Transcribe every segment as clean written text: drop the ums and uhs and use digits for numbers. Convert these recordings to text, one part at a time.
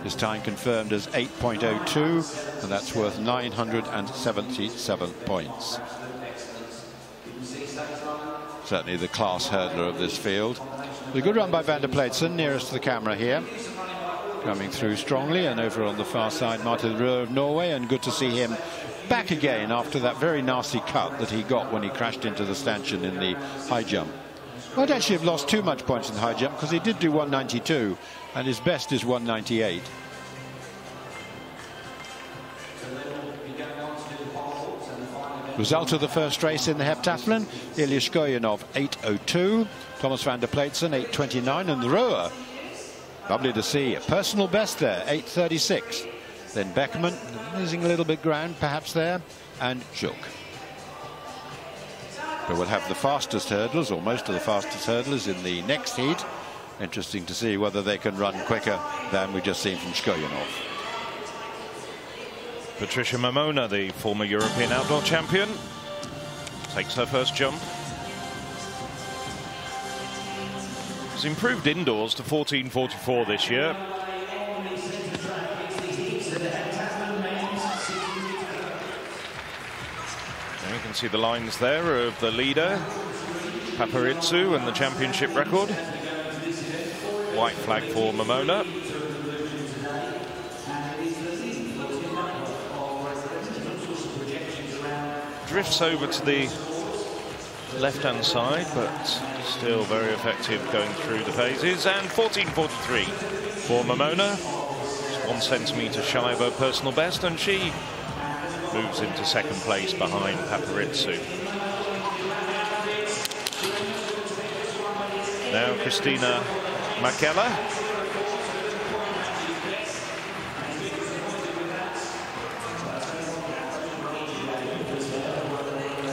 His time confirmed as 8.02, and that's worth 977 points. Certainly the class hurdler of this field. A good run by Van der Pleitsen, nearest to the camera here. Coming through strongly, and over on the far side, Martin Røe of Norway, and good to see him back again after that very nasty cut that he got when he crashed into the stanchion in the high jump. Might actually have lost too much points in the high jump, because he did do 192, and his best is 198. Result of the first race in the heptathlon: Ilya Shkoyanov 8.02, Thomas Van der Pleitsen 8.29, and Røe, lovely to see, a personal best there, 8.36. Then Beckman losing a little bit ground perhaps there, and Zhuk. But we'll have the fastest hurdlers, or most of the fastest hurdlers, in the next heat. Interesting to see whether they can run quicker than we just seen from Shkoyanov. Patricia Momona, the former European outdoor champion, takes her first jump. Has improved indoors to 14.44 this year. And you can see the lines there of the leader, Paparizou, and the championship record. White flag for Momona. Drifts over to the left-hand side, but still very effective going through the phases. And 14.43 for Momona. Just 1 centimetre shy of her personal best, and she moves into second place behind Paparizou. Now Christina Mäkelä.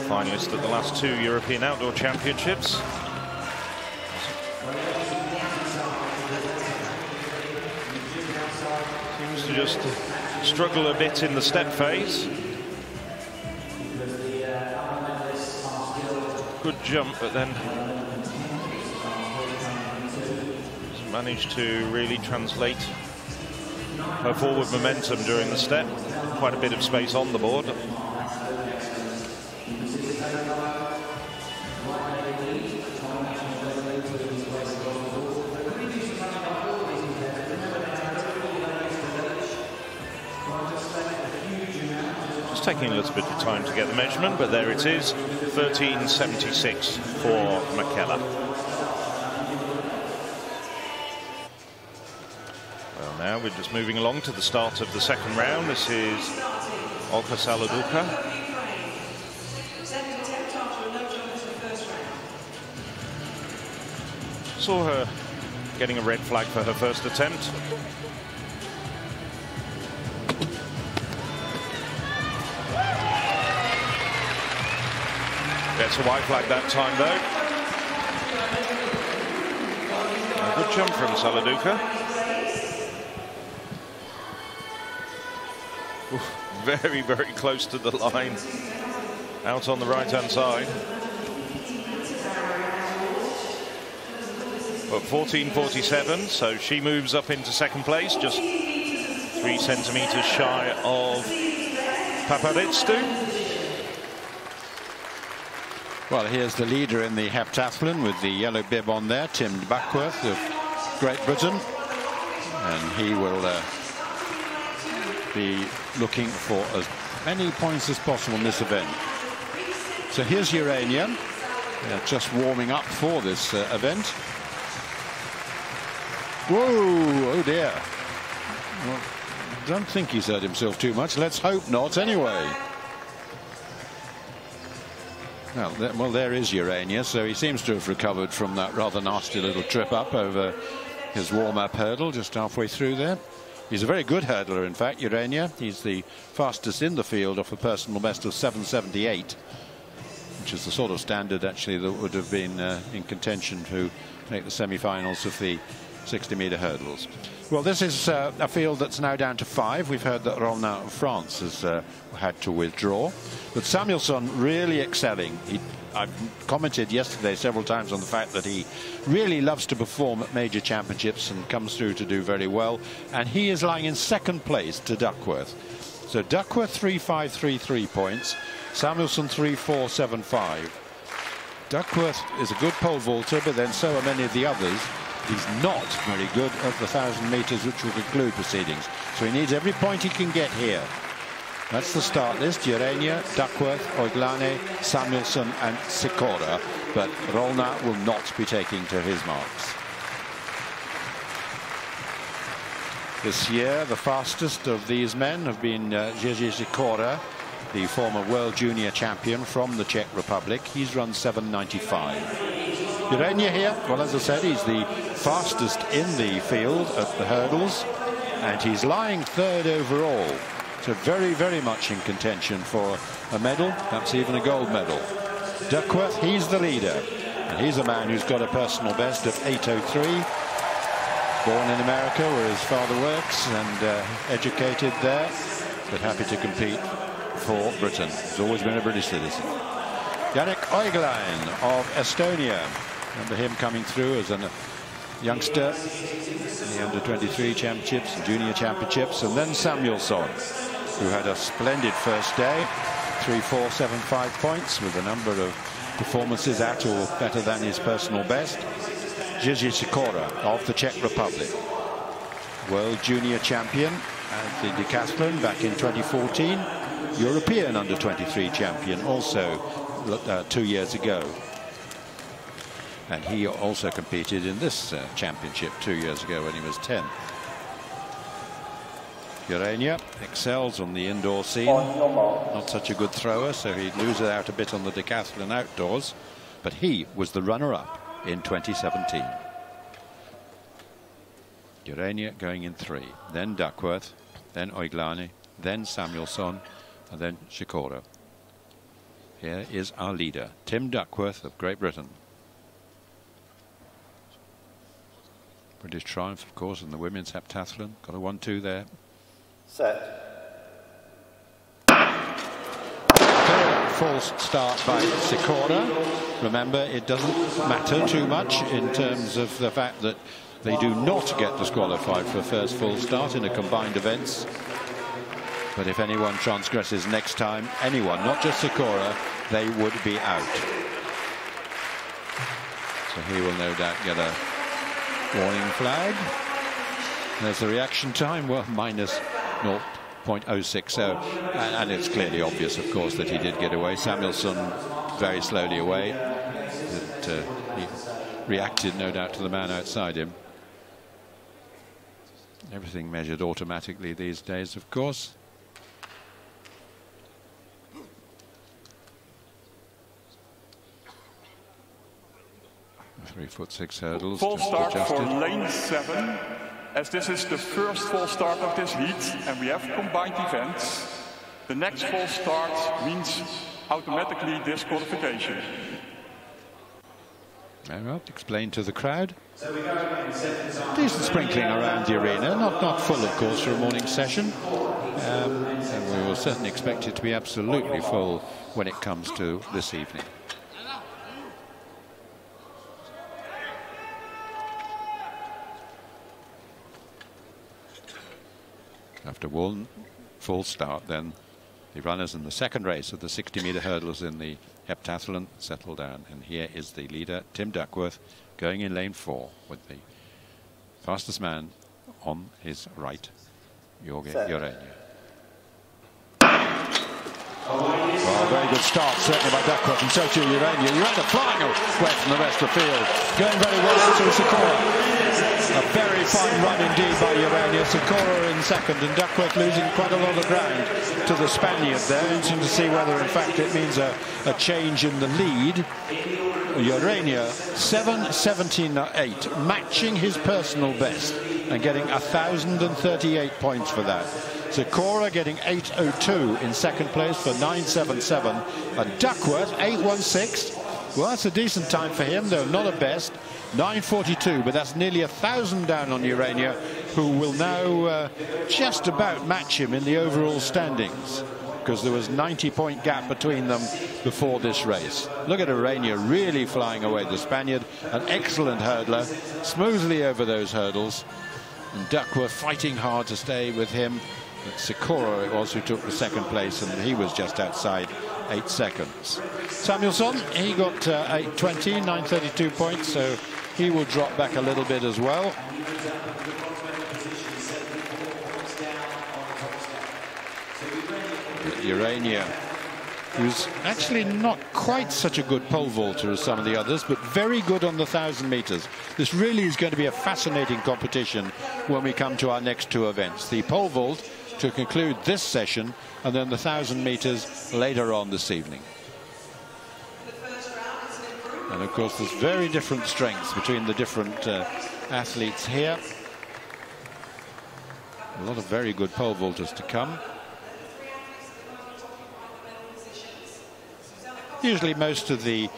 Finalist at the last 2 European Outdoor Championships. Seems to just struggle a bit in the step phase. Good jump, but then doesn't manage to really translate her forward momentum during the step. Quite a bit of space on the board. Taking a little bit of time to get the measurement, but there it is, 13.76 for Mäkelä. Well, now we're just moving along to the start of the second round. This is Olga Saladuka. Saw her getting a red flag for her first attempt. Gets a white flag that time, though. A good jump from Saladuka. Very, very close to the line. Out on the right-hand side. But 14.47, so she moves up into second place, just 3 centimetres shy of Paparizou. Well, here's the leader in the heptathlon with the yellow bib on there, Tim Buckworth of Great Britain. And he will be looking for as many points as possible in this event. So here's Urania, just warming up for this event. Whoa, oh dear. Well, I don't think he's hurt himself too much. Let's hope not anyway. Well, there is Urania, so he seems to have recovered from that rather nasty little trip up over his warm-up hurdle just halfway through there. He's a very good hurdler, in fact, Urania. He's the fastest in the field off a personal best of 7.78, which is the sort of standard, actually, that would have been in contention to make the semi-finals of the 60-metre hurdles. Well, this is a field that's now down to 5. We've heard that Romain of France has had to withdraw. But Samuelsson really excelling. He I've commented yesterday several times on the fact that he really loves to perform at major championships and comes through to do very well. And he is lying in second place to Duckworth. So Duckworth 3.533 points, Samuelsson 3.475. Duckworth is a good pole vaulter, but then so are many of the others. He's not very good at the 1,000 metres, which will conclude proceedings. So he needs every point he can get here. That's the start list: Järvenjä, Duckworth, Oiglane, Samuelsson and Sikora. But Rolna will not be taking to his marks. This year, the fastest of these men have been Jerzy Sikora, the former World Junior Champion from the Czech Republic. He's run 7.95. Järvenjä here, well, as I said, he's the fastest in the field at the hurdles, and he's lying third overall. So very, very much in contention for a medal, perhaps even a gold medal. Duckworth, he's the leader, and he's a man who's got a personal best of 8.03. Born in America, where his father works, and educated there, but happy to compete for Britain. He's always been a British citizen. Yannick Oiglane of Estonia. Remember him coming through as a youngster in the under-23 championships and junior championships. And then Samuelsson, who had a splendid first day, 3.475 points with a number of performances at or better than his personal best. Jerzy Sikora of the Czech Republic, World Junior Champion at the decathlon back in 2014, European under-23 champion also 2 years ago. And he also competed in this championship 2 years ago when he was 10. Järvenjä excels on the indoor scene. Not such a good thrower, so he'd lose it out a bit on the decathlon outdoors. But he was the runner-up in 2017. Järvenjä going in 3. Then Duckworth, then Oiglane, then Samuelsson, and then Sikora. Here is our leader, Tim Duckworth of Great Britain. British triumph, of course, in the women's heptathlon. Got a 1-2 there. Set. False start by Sikora. Remember, it doesn't matter too much in terms of the fact that they do not get disqualified for a first full start in a combined events. But if anyone transgresses next time, anyone, not just Sikora, they would be out. So he will no doubt get a warning flag. There's the reaction time, well, minus 0.060, and it's clearly obvious, of course, that he did get away. Samuelsson very slowly away. He reacted, no doubt, to the man outside him. Everything measured automatically these days, of course. .3'6" hurdles. Full start for lane 7, as this is the first full start of this heat, and we have combined events. The next full start means automatically disqualification. Very well, explained to the crowd. Decent sprinkling around the arena, not full, of course, for a morning session. And we will certainly expect it to be absolutely full when it comes to this evening. After one full start, then the runners in the second race of the 60-metre hurdles in the heptathlon settle down. And here is the leader, Tim Duckworth, going in lane 4 with the fastest man on his right, Järvenjä. Well, very good start, certainly by Duckworth, and so too Järvenjä. Järvenjä flying away from the rest of the field. Going very well to Sikora. A very fine run indeed by Järvenjä. Sikora in second, and Duckworth losing quite a lot of ground to the Spaniard there. Interesting to see whether, in fact, it means a change in the lead. Järvenjä 7.17.8, matching his personal best and getting 1,038 points for that. Sikora getting 8.02 in second place for 9.77, and Duckworth 8.16. Well, that's a decent time for him, though not a best. 9.42, but that's nearly 1,000 down on Järvenjä, who will now just about match him in the overall standings. because there was 90-point gap between them before this race. Look at Urania really flying away, the Spaniard, an excellent hurdler, smoothly over those hurdles, and Duckworth fighting hard to stay with him. But Sikora it was who took the second place, and he was just outside 8 seconds. Samuelsson, he got 8:20, 9:32 points, so he will drop back a little bit as well. But Urania, who's actually not quite such a good pole vaulter as some of the others, but very good on the 1,000 meters. This really is going to be a fascinating competition when we come to our next two events. The pole vault to conclude this session, and then the 1,000 meters later on this evening. And of course there's very different strengths between the different athletes here. A lot of very good pole vaulters to come. Usually most of the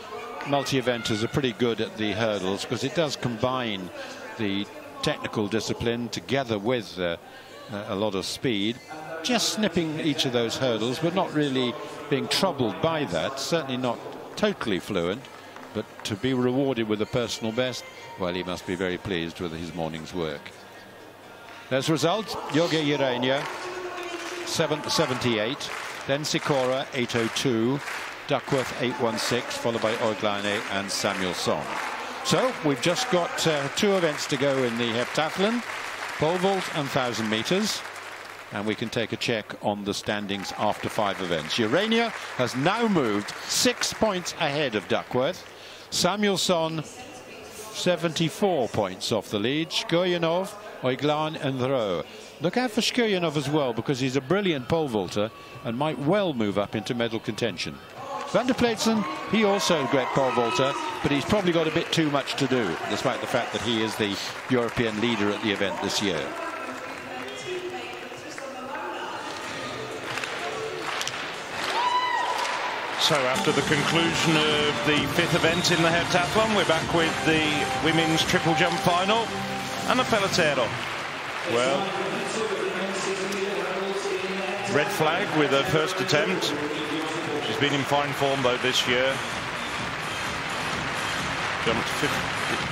multi-eventers are pretty good at the hurdles, because it does combine the technical discipline together with a lot of speed, just snipping each of those hurdles, but not really being troubled by that. Certainly not totally fluent, but to be rewarded with a personal best, well, he must be very pleased with his morning's work. As a result, Jorge Urania 7:78, then Sikora 8:02, Duckworth 8:16, followed by Oiglane and Samuelsson. So we've just got 2 events to go in the heptathlon, pole vault and 1,000 meters, and we can take a check on the standings after 5 events. Urania has now moved 6 points ahead of Duckworth. Samuelsson 74 points off the lead. Shkoyanov, Oiglan and Rowe. Look out for Shkoyanov as well, because he's a brilliant pole vaulter and might well move up into medal contention. Van der Pleitsen, he also a great pole vaulter, but he's probably got a bit too much to do, despite the fact that he is the European leader at the event this year. So after the conclusion of the 5th event in the heptathlon, we're back with the women's triple jump final. Anna Pelletero. Well, red flag with her first attempt. She's been in fine form though this year. Jumped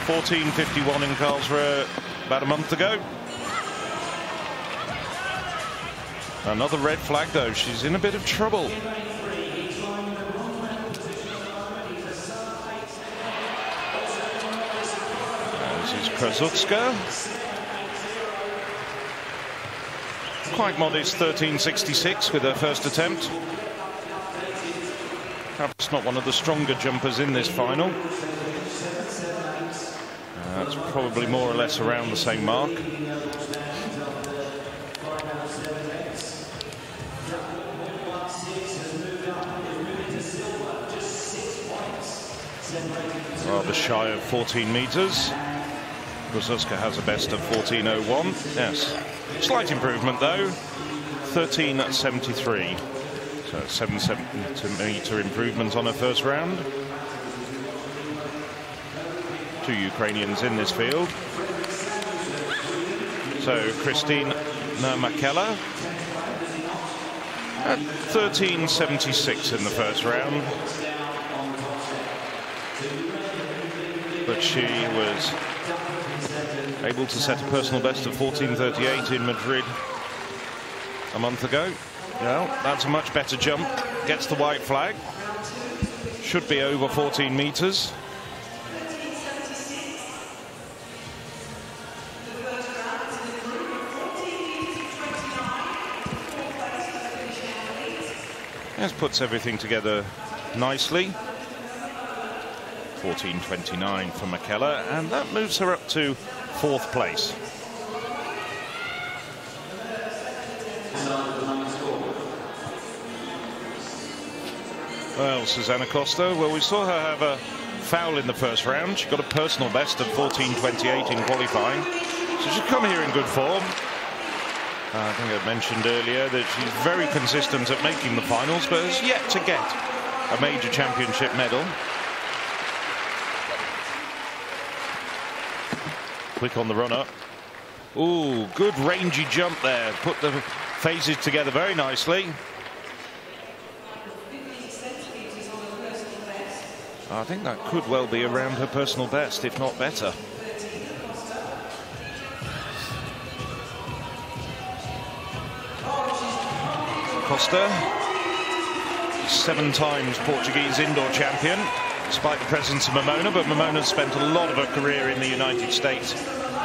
14:51 in Karlsruhe about a month ago. Another red flag though. She's in a bit of trouble. This is Krasutska. Quite modest 13:66 with her first attempt. Perhaps not one of the stronger jumpers in this final. That's probably more or less around the same mark. Rather shy of 14 meters. Krasutska has a best of 14:01. Yes, slight improvement though. 13:73. So 7 centimeter improvement on her first round. 2 Ukrainians in this field. So Christina Makela at 13:76 in the first round. But she was able to set a personal best of 14:38 in Madrid a month ago. Well, that's a much better jump. Gets the white flag. Should be over 14 meters. This puts everything together nicely. 14:29 for Makela, and that moves her up to 4th place. Well, Susanna Costa, well, we saw her have a foul in the first round. She got a personal best of 14:28 in qualifying. So she's come here in good form. I think I mentioned earlier that she's very consistent at making the finals, but has yet to get a major championship medal. Quick on the run-up. Ooh, good rangy jump there. Put the phases together very nicely. I think that could well be around her personal best, if not better. Costa, 7 times Portuguese indoor champion, despite the presence of Momona, but Momona's spent a lot of her career in the United States.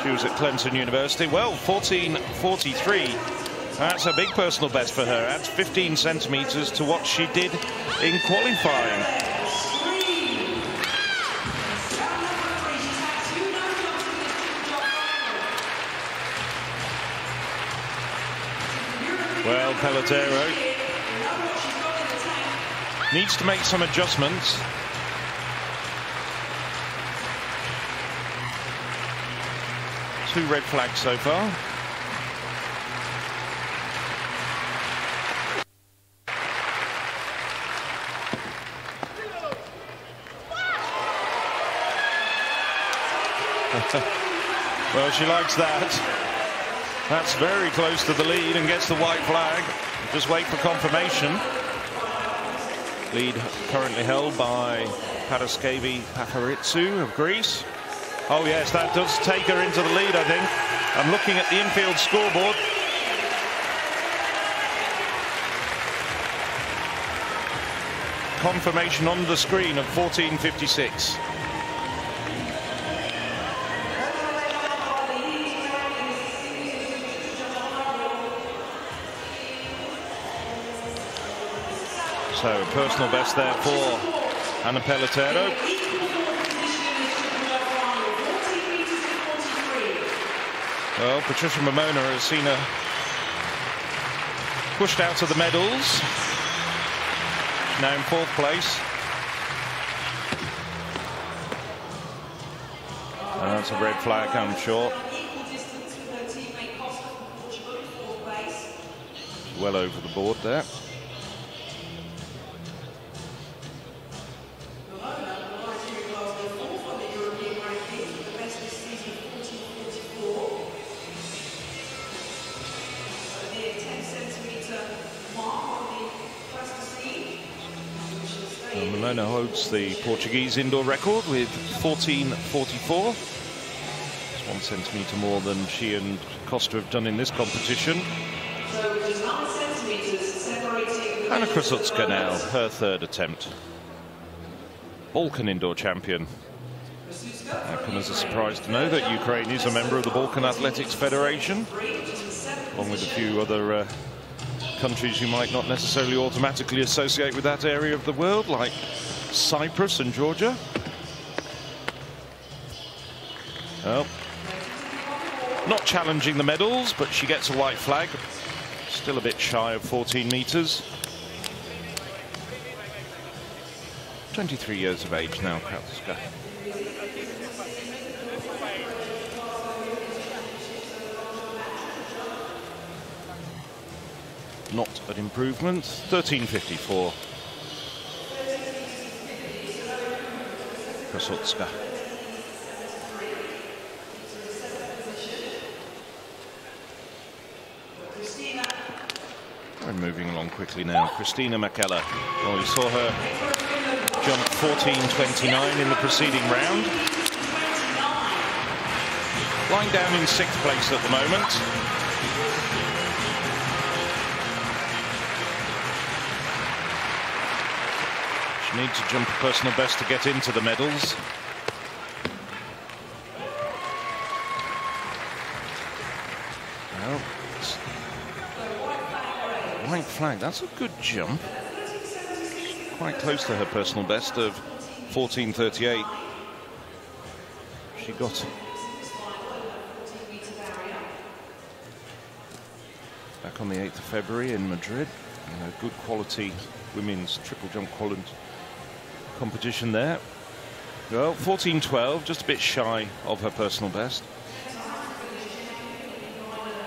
She was at Clemson University. Well, 14.43. That's a big personal best for her. Adds 15 centimeters to what she did in qualifying. Well, Pelotero needs to make some adjustments. Two red flags so far. Well, she likes that. That's very close to the lead and gets the white flag. Just wait for confirmation. Lead currently held by Paraskevi Paparizou of Greece. Oh yes, that does take her into the lead, I think. I'm looking at the infield scoreboard. Confirmation on the screen of 14.56. So, personal best there for Ana Pelotero. Well, Patricia Momona has seen her pushed out of the medals. Now in 4th place. That's a red flag, I'm sure. Well over the board there. Momona holds the Portuguese indoor record with 14.44. It's 1 centimetre more than she and Costa have done in this competition. Anna Krasutska now, her 3rd attempt. Balkan indoor champion. Now come as a surprise to know that Ukraine is a member of the Balkan Athletics Federation, along with a few other countries you might not necessarily automatically associate with that area of the world, like Cyprus and Georgia. Well, not challenging the medals, but she gets a white flag. Still a bit shy of 14 meters. 23 years of age now, Krasutska. Not an improvement. 13.54. Krasutska. We're moving along quickly now. Christina Mäkelä. Well, we saw her jump 14.29 in the preceding round. Lying down in 6th place at the moment. She needs to jump a personal best to get into the medals. Well, white flag, that's a good jump. Quite close to her personal best of 14.38. She got back on the 8th of February in Madrid. A good quality women's triple jump competition there. Well, 14.12, just a bit shy of her personal best.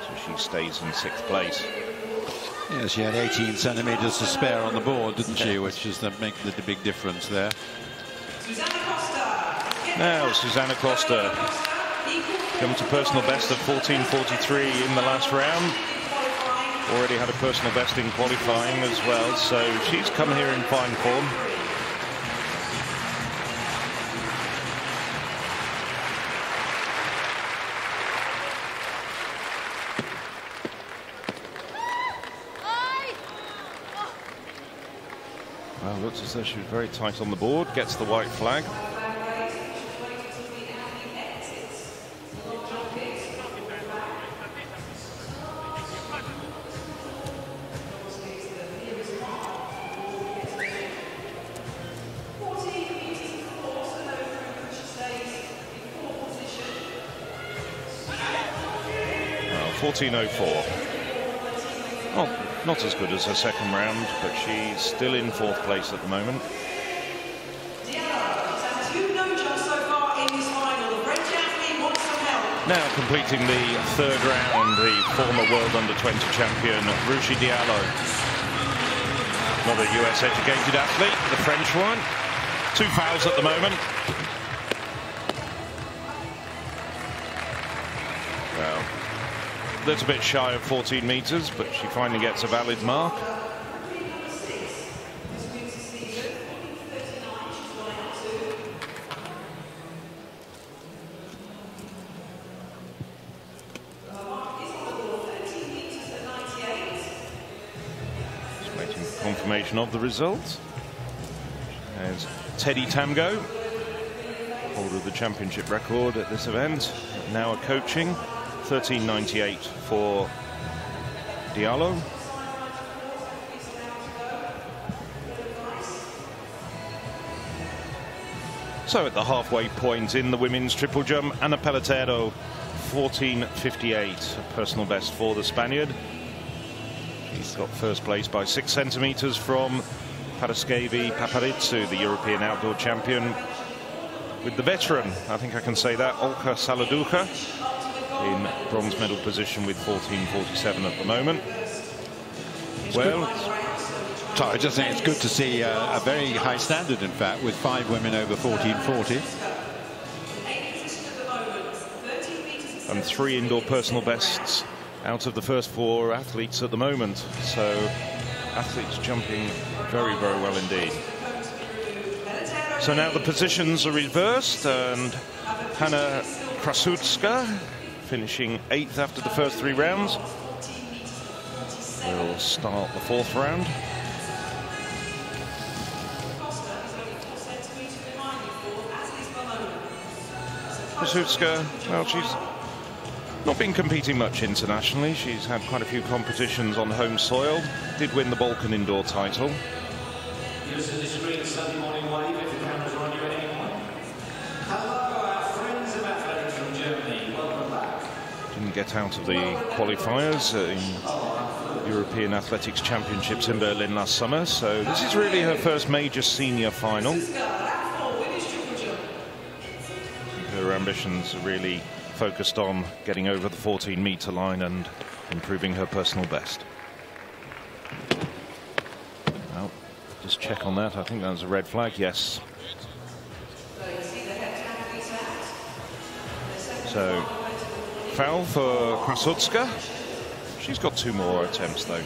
So she stays in 6th place. Yeah, she had 18 centimeters to spare on the board, didn't she? Which is the big difference there. Now, Susanna Costa comes to personal best of 14.43 in the last round. Already had a personal best in qualifying as well, so she's come here in fine form. Well, looks as though she was very tight on the board. Gets the white flag. Well, 14:04. Well, not as good as her second round, but she's still in 4th place at the moment. Now completing the 3rd round, the former World Under-20 champion, Ruchi Diallo. Another US-educated athlete, the French one. 2 fouls at the moment. Well, a little bit shy of 14 meters, but she finally gets a valid mark. Just waiting for confirmation of the result. There's Teddy Tamgo, holder of the championship record at this event, now a coaching. 13:98 for Diallo. So at the halfway point in the women's triple jump, Ana Pelotero, 14:58, a personal best for the Spaniard. She's got 1st place by 6 centimeters from Paraskevi Paparizou, the European outdoor champion, with the veteran, I think I can say that, Olka Saladucha, in bronze medal position with 14:47 at the moment. Well, so I just think it's good to see a very high standard, in fact, with 5 women over 14:40. And 3 indoor personal bests out of the first 4 athletes at the moment. So athletes jumping very, very well indeed. So now the positions are reversed, and Hanna Krasutska, finishing 8th after the first 3 rounds, will start the 4th round. Krasutska, well, she's not been competing much internationally. She's had quite a few competitions on home soil. Did win the Balkan indoor title. Didn't get out of the qualifiers in European Athletics Championships in Berlin last summer, so this is really her first major senior final. Her ambitions are really focused on getting over the 14-meter line and improving her personal best. Well, just check on that. I think that was a red flag. Yes. So foul for Krasutska. She's got 2 more attempts though.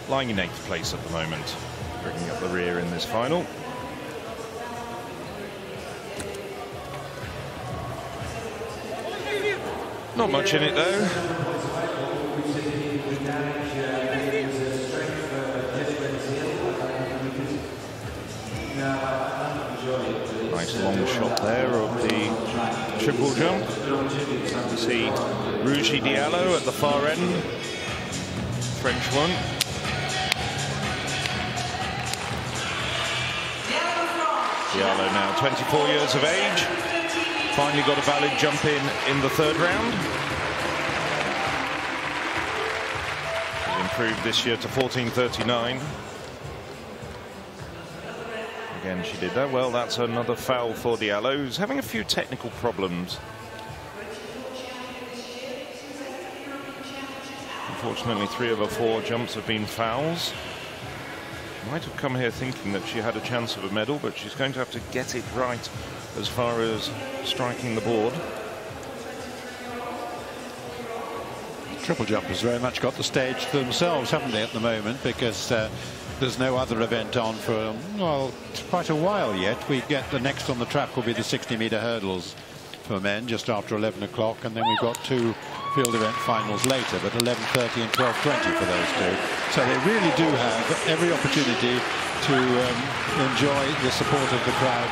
Lying in 8th place at the moment, bringing up the rear in this final. Not much in it though. Nice long shot there of the triple jump. You see Ruchi Diallo at the far end, French one. Diallo now 24 years of age. Finally got a valid jump in the 3rd round. She's improved this year to 14:39. Again, she did that well. That's another foul for Diallo, who's having a few technical problems. Unfortunately, 3 of her 4 jumps have been fouls. She might have come here thinking that she had a chance of a medal, but she's going to have to get it right as far as striking the board. Triple jumpers very much got the stage to themselves, haven't they, at the moment, because there's no other event on for, well, quite a while yet. We get the next on the track will be the 60-meter hurdles for men just after 11 o'clock, and then we've got 2 field event finals later, but 11:30 and 12:20 for those two. So they really do have every opportunity to enjoy the support of the crowd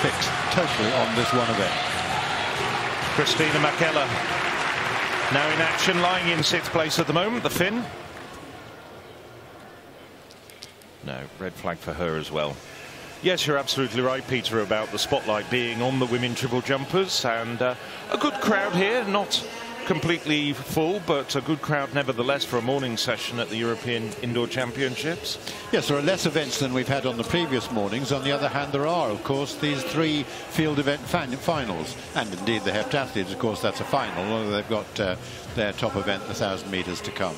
fixed totally on this one event. Christina Mäkelä now in action, lying in 6th place at the moment, the Finn. No, red flag for her as well. Yes, you're absolutely right, Peter, about the spotlight being on the women triple jumpers, and a good crowd here, not completely full, but a good crowd nevertheless for a morning session at the European Indoor Championships. Yes, there are less events than we've had on the previous mornings. On the other hand, there are, of course, these 3 field event finals, and indeed the heptathletes, of course, that's a final, although they've got their top event, the 1,000 meters, to come.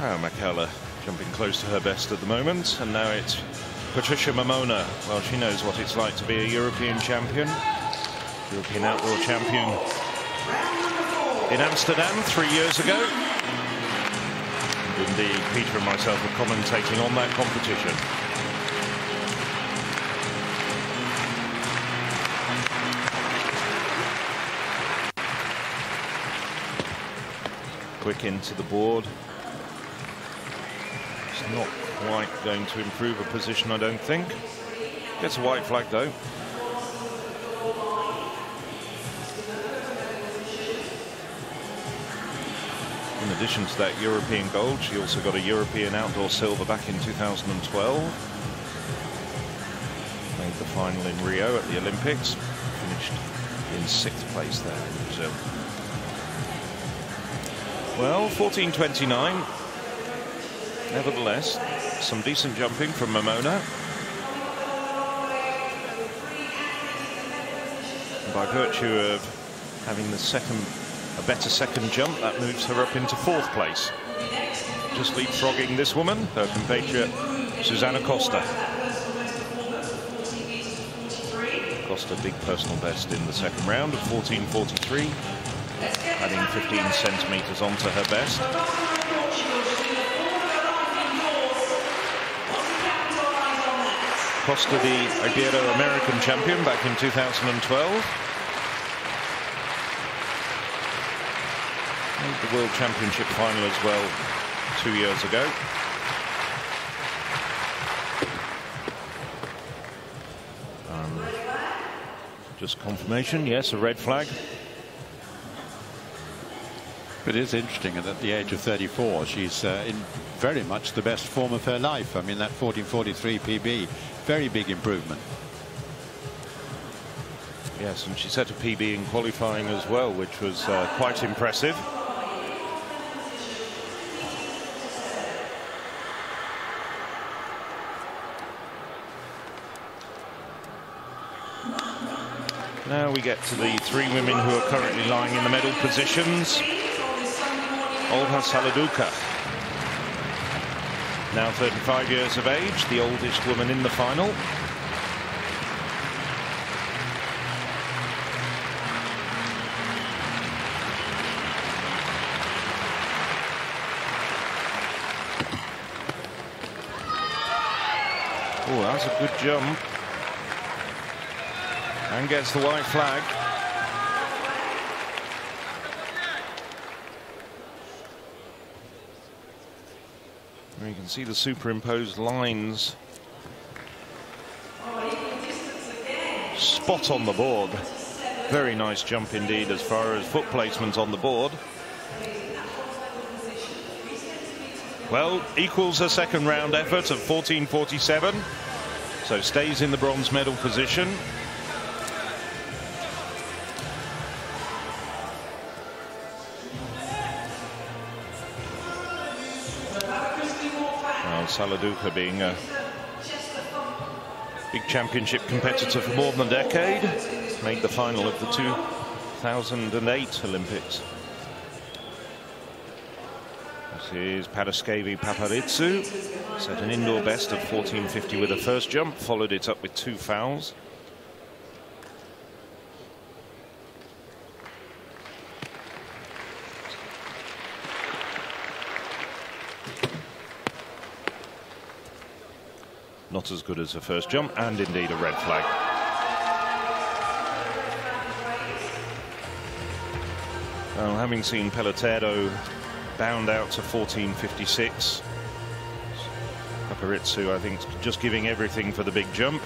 Oh, Mäkelä jumping close to her best at the moment, and now it's Patricia Mamona. Well, she knows what it's like to be a European champion, European outdoor champion in Amsterdam 3 years ago. And indeed, Peter and myself were commentating on that competition. Quick into the board. Not quite going to improve her position, I don't think. Gets a white flag though. In addition to that European gold, she also got a European outdoor silver back in 2012. Made the final in Rio at the Olympics. Finished in 6th place there in Brazil. Well, 14:29. Nevertheless, some decent jumping from Mamona. And by virtue of having a better second jump, that moves her up into 4th place. Just leapfrogging this woman, her compatriot, Susanna Costa. Costa, big personal best in the second round of 14:43, adding 15 centimetres onto her best. Costa, the Ibero-American champion back in 2012. Made the World Championship final as well 2 years ago. Just confirmation, yes, a red flag. But it is interesting that at the age of 34, she's in very much the best form of her life. I mean, that 14:43 PB, very big improvement. Yes, and she set a PB in qualifying as well, which was quite impressive. Now we get to the 3 women who are currently lying in the medal positions. Olga Saladuka, now 35 years of age, the oldest woman in the final. Oh, that's a good jump. And gets the white flag. You can see the superimposed lines. Spot on the board. Very nice jump indeed as far as foot placement on the board. Well, equals a second round effort of 14:47. So stays in the bronze medal position. Saladuka being a big championship competitor for more than a decade, made the final of the 2008 Olympics. This is Paraskevi Paparizou, set an indoor best of 14:50 with her first jump, followed it up with 2 fouls. not as good as her first jump, and indeed a red flag. Well, having seen Pelotero bound out to 14.56, Paparizou, I think, just giving everything for the big jump.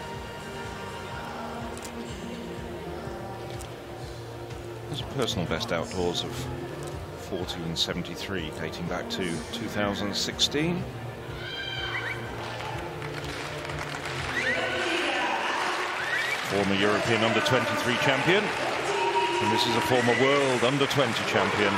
There's a personal best outdoors of 14.73, dating back to 2016. Former European under-23 champion, and this is a former world under-20 champion.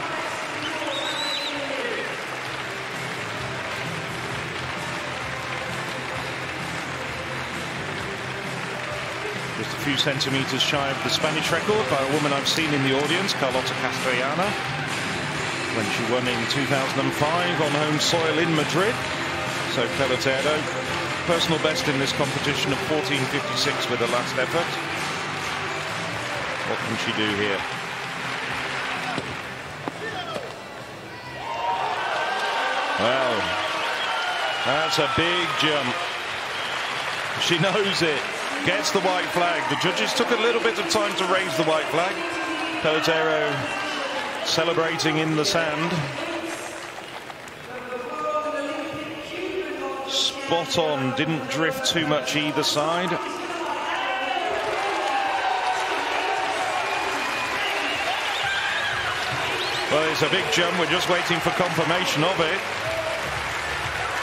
Just a few centimeters shy of the Spanish record by a woman I've seen in the audience, Carlota Castellana, when she won in 2005 on home soil in Madrid. So Pelotero, personal best in this competition of 14.56 with her last effort. What can she do here? Well, that's a big jump. She knows it. Gets the white flag. The judges took a little bit of time to raise the white flag. Pelotero celebrating in the sand. Spot on, didn't drift too much either side. Well, it's a big jump, we're just waiting for confirmation of it.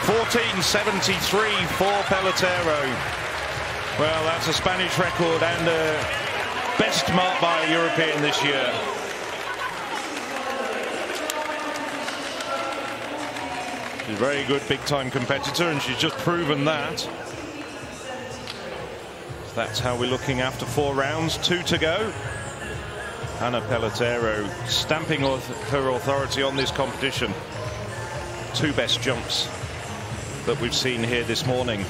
14.73 for Pelotero. Well, that's a Spanish record and a best mark by a European this year. She's a very good big-time competitor, and she's just proven that. That's how we're looking after 4 rounds, 2 to go. Ana Pelotero stamping her authority on this competition. 2 best jumps that we've seen here this morning.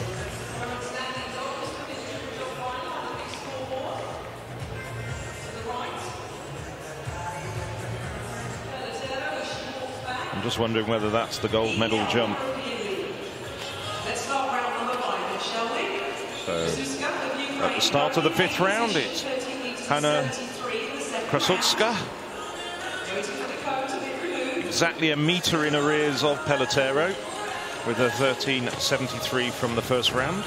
I'm just wondering whether that's the gold medal jump. So at the start of the 5th round, it's Hanna Krasutska, exactly a metre in arrears of Pelotero, with a 13.73 from the first round.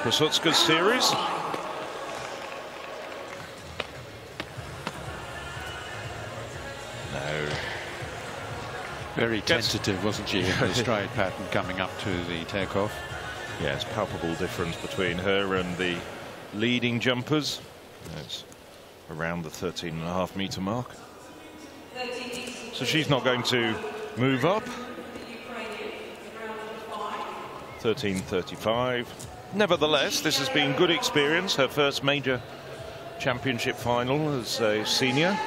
Krasutska's series. No. Very tentative, wasn't she, in the stride pattern coming up to the takeoff? Yes, palpable difference between her and the leading jumpers. It's around the 13.5 metre mark. So she's not going to move up. 13.35. Nevertheless, this has been good experience. Her first major championship final as a senior.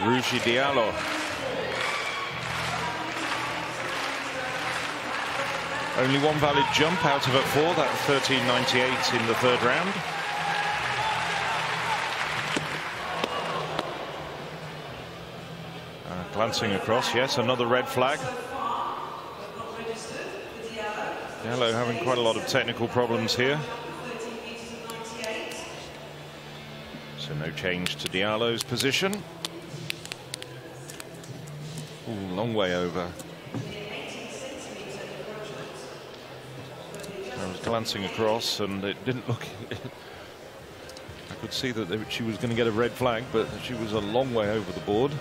Ruji Diallo. Only 1 valid jump out of her 4. That 13.98 in the 3rd round. Glancing across, yes, another red flag. Diallo having quite a lot of technical problems here. So no change to Diallo's position. Ooh, long way over. I was glancing across and it didn't look... I could see that she was going to get a red flag, but she was a long way over the board.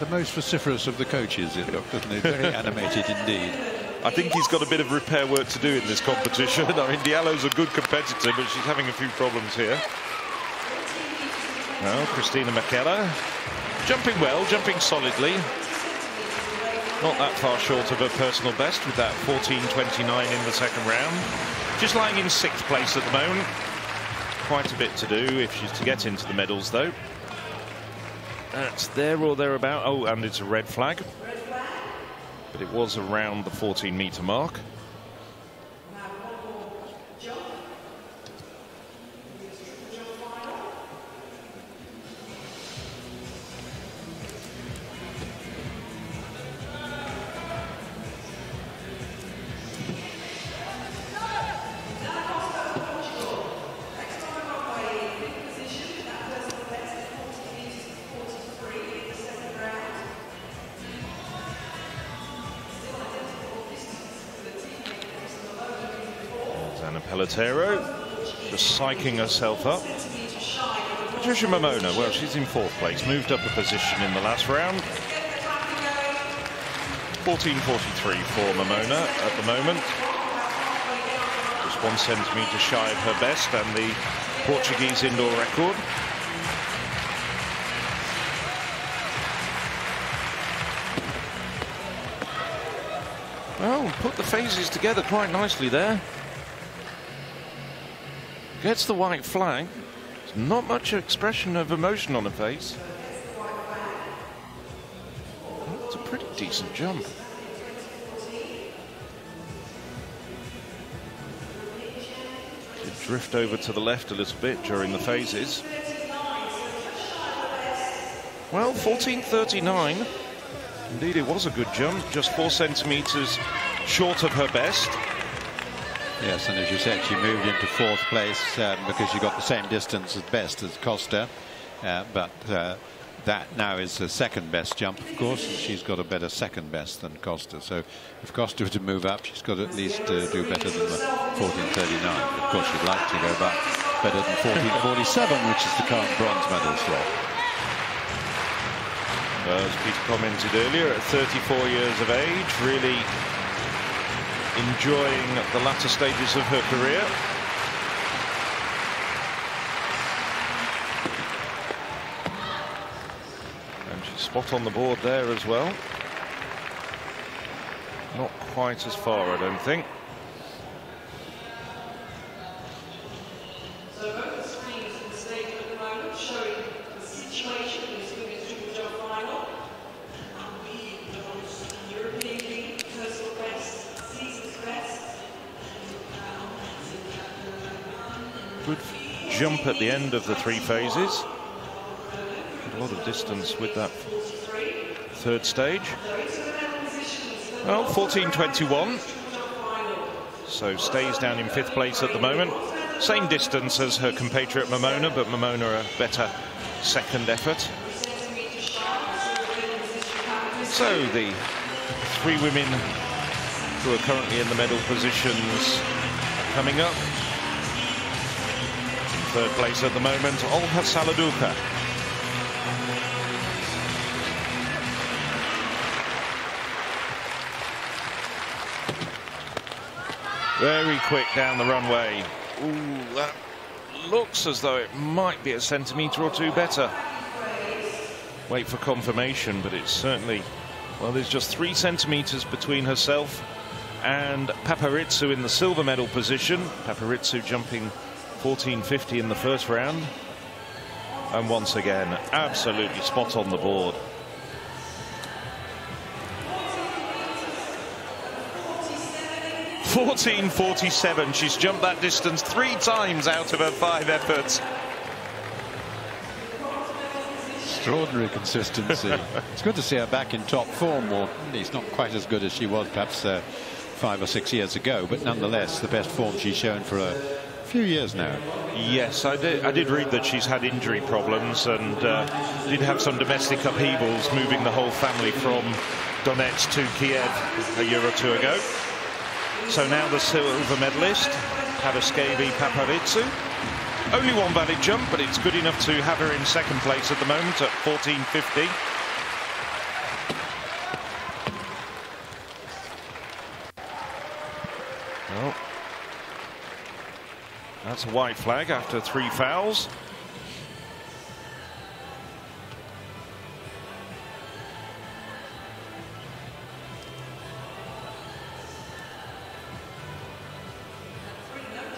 The most vociferous of the coaches, it looked, doesn't it? Very animated indeed. I think he's got a bit of repair work to do in this competition. I mean, Diallo's a good competitor, but she's having a few problems here. Well, Christina McKellar jumping well, jumping solidly. Not that far short of her personal best with that 14.29 in the second round. Just lying in 6th place at the moment. Quite a bit to do if she's to get into the medals, though. That's there or thereabout. Oh, and it's a red flag. But it was around the 14-meter mark. Just psyching herself up. Patricia Momona, well, she's in 4th place, moved up a position in the last round. 14.43 for Momona at the moment. Just 1 centimetre shy of her best and the Portuguese indoor record. Well, put the phases together quite nicely there. Gets the white flag. There's not much expression of emotion on her face. It's a pretty decent jump. Should drift over to the left a little bit during the phases. Well, 14.39. Indeed, it was a good jump. Just 4 centimetres short of her best. Yes, and as you said, she moved into 4th place because she got the same distance as best as Costa. But that now is the 2nd best jump, of course, and she's got a better 2nd best than Costa. So if Costa were to move up, she's got to at least do better than the 14.39. Of course, she'd like to go back better than 14.47, which is the current bronze medal slot. As Peter commented earlier, at 34 years of age, really enjoying the latter stages of her career. And she's spot on the board there as well. Not quite as far, I don't think. Good jump at the end of the 3 phases. A lot of distance with that 3rd stage. Well, 14.21. So stays down in 5th place at the moment. Same distance as her compatriot Momona, but Momona a better 2nd effort. So the 3 women who are currently in the medal positions are coming up. 3rd place at the moment, Olga Saladuka. Very quick down the runway. Ooh, that looks as though it might be a centimetre or 2 better. Wait for confirmation, but it's certainly, well, there's just 3 centimetres between herself and Paparizou in the silver medal position. Paparizou jumping 14.50 in the 1st round. And once again, absolutely spot on the board. .14.47. She's jumped that distance 3 times out of her 5 efforts. Extraordinary consistency. It's good to see her back in top form, or at least not quite as good as she was perhaps 5 or 6 years ago, but nonetheless the best form she's shown for a few years now. Yes, I did read that she's had injury problems and did have some domestic upheavals, moving the whole family from Donetsk to Kiev a year or 2 ago. So now the silver medalist, Paparizou Paparizou. Only 1 valid jump, but it's good enough to have her in 2nd place at the moment at 14.50. Well, that's a white flag after 3 fouls.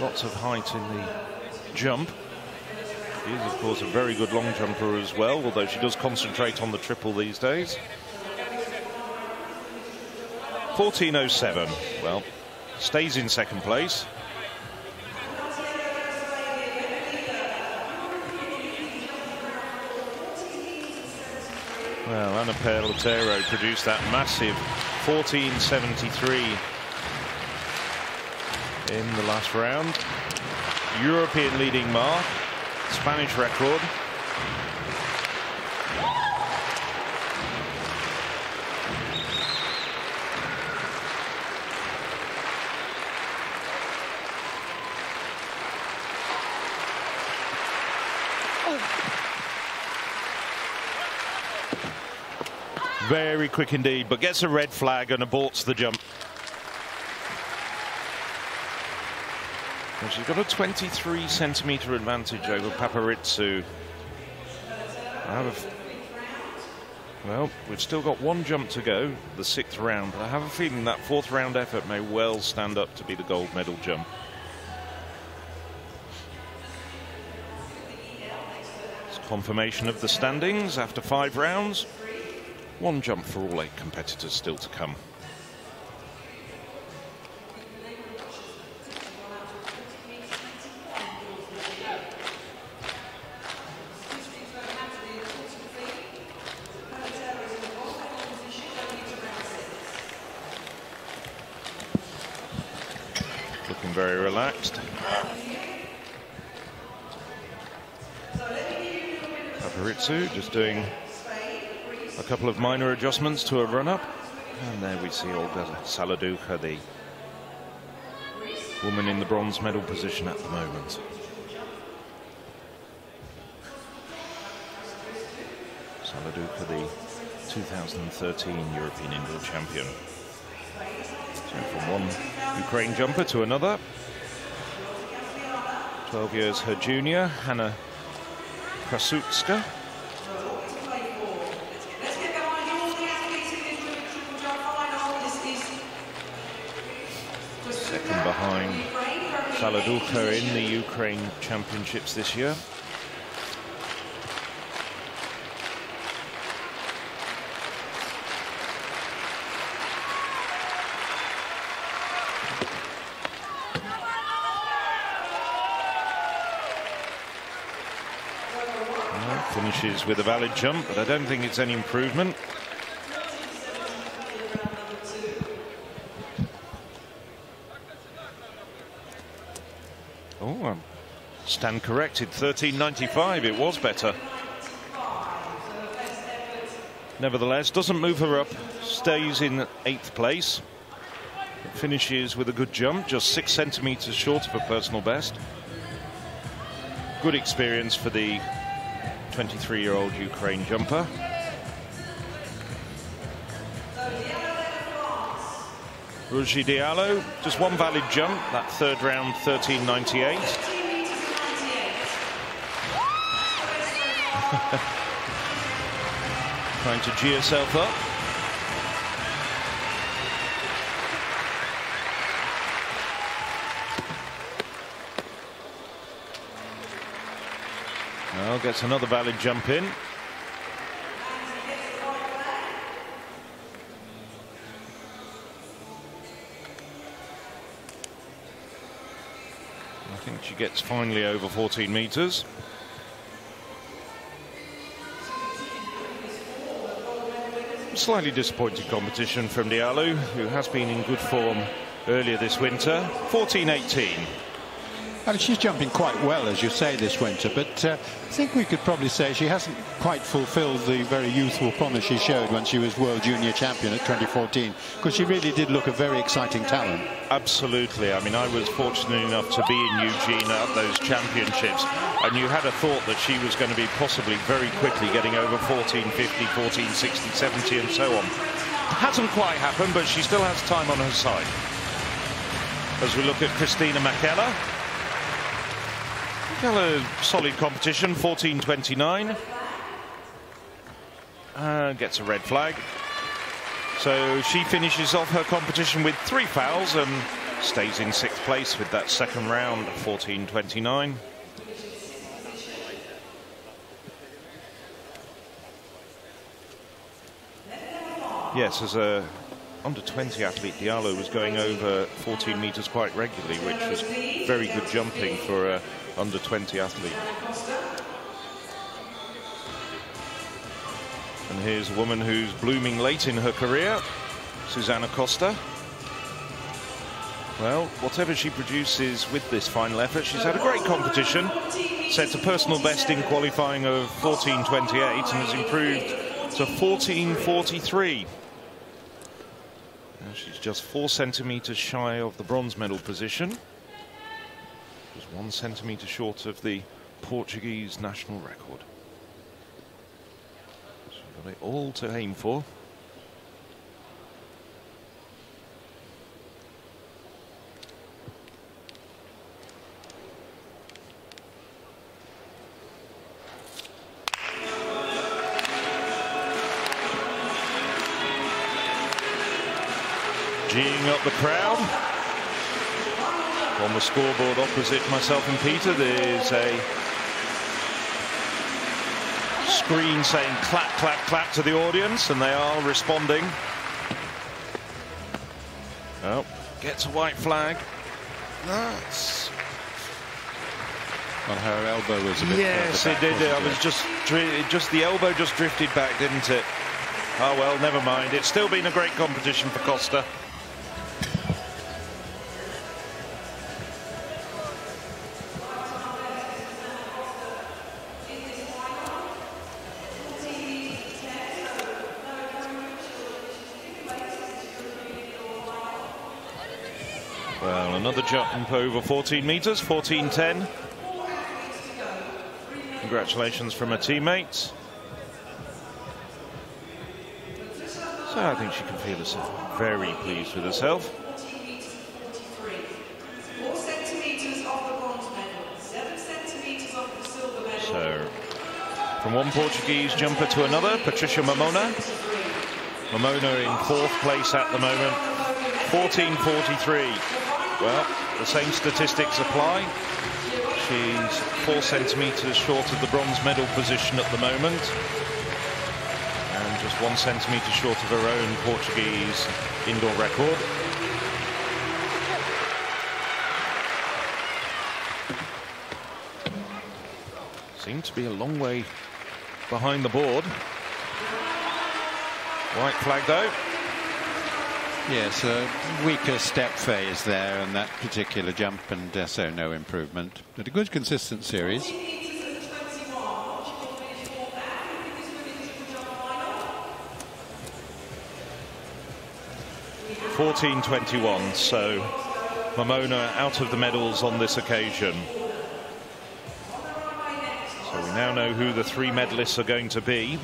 Lots of height in the jump. She is, of course, a very good long jumper as well, although she does concentrate on the triple these days. 14.07. Well, stays in second place. Well, Anna Perlotero produced that massive 14.73 in the last round. European leading mark, Spanish record. Very quick indeed, but gets a red flag and aborts the jump. Well, she's got a 23-centimeter advantage over Paparizou. Well, we've still got one jump to go, the 6th round, but I have a feeling that 4th round effort may well stand up to be the gold medal jump. It's confirmation of the standings after 5 rounds. One jump for all 8 competitors still to come. Looking very relaxed. Paparizou just doing a couple of minor adjustments to a run-up. And there we see Olga Saladucha, the woman in the bronze medal position at the moment. Saladucha, the 2013 European indoor champion. So from one Ukraine jumper to another. 12 years her junior, Hanna Krasutska. Second behind Saladucha in the Ukraine Championships this year. Well, finishes with a valid jump, but I don't think it's any improvement. Oh, stand corrected, 13.95, it was better. Nevertheless, doesn't move her up, stays in 8th place. Finishes with a good jump, just 6 centimeters short of her personal best. Good experience for the 23-year-old Ukraine jumper. Ruji Diallo, just one valid jump, that 3rd round, 13.98. Trying to G herself up. Well, gets another valid jump in. I think she gets finally over 14 meters. Slightly disappointing competition from Diallo, who has been in good form earlier this winter. 14.18. I mean, she's jumping quite well, as you say, this winter, but I think we could probably say she hasn't quite fulfilled the very youthful promise she showed when she was World Junior Champion at 2014, because she really did look a very exciting talent. Absolutely. I mean, I was fortunate enough to be in Eugene at those championships, and you had a thought that she was going to be possibly very quickly getting over 14.50, 14.60, 70 and so on. Hasn't quite happened, but she still has time on her side. As we look at Christina McKellar. A solid competition, 14.29. Gets a red flag. So she finishes off her competition with 3 fouls and stays in 6th place with that second round, 14.29. Yes, as a under-20 athlete, Diallo was going over 14 meters quite regularly, which was very good jumping for a under-20 athlete. And here's a woman who's blooming late in her career, Susanna Costa. Well, whatever she produces with this final effort, she's had a great competition, set a personal best in qualifying of 14.28 and has improved to 14.43. She's just 4 centimeters shy of the bronze medal position. Just 1 centimeter short of the Portuguese national record. She's got it all to aim for. Geeing up the crowd. On the scoreboard opposite myself and Peter, there's a screen saying clap, clap, clap to the audience, and they are responding. Oh, gets a white flag. That's... Well, her elbow was a bit... Yes, it did. I was just the elbow just drifted back, didn't it? Oh, well, never mind. It's still been a great competition for Costa. Well, another jump over 14 meters, 14.10. Congratulations from her teammates. So I think she can feel herself very pleased with herself. So, from one Portuguese jumper to another, Patricia Mamona. Mamona in 4th place at the moment, 14.43. Well, the same statistics apply. She's 4 centimeters short of the bronze medal position at the moment, and just 1 centimeter short of her own Portuguese indoor record. Seemed to be a long way behind the board. White flag though. Yes, a weaker step phase there in that particular jump, and so no improvement. But a good consistent series. 14.21, so Mamona out of the medals on this occasion. So we now know who the 3 medalists are going to be.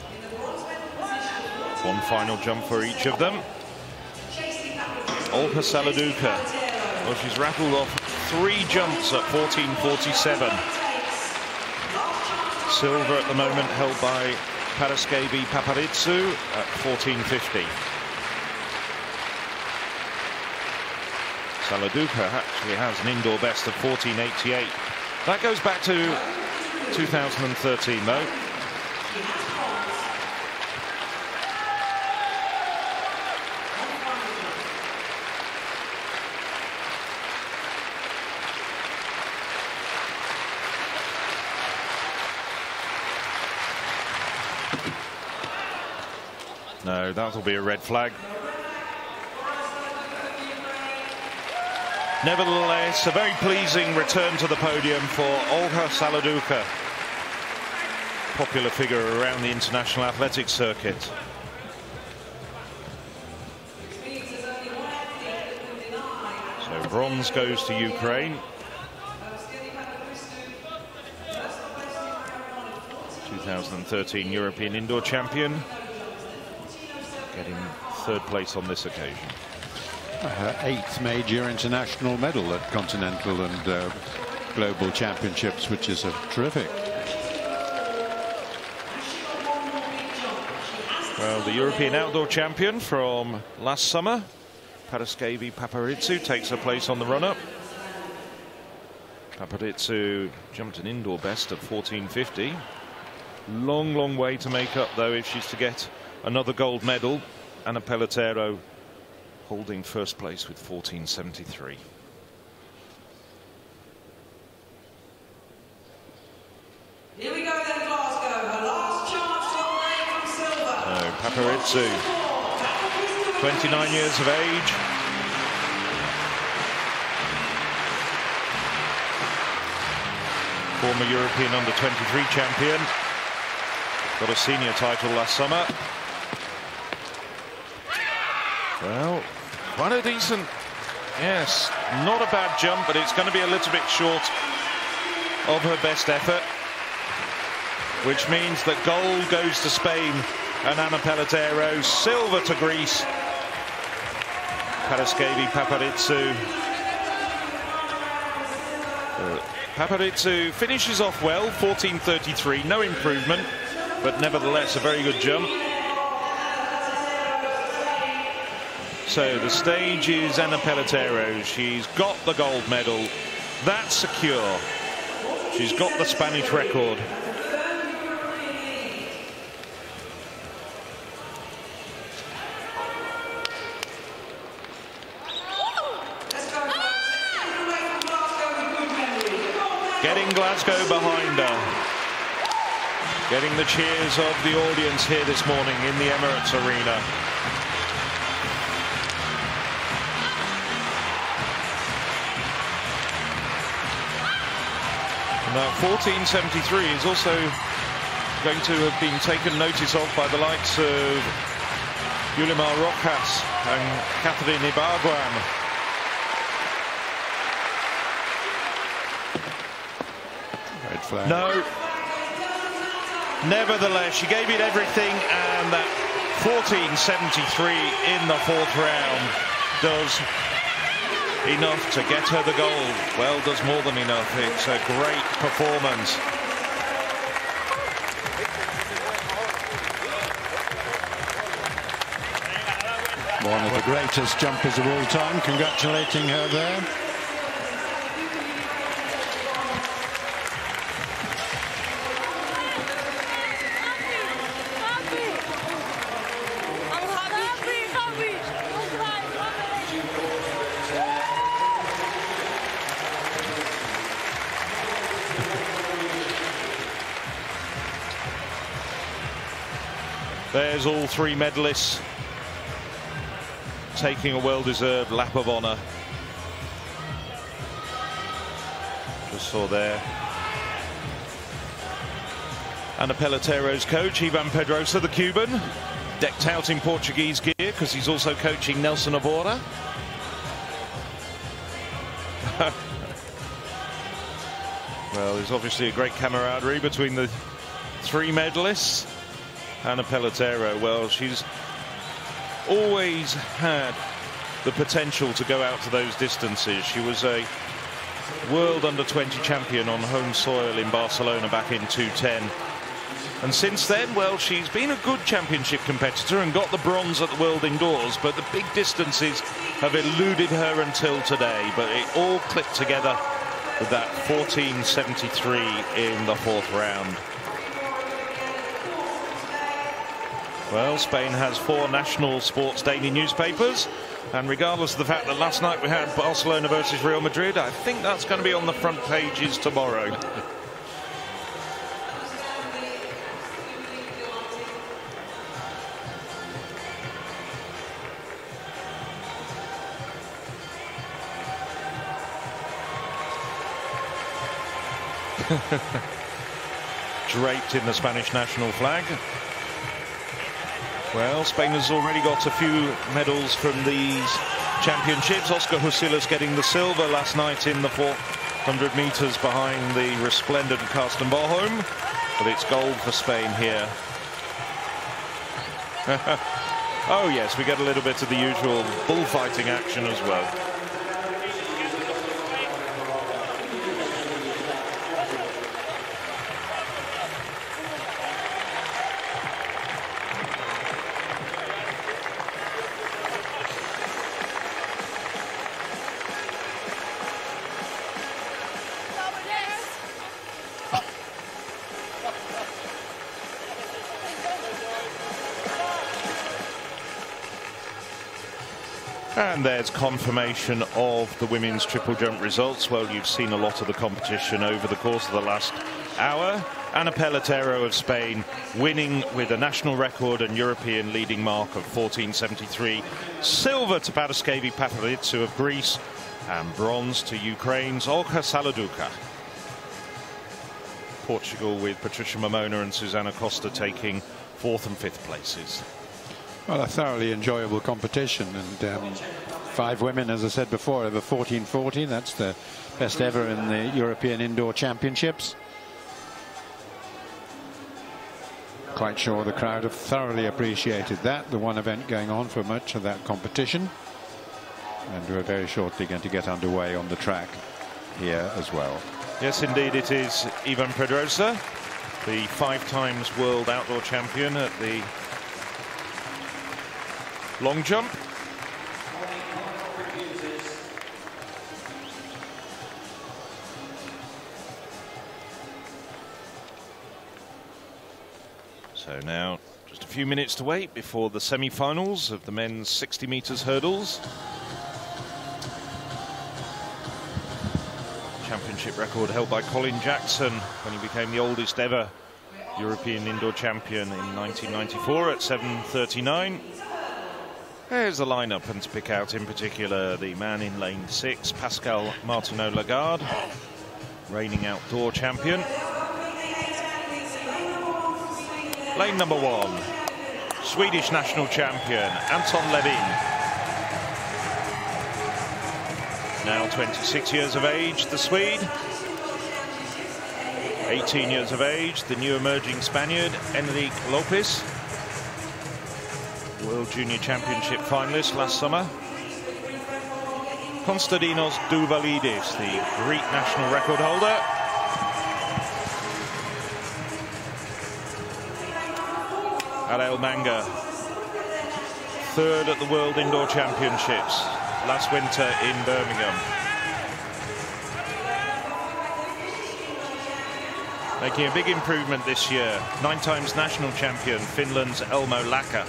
One final jump for each of them. Olga Saladuka. Well, she's rattled off 3 jumps at 14.47. Silver at the moment held by Paraskevi Paparizou at 14.50. Saladuka actually has an indoor best of 14.88. That goes back to 2013 though. No, that'll be a red flag. Nevertheless, a very pleasing return to the podium for Olga Saladuka, popular figure around the international athletics circuit. So bronze goes to Ukraine. 2013 European indoor champion, getting 3rd place on this occasion. Her 8th major international medal at continental and global championships, which is terrific. Well, the European outdoor champion from last summer, Paraskevi Paparizou, takes her place on the run-up. Paparizou jumped an indoor best at 14.50. Long, long way to make up, though, if she's to get another gold medal. Anna Pelletero holding first place with 14.73. Here we go then, Glasgow. Her last chance to upgrade from silver. Paparizou, 29 years of age. Former European under-23 champion. Got a senior title last summer. Well, quite a decent, yes, not a bad jump, but it's going to be a little bit short of her best effort, which means that gold goes to Spain and Anna Pelletero, silver to Greece. Paraskevy, Paparizou. Paparizou finishes off well, 14.33, no improvement, but nevertheless a very good jump. So the stage is Anna Pelletero. She's got the gold medal. That's secure. She's got the Spanish record. Getting Glasgow behind her. Getting the cheers of the audience here this morning in the Emirates Arena. Now 14.73 is also going to have been taken notice of by the likes of Yulimar Rojas and Catherine Ibargüen. Red flag. No. Nevertheless, she gave it everything, and that 14.73 in the fourth round does enough to get her the gold. Well, does more than enough. It's a great performance. One of the greatest jumpers of all time. Congratulating her there. There's all three medalists taking a well-deserved lap of honour. Just saw there Anna Pelletero's coach, Ivan Pedrosa, the Cuban, decked out in Portuguese gear because he's also coaching Nelson Abora. Well, there's obviously a great camaraderie between the three medalists. Anna Pelletero, well, she's always had the potential to go out to those distances. She was a world under-20 champion on home soil in Barcelona back in 2010. And since then, well, she's been a good championship competitor and got the bronze at the World Indoors, but the big distances have eluded her until today. But it all clicked together with that 14.73 in the fourth round. Well, Spain has 4 national sports daily newspapers, and regardless of the fact that last night we had Barcelona versus Real Madrid, I think that's going to be on the front pages tomorrow. Draped in the Spanish national flag. Well, Spain has already got a few medals from these championships. Oscar Husillas getting the silver last night in the 400 metres behind the resplendent Karsten Boholm. But it's gold for Spain here. Oh yes, we get a little bit of the usual bullfighting action as well. And there's confirmation of the women's triple jump results. Well, you've seen a lot of the competition over the course of the last hour. Ana Pelotero of Spain winning with a national record and European leading mark of 14.73. Silver to Paraskevi Paparizou of Greece, and bronze to Ukraine's Olga Saladuka. Portugal with Patricia Momona and Susana Costa taking 4th and 5th places. Well, a thoroughly enjoyable competition, and 5 women, as I said before, over 14.40. That's the best ever in the European Indoor Championships. Quite sure the crowd have thoroughly appreciated that, the one event going on for much of that competition. And we're very shortly going to get underway on the track here as well. Yes, indeed, it is Ivan Pedrosa, the 5 times world outdoor champion at the long jump. So now just a few minutes to wait before the semi-finals of the men's 60 meters hurdles. Championship record held by Colin Jackson when he became the oldest ever European indoor champion in 1994 at 7:39. There's the lineup, and to pick out in particular the man in lane 6, Pascal Martineau-Lagarde, reigning outdoor champion. Lane number 1, Swedish national champion Anton Levin. Now 26 years of age, the Swede. 18 years of age, the new emerging Spaniard, Enrique Lopez. World Junior Championship finalist last summer. Konstantinos Douvalidis, the Greek national record holder. Ariel Manga, 3rd at the World Indoor Championships last winter in Birmingham. Making a big improvement this year, 9 times national champion, Finland's Elmo Laka.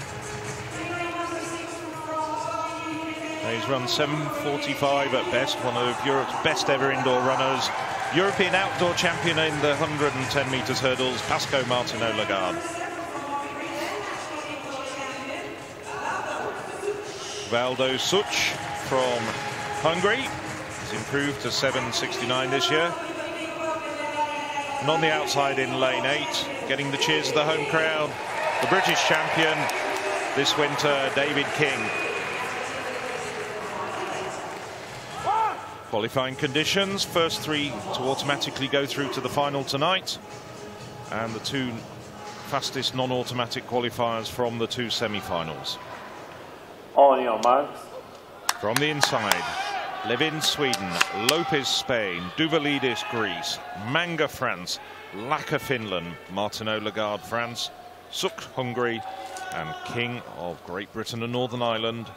He's run 7:45 at best, one of Europe's best ever indoor runners. European outdoor champion in the 110 meters hurdles, Pascal Martineau-Lagarde. Valdo Such from Hungary has improved to 7:69 this year. And on the outside in lane 8, getting the cheers of the home crowd, the British champion this winter, David King. Qualifying conditions, first 3 to automatically go through to the final tonight, and the 2 fastest non-automatic qualifiers from the 2 semi-finals. On your marks. From the inside, Levin, Sweden, Lopez, Spain, Douvalidis, Greece, Manga, France, Laka, Finland, Martineau-Lagarde, France, Suk, Hungary, and King of Great Britain and Northern Ireland.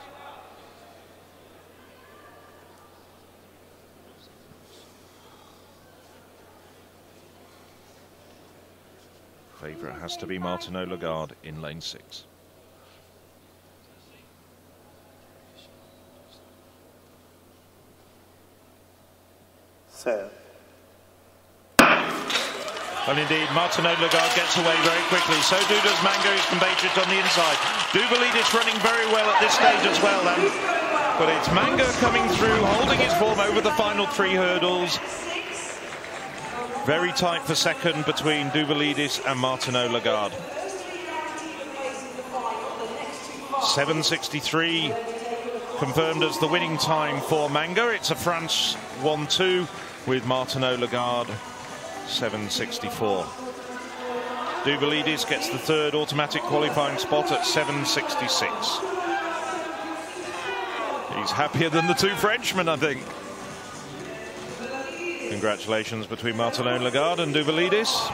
Favourite has to be Martineau-Lagarde in lane 6. Set. Well, indeed, Martineau-Lagarde gets away very quickly. So do does Manga, who's compatriot on the inside. Douvalidis running very well at this stage as well, then. But it's Manga coming through, holding his form over the final 3 hurdles. Very tight for second between Douvalidis and Martineau-Lagarde. 7:63 confirmed as the winning time for Manga. It's a France 1-2 with Martineau-Lagarde 7:64. Douvalidis gets the 3rd automatic qualifying spot at 7:66. He's happier than the 2 Frenchmen, I think. Congratulations between Martineau-Lagarde and Douvalidis.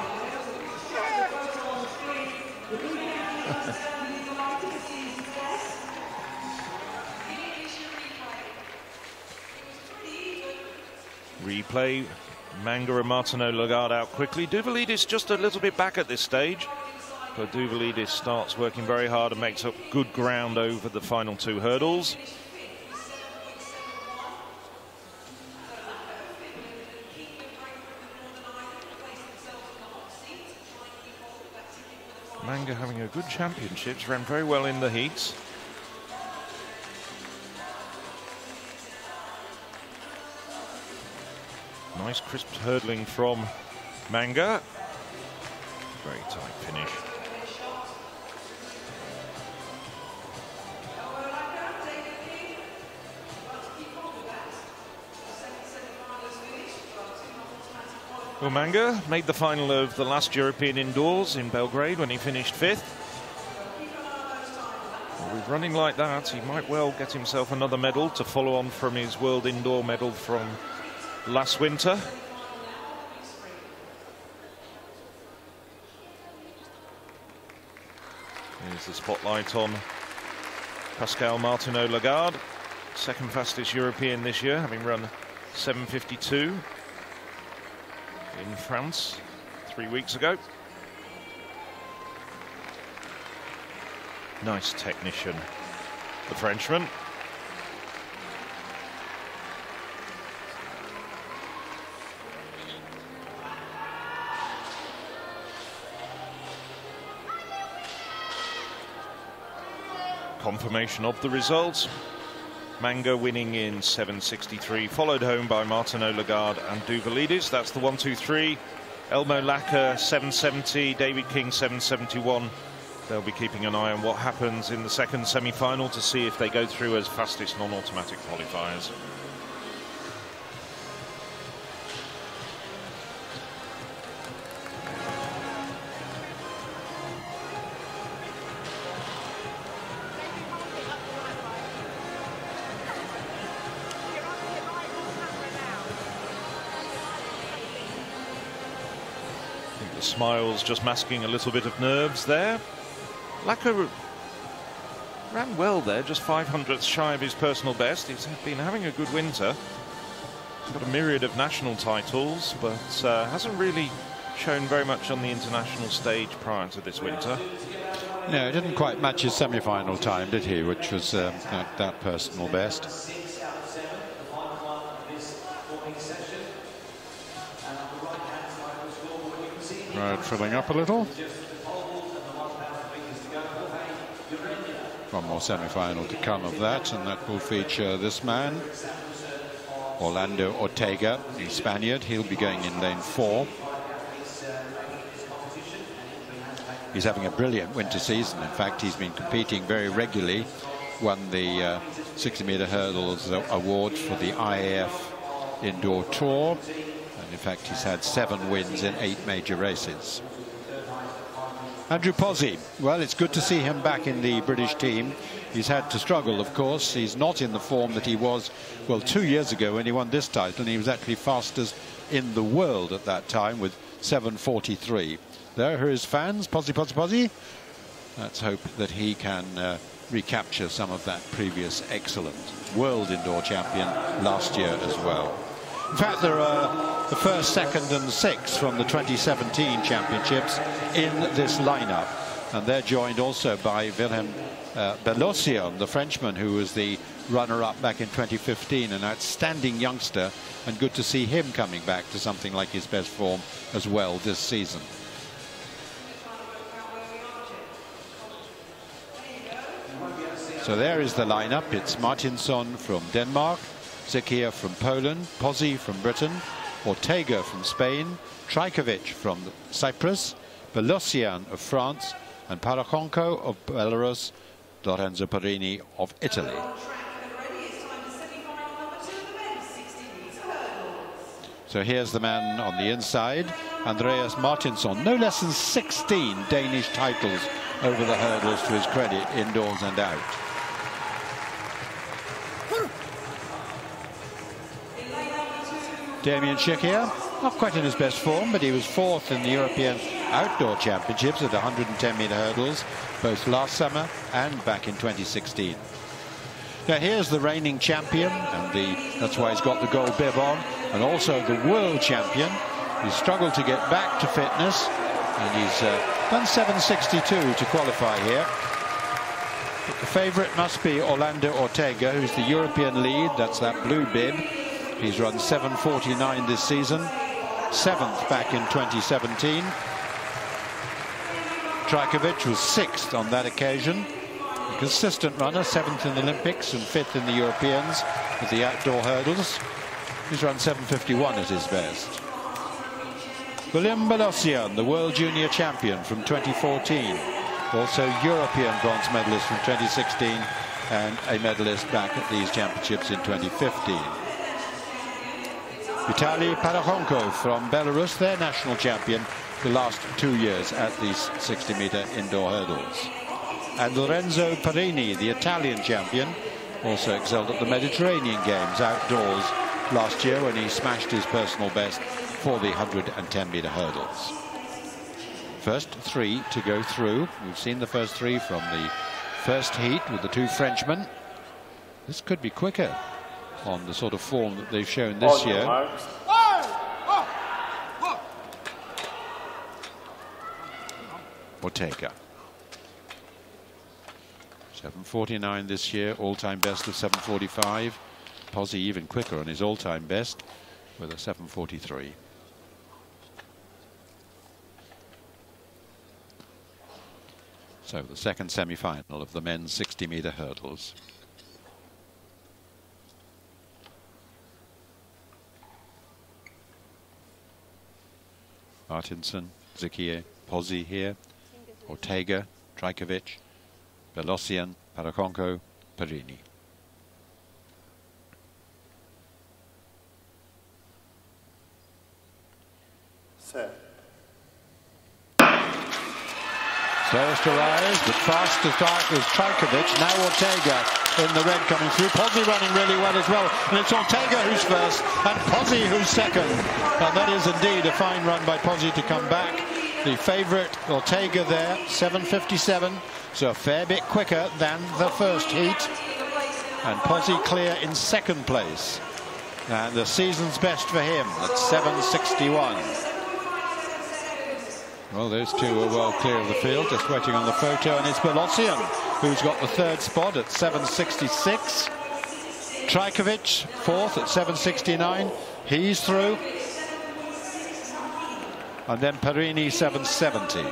Replay, Manga and Martineau-Lagarde out quickly. Douvalidis just a little bit back at this stage, but Douvalidis starts working very hard and makes up good ground over the final 2 hurdles. Manga having a good championships, ran very well in the heats. Nice crisp hurdling from Manga. Very tight finish. Well, Manga made the final of the last European indoors in Belgrade when he finished 5th. Well, with running like that, he might well get himself another medal to follow on from his world indoor medal from last winter. Here's the spotlight on Pascal Martineau Lagarde, second fastest European this year, having run 7:52 in France 3 weeks ago. Nice technician, the Frenchman. Confirmation of the results. Manga winning in 7:63, followed home by Martineau Lagarde and Duvalidis. That's the 1, 2, 3. Elmo Lacker 7:70, David King 7:71. They'll be keeping an eye on what happens in the second semi-final to see if they go through as fastest non-automatic qualifiers. Smiles just masking a little bit of nerves there. Lacker ran well there, just 500ths shy of his personal best. He's been having a good winter. He's got a myriad of national titles, but hasn't really shown very much on the international stage prior to this winter. No, he didn't quite match his semi-final time, did he? Which was that personal best. Right, filling up a little. One more semi-final to come of that, and that will feature this man, Orlando Ortega, the Spaniard. He'll be going in lane 4. He's having a brilliant winter season. In fact, he's been competing very regularly. Won the 60-meter hurdles award for the IAF Indoor Tour. And in fact, he's had 7 wins in 8 major races. Andrew Pozzi, well, it's good to see him back in the British team. He's had to struggle, of course. He's not in the form that he was, well, 2 years ago when he won this title, and he was actually fastest in the world at that time with 7:43. There are his fans, Pozzi, Pozzi, Pozzi. Let's hope that he can recapture some of that previous excellent world indoor champion last year as well. In fact, there are the first, second and sixth from the 2017 championships in this lineup, and they're joined also by Wilhelm Bellossian, the Frenchman, who was the runner-up back in 2015, an outstanding youngster, and good to see him coming back to something like his best form as well this season. So there is the lineup. It's Martinsson from Denmark, Zekia from Poland, Pozzi from Britain, Ortega from Spain, Trajkovic from Cyprus, Bellossian of France, and Parakonko of Belarus, Lorenzo Perini of Italy. So here's the man on the inside, Andreas Martinsson. No less than 16 Danish titles over the hurdles to his credit, indoors and out. Damien Schick, not quite in his best form, but he was 4th in the European Outdoor Championships at 110-meter hurdles, both last summer and back in 2016. Now here's the reigning champion, and that's why he's got the gold bib on, and also the world champion. He's struggled to get back to fitness, and he's done 7:62 to qualify here. But the favourite must be Orlando Ortega, who's the European lead. That's that blue bib. He's run 7:49 this season, 7th back in 2017. Trajkovic was 6th on that occasion. A consistent runner, 7th in the Olympics and 5th in the Europeans with the outdoor hurdles. He's run 7:51 at his best. William Belosian, the World Junior Champion from 2014. Also European bronze medalist from 2016 and a medalist back at these championships in 2015. Vitaly Parakhonko from Belarus, their national champion the last 2 years at these 60-meter indoor hurdles. And Lorenzo Perini, the Italian champion, also excelled at the Mediterranean Games outdoors last year when he smashed his personal best for the 110-meter hurdles. First 3 to go through. We've seen the first 3 from the first heat with the 2 Frenchmen. This could be quicker on the sort of form that they've shown this year. Ortega. 7:49 this year, all-time best of 7:45. Pozzi even quicker on his all-time best with a 7:43. So the second semi-final of the men's 60-meter hurdles. Martinson, Zikier, Pozzi here, Ortega, Trajkovic, Belosian, Parakhonko, Perini. Set. Slowest to rise, but fast to start was Trajkovic. Now Ortega in the red coming through. Pozzi running really well as well. And it's Ortega who's first and Pozzi who's second. And that is indeed a fine run by Pozzi to come back. The favourite Ortega there, 7:57. So a fair bit quicker than the first heat. And Pozzi clear in second place. And the season's best for him at 7:61. Well, those two are well clear of the field, just waiting on the photo, and it's Belosian who's got the third spot at 7:66. Trajkovic, fourth at 7:69. He's through. And then Perini, 7:70.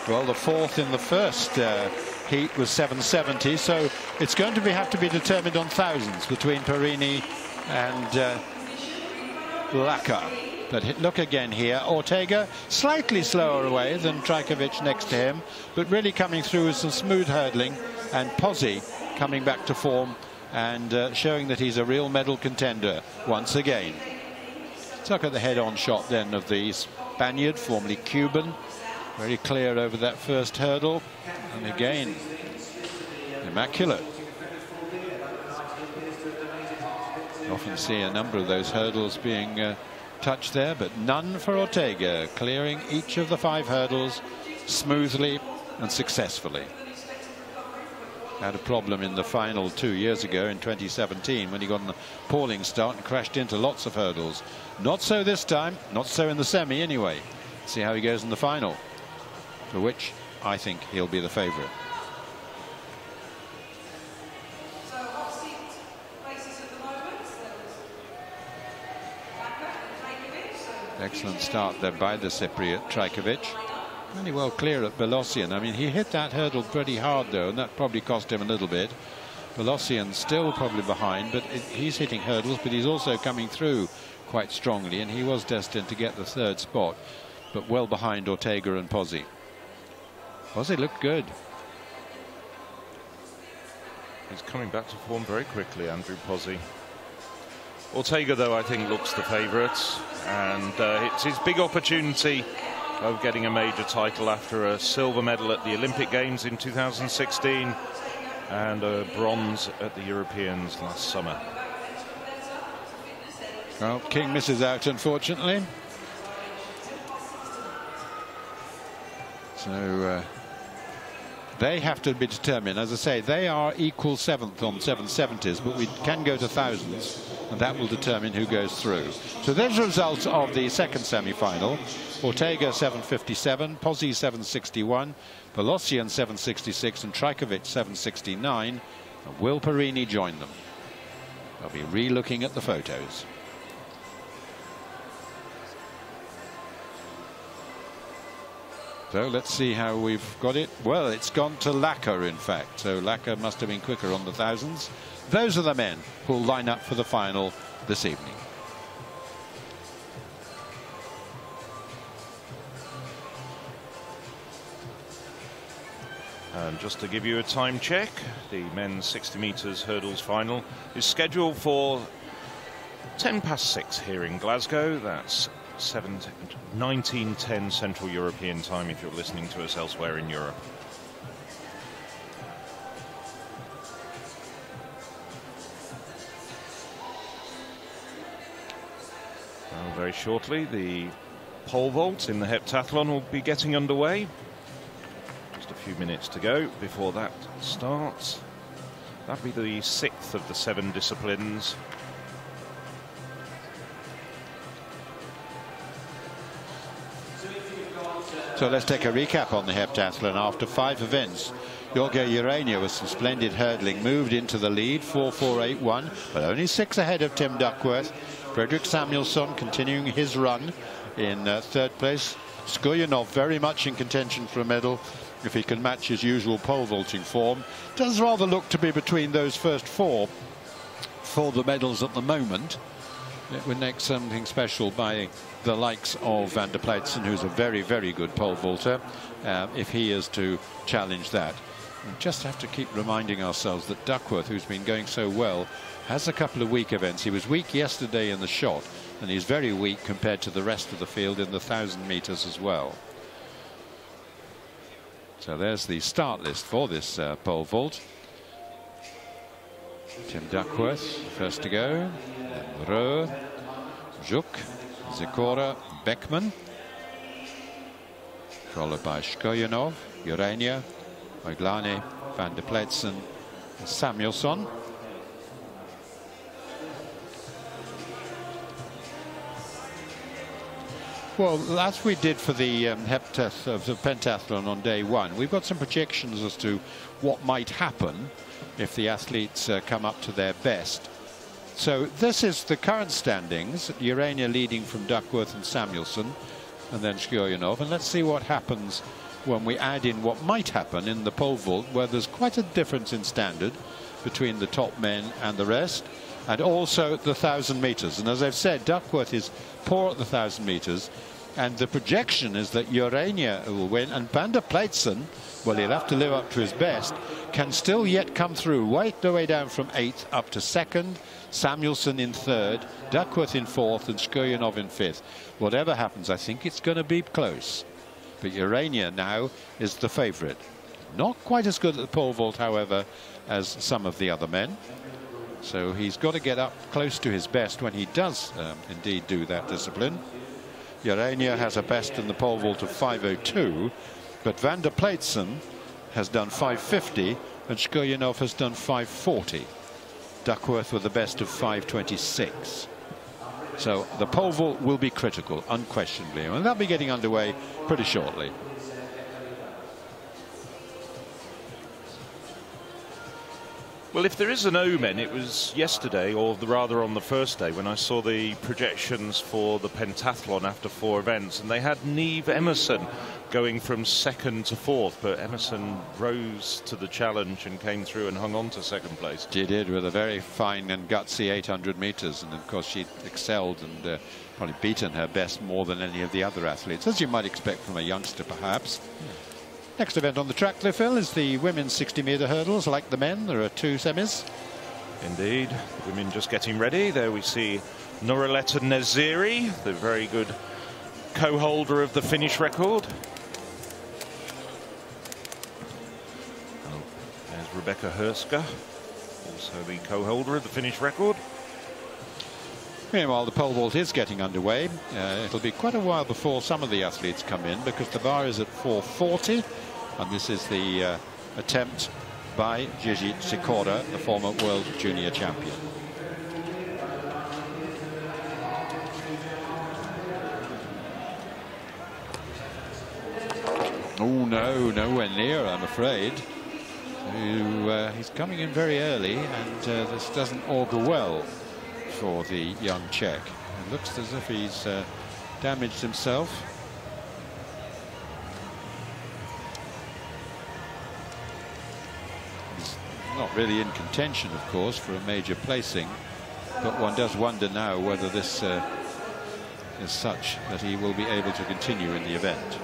Well, the fourth in the first heat was 7:70, so it's going to have to be determined on thousands between Perini and Laka. But look again here, Ortega slightly slower away than Trajkovic next to him, but really coming through with some smooth hurdling, and Pozzi coming back to form and showing that he's a real medal contender once again. Let's look at the head-on shot then of the Spaniard, formerly Cuban, very clear over that first hurdle, and again immaculate. Often see a number of those hurdles being touched there, but none for Ortega, clearing each of the 5 hurdles smoothly and successfully. Had a problem in the final 2 years ago in 2017 when he got an appalling start and crashed into lots of hurdles. Not so this time, not so in the semi anyway. See how he goes in the final, for which I think he'll be the favourite. Excellent start there by the Cypriot Trajkovic. Really well clear at Belosian. I mean, he hit that hurdle pretty hard though, and that probably cost him a little bit. Belosian still probably behind, but he's hitting hurdles, but he's also coming through quite strongly, and he was destined to get the third spot, but well behind Ortega and Pozzi. Pozzi looked good. He's coming back to form very quickly, Andrew Pozzi. Ortega, though, I think looks the favourite, and it's his big opportunity of getting a major title after a silver medal at the Olympic Games in 2016 and a bronze at the Europeans last summer. Well, King misses out, unfortunately. So they have to be determined. As I say, they are equal 7th on 770s, but we can go to thousands, and that will determine who goes through. So there's the results of the second semi-final. Ortega 7:57, Pozzi 7:61, Belosian 7:66, and Trajkovic 7:69. And will Perini join them? They'll be re-looking at the photos. So let's see how we've got it. Well, it's gone to Lacquer, in fact. So Lacquer must have been quicker on the thousands. Those are the men who'll line up for the final this evening. And just to give you a time check, the men's 60 metres hurdles final is scheduled for 6:10 here in Glasgow. That's 19:10 Central European time if you're listening to us elsewhere in Europe. Well, very shortly, the pole vault in the heptathlon will be getting underway. Just a few minutes to go before that starts. That'll be the 6th of the 7 disciplines. So let's take a recap on the heptathlon. After 5 events, Jorge Urania with some splendid hurdling moved into the lead, 4.481, but only 6 ahead of Tim Duckworth. Fredrik Samuelsson continuing his run in 3rd place. Skujanov very much in contention for a medal if he can match his usual pole vaulting form. Does rather look to be between those first 4 for the medals at the moment. It would make something special by the likes of Van der Pleitsen, who's a very, very good pole vaulter, if he is to challenge that. We just have to keep reminding ourselves that Duckworth, who's been going so well, has a couple of weak events. He was weak yesterday in the shot, and he's very weak compared to the rest of the field in the 1,000 metres as well. So there's the start list for this pole vault. Tim Duckworth first to go, Rö, Juk, Zikora, Beckman, followed by Skujanov, Urania, Oglani, Van der Pleitsen, Samuelsson. Well, as we did for the pentathlon on day 1, we've got some projections as to what might happen if the athletes come up to their best. So this is the current standings. Urania leading from Duckworth and Samuelsson, and then Skujanov. And let's see what happens when we add in what might happen in the pole vault, where there's quite a difference in standard between the top men and the rest, and also the 1,000 metres. And as I've said, Duckworth is poor at the 1,000 metres, and the projection is that Urania will win, and Van der Pleitsen, well, he'll have to live up to his best, can still yet come through right the way down from 8th up to 2nd, Samuelsson in 3rd, Duckworth in 4th, and Skujanov in 5th. Whatever happens, I think it's going to be close. But Urania now is the favourite. Not quite as good at the pole vault, however, as some of the other men. So he's got to get up close to his best when he does indeed do that discipline. Urania has a best in the pole vault of 5.02, but Van der Pleitsen has done 5.50 and Skujanov has done 5.40. Duckworth with the best of 5.26. So the pole vault will be critical, unquestionably, and they'll be getting underway pretty shortly. Well, if there is an omen, it was yesterday, or rather on the first day, when I saw the projections for the pentathlon after 4 events, and they had Niamh Emerson going from 2nd to 4th, but Emerson rose to the challenge and came through and hung on to 2nd place. She did, with a very fine and gutsy 800 metres, and of course she excelled and probably beaten her best more than any of the other athletes, as you might expect from a youngster perhaps. Next event on the track, Phil, is the women's 60-metre hurdles. Like the men, there are 2 semis. Indeed, the women just getting ready. There we see Nuruleta Naziri, the very good co-holder of the Finnish record. Oh, there's Rebecca Herska, also the co-holder of the Finnish record. Meanwhile, the pole vault is getting underway. It'll be quite a while before some of the athletes come in, because the bar is at 4.40, and this is the attempt by Gigi Zikora, the former world junior champion. Oh no, nowhere near, I'm afraid. He's coming in very early, and this doesn't augur well for the young Czech. It looks as if he's damaged himself. Not really in contention, of course, for a major placing, but one does wonder now whether this is such that he will be able to continue in the event.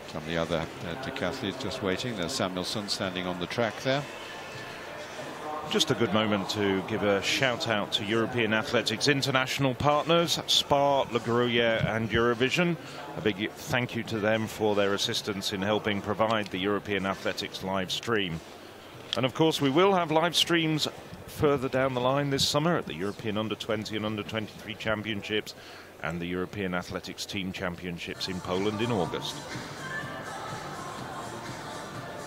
Some of the other decathletes just waiting. There's Samuelsson standing on the track there. Just a good moment to give a shout out to European Athletics International partners, Spa, Le Gruyere and Eurovision. A big thank you to them for their assistance in helping provide the European Athletics live stream. And of course we will have live streams further down the line this summer at the European Under-20 and Under-23 Championships and the European Athletics Team Championships in Poland in August.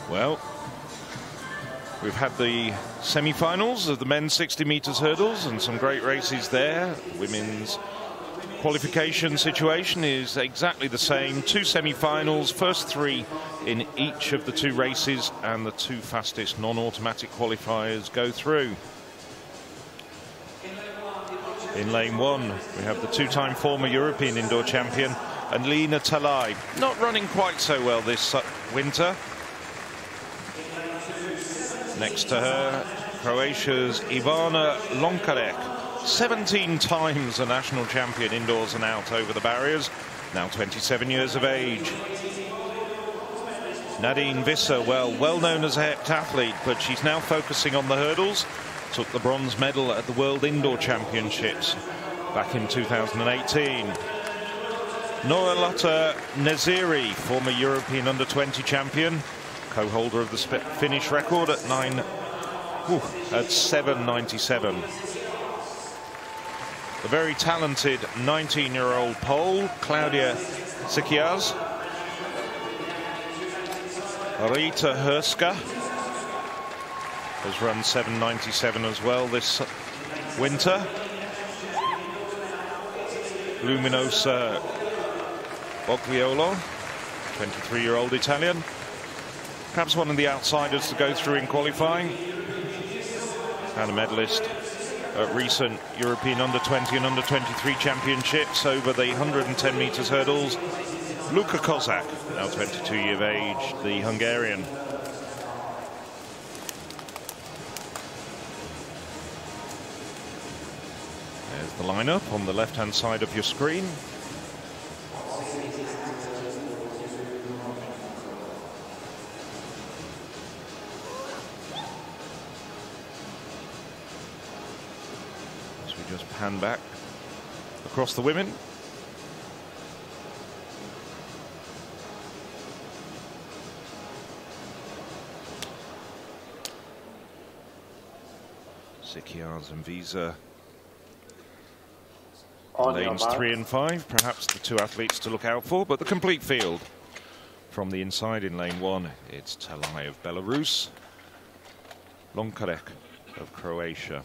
Well, we've had the semi-finals of the men's 60 meters hurdles and some great races there. Women's qualification situation is exactly the same. 2 semi-finals, first 3 in each of the 2 races, and the 2 fastest non-automatic qualifiers go through. In lane 1, we have the 2-time former European indoor champion, Alina Talai. Not running quite so well this winter. Next to her, Croatia's Ivana Lonkarek, 17 times a national champion indoors and out over the barriers, now 27 years of age. Nadine Visser, well known as a heptathlete, but she's now focusing on the hurdles. Took the bronze medal at the World Indoor Championships back in 2018. Noralotta Neziri, former European Under-20 champion, co-holder of the Finnish record at 7:97. The very talented 19-year-old Pole, Claudia Sikiaz. Rita Herska has run 7:97 as well this winter. Luminosa Bogliolo, 23-year-old Italian. Perhaps one of the outsiders to go through in qualifying. And a medalist at recent European Under-20 and Under-23 Championships over the 110 meters hurdles. Luka Kozak, now 22 years of age, the Hungarian. There's the lineup on the left-hand side of your screen. As we just pan back across the women. Sikiaz and Visa. Lanes 3 and 5, perhaps the 2 athletes to look out for, but the complete field. From the inside in lane 1, it's Talai of Belarus, Lonkarek of Croatia,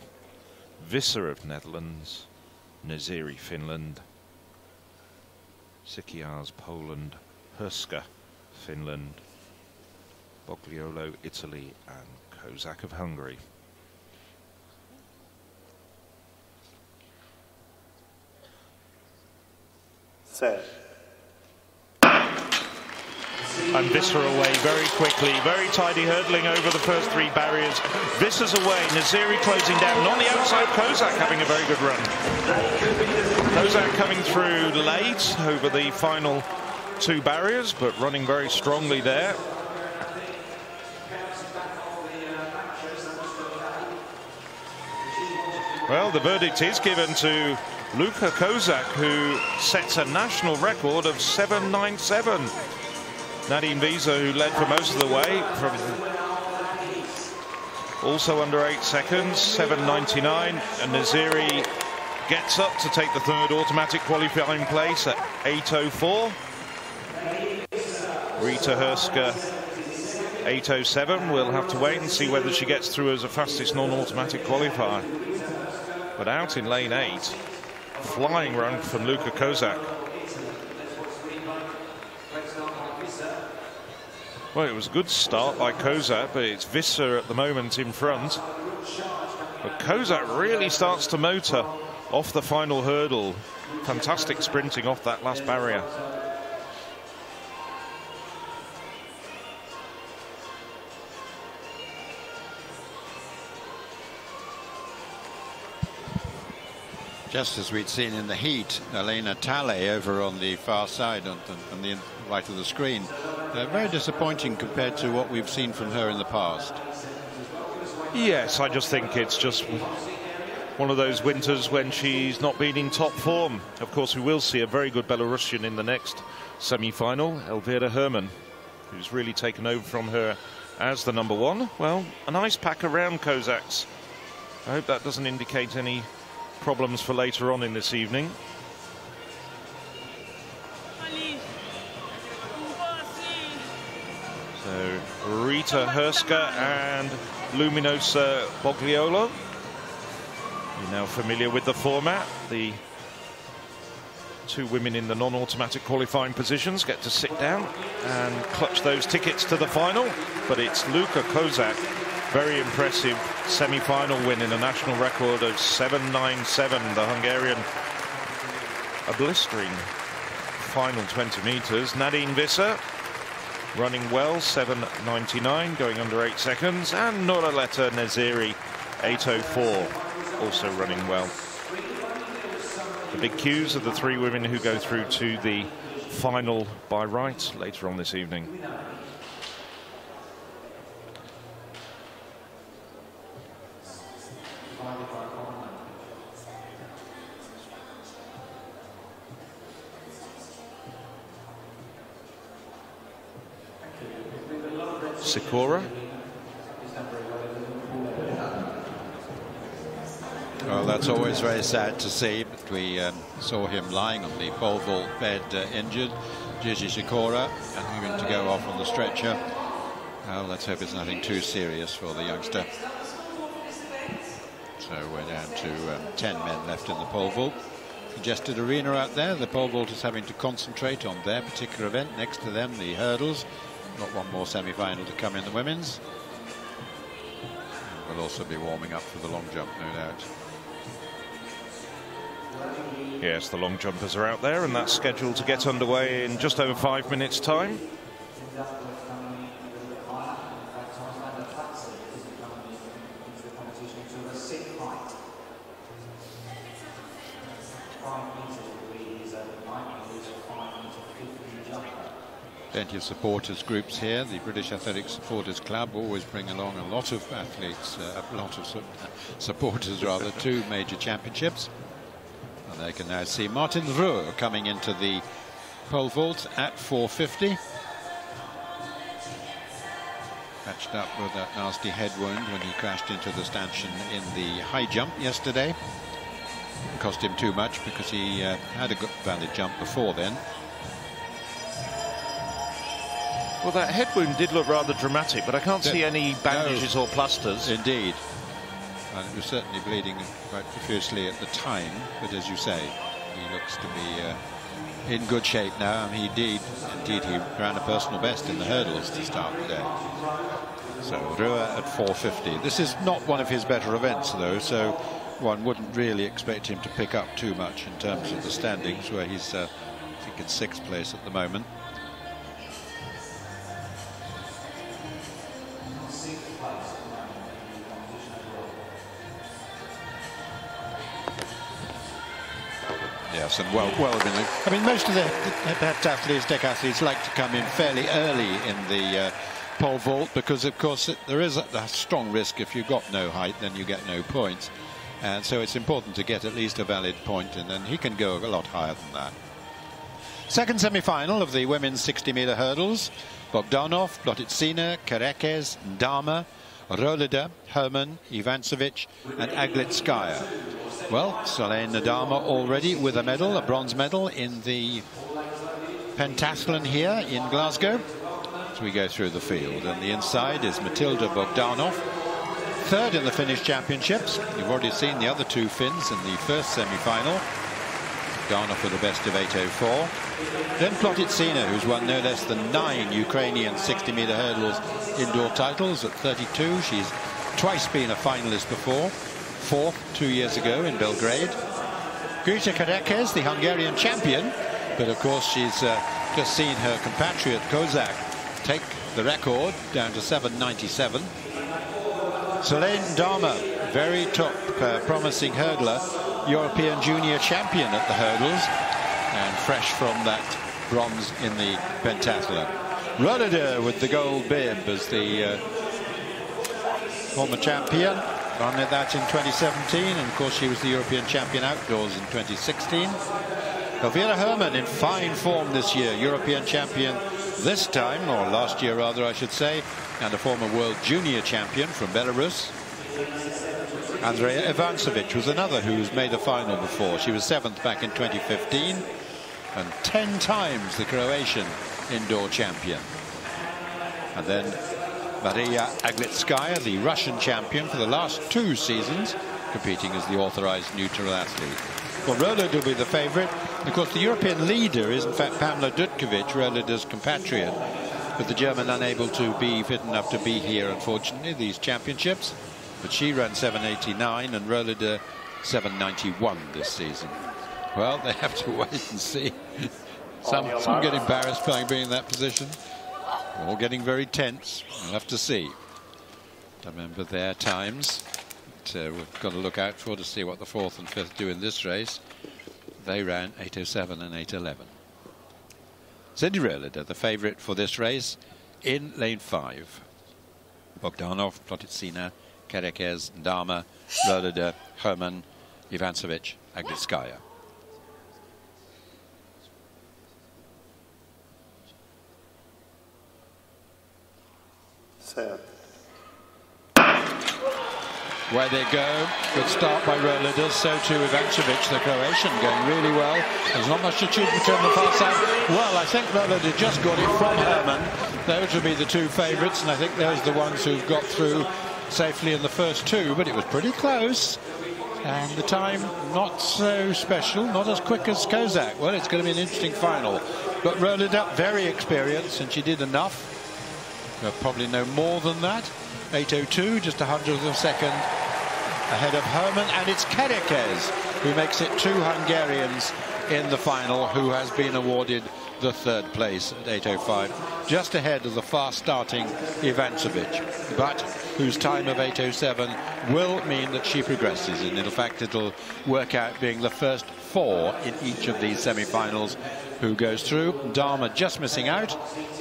Visser of Netherlands, Neziri Finland, Sikiaz Poland, Herska Finland, Bogliolo Italy, and Kozak of Hungary. Set. And Visser away very quickly, very tidy hurdling over the first 3 barriers. Visser's away, Neziri closing down. On the outside, Kozak having a very good run. Kozak coming through late over the final 2 barriers, but running very strongly there. Well, the verdict is given to Luka Kozak, who sets a national record of 7:97. Nadine Visa, who led for most of the way, from also under 8 seconds, 7:99, and Neziri gets up to take the 3rd automatic qualifying place at 8:04. Rita Herska, 8:07. We'll have to wait and see whether she gets through as a fastest non-automatic qualifier. But out in lane 8, flying run from Luka Kozak. Well, it was a good start by Kozak, but it's Visser at the moment in front. But Kozak really starts to motor off the final hurdle. Fantastic sprinting off that last barrier. Just as we'd seen in the heat, Elena Talley over on the far side on the right of the screen. Very disappointing compared to what we've seen from her in the past. Yes, I just think it's just one of those winters when she's not been in top form. Of course, we will see a very good Belarusian in the next semi-final, Elvira Herman, who's really taken over from her as the #1. Well, a nice pack around Kozak's. I hope that doesn't indicate any problems for later on in this evening. So Rita Herska and Luminosa Bogliolo. You're now familiar with the format. The two women in the non-automatic qualifying positions get to sit down and clutch those tickets to the final. But it's Luka Kozak. Very impressive semi-final win in a national record of 7.97. The Hungarian, a blistering final 20 meters. Nadine Visser running well, 7.99, going under 8 seconds. And Noraleta Neziri, 8.04, also running well. The big cues are the three women who go through to the final by right later on this evening. Sikora. Well, that's always very sad to see, but we saw him lying on the pole vault bed injured. Gigi Sikora having to go off on the stretcher. Well, let's hope it's nothing too serious for the youngster. So we're down to 10 men left in the pole vault. Congested arena out there. The pole vaulters having to concentrate on their particular event. Next to them, the hurdles. Got one more semi-final to come in the women's. And we'll also be warming up for the long jump, no doubt. Yes, the long jumpers are out there, and that's scheduled to get underway in just over 5 minutes' time. Plenty of supporters groups here. The British Athletics Supporters Club always bring along a lot of athletes, a lot of supporters rather, to major championships. And they can now see Martin Ruhr coming into the pole vault at 4.50. Patched up with that nasty head wound when he crashed into the stanchion in the high jump yesterday. It cost him too much because he had a good valid jump before then. Well, that head wound did look rather dramatic, but I can't see any bandages or plasters. Indeed. And it was certainly bleeding quite profusely at the time, but as you say, he looks to be in good shape now. I mean, indeed he ran a personal best in the hurdles to start the day. So Ruhr at 4.50. This is not one of his better events, though, so one wouldn't really expect him to pick up too much in terms of the standings, where he's, I think, in 6th place at the moment. Yes, and well, I mean, most of the athletes, deck athletes, like to come in fairly early in the pole vault because, of course, there is a strong risk if you've got no height, then you get no points, and so it's important to get at least a valid point, and then he can go a lot higher than that. Second semi-final of the women's 60-meter hurdles: Bogdanov, Plotitsina, Kerekes, Dama, Rolida, Herman, Ivancevic, and Aglitskaya. Well, Solène Nadama already with a medal, a bronze medal in the pentathlon here in Glasgow. As we go through the field, and the inside is Matilda Bogdanov, third in the Finnish championships. You've already seen the other two Finns in the first semi-final. Bogdanov with the best of 8.04. Then Plotitsina, who's won no less than 9 Ukrainian 60-meter hurdles indoor titles at 32. She's twice been a finalist before. 4th 2 years ago in Belgrade. Grita Karekes, the Hungarian champion, but of course she's just seen her compatriot Kozak take the record down to 7.97. Selene Dama, very top promising hurdler, European junior champion at the hurdles, and fresh from that bronze in the pentathlon. Röder with the gold bib as the former champion, won that in 2017, and of course she was the European champion outdoors in 2016. Elvira Herman in fine form this year, European champion this time, or last year rather I should say, and a former world junior champion from Belarus. Andrea Ivancevic was another who's made a final before. She was 7th back in 2015 and 10 times the Croatian indoor champion. And then Maria Aglitskaya, the Russian champion for the last 2 seasons, competing as the authorized neutral athlete. Well, Röder will be the favorite. Of course, the European leader is in fact Pamela Dutkovic, Röder's compatriot, but the German unable to be fit enough to be here, unfortunately, these championships. But she ran 7.89 and Röder 7.91 this season. Well, they have to wait and see. Some get embarrassed by being in that position. All getting very tense. We'll have to see. I remember their times. But, we've got to look out for to see what the 4th and 5th do in this race. They ran 8.07 and 8.11. Cindy Röder, the favourite for this race, in lane 5. Bogdanov, Plotitsina, Karekes, Dama, Röder, Herman, Ivancevic, Aglitskaya. Set. Where they go, good start by Röder, so too Ivancevic, the Croatian, going really well. There's not much to choose between the far side. Well, I think Röder just got it from Herman. Those would be the 2 favourites, and I think those are the ones who've got through safely in the first 2, but it was pretty close. And the time not so special, not as quick as Kozak. Well, it's going to be an interesting final. But Röder, very experienced, and she did enough. Probably no more than that. 8.02, just 100th of a second ahead of Herman, and it's Karekes who makes it 2 Hungarians in the final, who has been awarded the 3rd place at 8.05, just ahead of the fast-starting Ivancevic, but whose time of 8.07 will mean that she progresses, and in fact it'll work out being the first 4 in each of these semi-finals who goes through. Dama just missing out.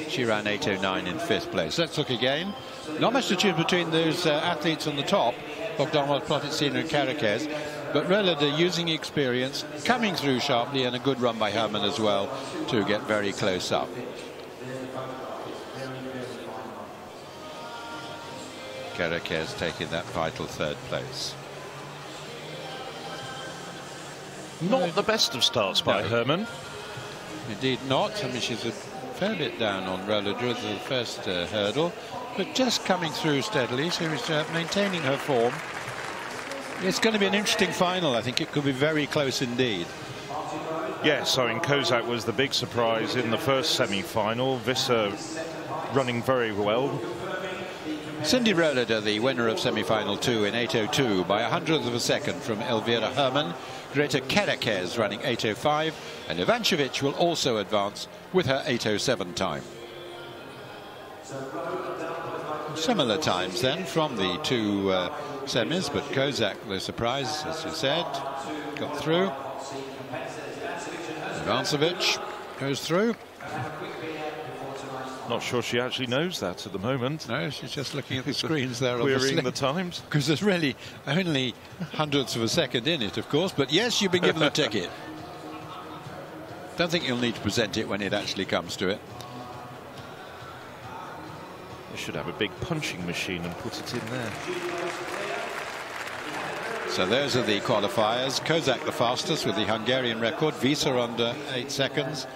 She ran 8.09 in 5th place. Let's look again. Not much to choose between those athletes on the top, Bogdanov, Plotitsina and Karekes, but Röder using experience, coming through sharply, and a good run by Herman as well to get very close up. Karekes taking that vital 3rd place. Not the best of starts by Herman. Indeed not. I mean, she's a fair bit down on Röder with the first hurdle, but just coming through steadily. She was maintaining her form. It's going to be an interesting final. I think it could be very close indeed. Yes, I mean, Kozak was the big surprise in the first semi-final. Visser running very well. Cindy Röder, the winner of semi-final 2 in 8.02 by 100th of a second from Elvira Herman. Greta Karekes running 8.05, and Ivancevic will also advance with her 8.07 time. Similar times then from the 2 semis, but Kozak, the surprise, as you said, got through. Ivancevic goes through. Not sure she actually knows that at the moment. No, she's just looking at the screens there. Querying the times. Because there's really only 100ths of a second in it, of course. But yes, you've been given a ticket. Don't think you'll need to present it when it actually comes to it. They should have a big punching machine and put it in there. So those are the qualifiers. Kozak the fastest with the Hungarian record. Visser under 8 seconds.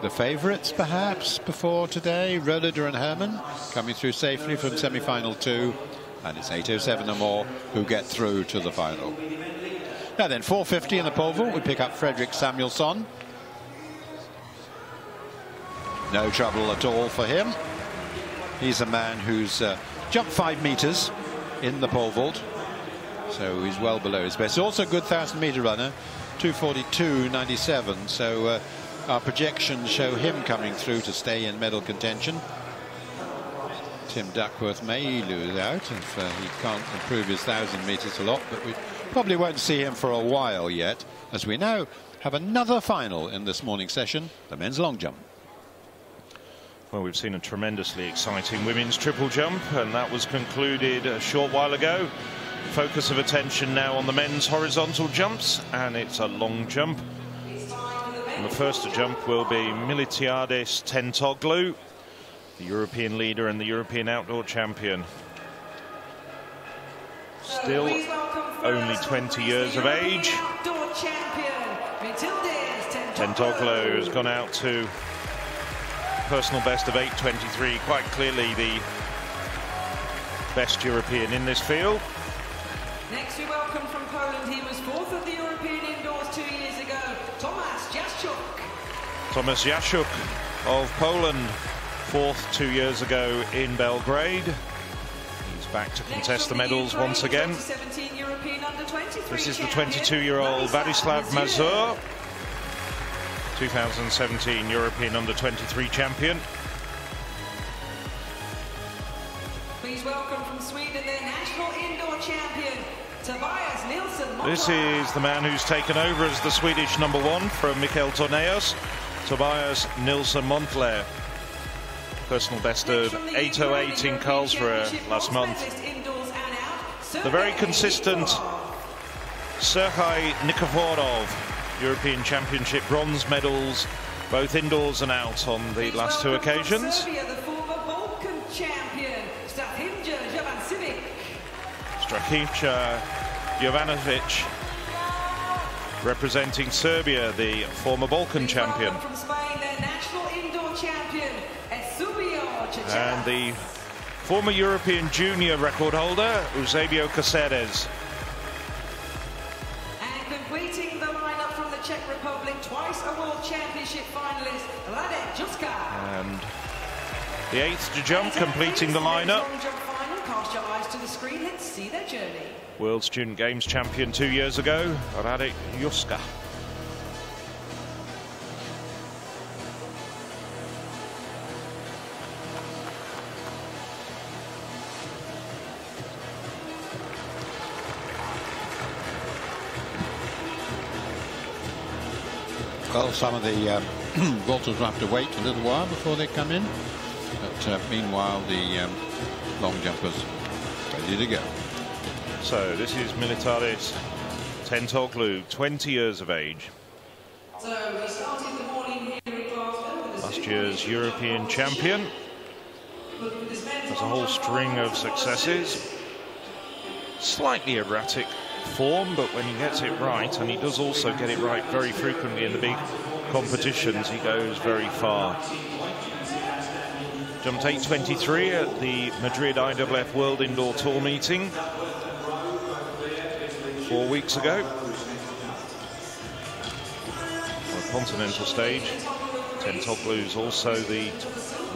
The favourites, perhaps, before today, Röder and Herman, coming through safely from semi-final 2, and it's 8.07 or more who get through to the final. Now then, 4.50 in the pole vault, we pick up Fredrik Samuelsson. No trouble at all for him. He's a man who's jumped 5 meters in the pole vault. so he's well below his best. Also a good 1,000-meter runner, 2:42.97. So our projections show him coming through to stay in medal contention. Tim Duckworth may lose out if he can't improve his 1,000 meters a lot, but we probably won't see him for a while yet, as we now have another final in this morning session, the men's long jump. Well, we've seen a tremendously exciting women's triple jump, and that was concluded a short while ago. Focus of attention now on the men's horizontal jumps, and it's a long jump. And the first to jump will be Miltiades Tentoglou, the European leader and the European outdoor champion. Still only 20 years of age. Tentoglou has gone out to personal best of 8:23, quite clearly the best European in this field. Next we welcome from Poland, he was 4th at the European indoors 2 years ago, Tomasz Jaszczuk. Tomasz Jaszczuk of Poland, 4th 2 years ago in Belgrade. He's back to contest the medals once again. This is the 22-year-old Władysław Mazur, 2017 European under-23 champion. Please welcome from Sweden their national indoor champion, Tobias Nilsson. This is the man who's taken over as the Swedish #1 from Mikael Tornéus, Tobias Nilsson Montler. Personal best of 8:08 in Karlsruhe last month. The very consistent Sergei Nikiforov, European Championship bronze medals, both indoors and out on the last 2 occasions. Serbia, the former Balkan champion, STRAHINJA JOVANČEvić, representing Serbia, the former Balkan champion. From Spain, their national indoor champion, and the former European junior record holder, Eusebio Caceres. And completing the lineup from the Czech Republic, twice a World Championship finalist, Radek Juska. And the 8th to jump, completing the lineup. Cast your eyes to the screen, let's see their journey. World Student Games champion 2 years ago, Radek Juska. Well, some of the vaulters will have to wait a little while before they come in, but meanwhile the long jumpers ready to go. So this is Miltiades Tentoglou, 20 years of age. So we started the morning here in Glasgow. Last year's European champion. Has a whole string of successes. Slightly erratic form, but when he gets it right, and he does also get it right very frequently in the big competitions, he goes very far. Jumped 8:23 at the Madrid IAAF World Indoor Tour meeting 4 weeks ago. On a continental stage, Tentoglou is also the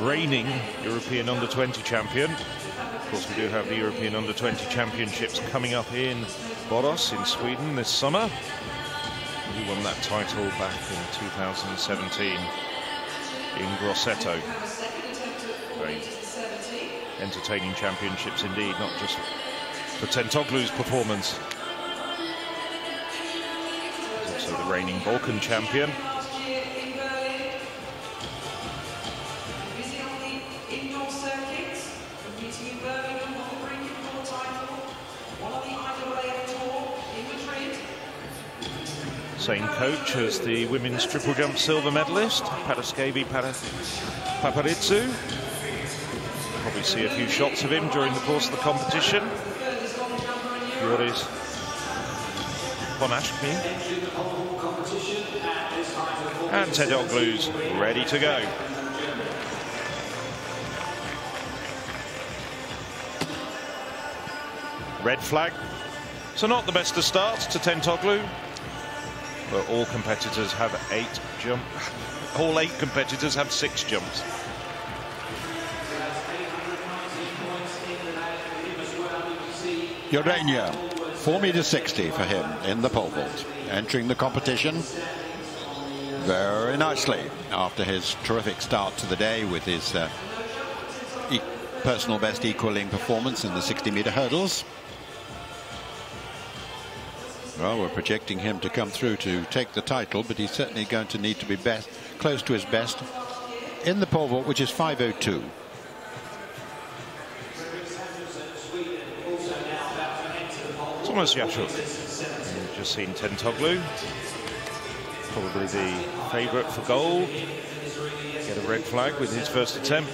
reigning European under-20 champion. Of course, we do have the European under-20 championships coming up in Borås in Sweden this summer. He won that title back in 2017 in Grosseto. Very entertaining championships indeed, not just for Tentoglou's performance. He's also the reigning Balkan champion. Same coach as the women's triple jump silver medalist, Paraskevi Paparizou. Probably see a few shots of him during the course of the competition. Joris Ponashki. And Tentoglou's ready to go. Red flag. So not the best of starts to Tentoglou. But all competitors have 8 jump. All 8 competitors have 6 jumps. Jorania 4.60 for him in the pole vault. Entering the competition very nicely after his terrific start to the day with his personal best equaling performance in the 60-meter hurdles. Well, we're projecting him to come through to take the title, but he's certainly going to need to be close to his best in the pole vault, which is 5:02. Thomas Jaszczuk. We've just seen Tentoglu, probably the favourite for gold. Get a red flag with his first attempt.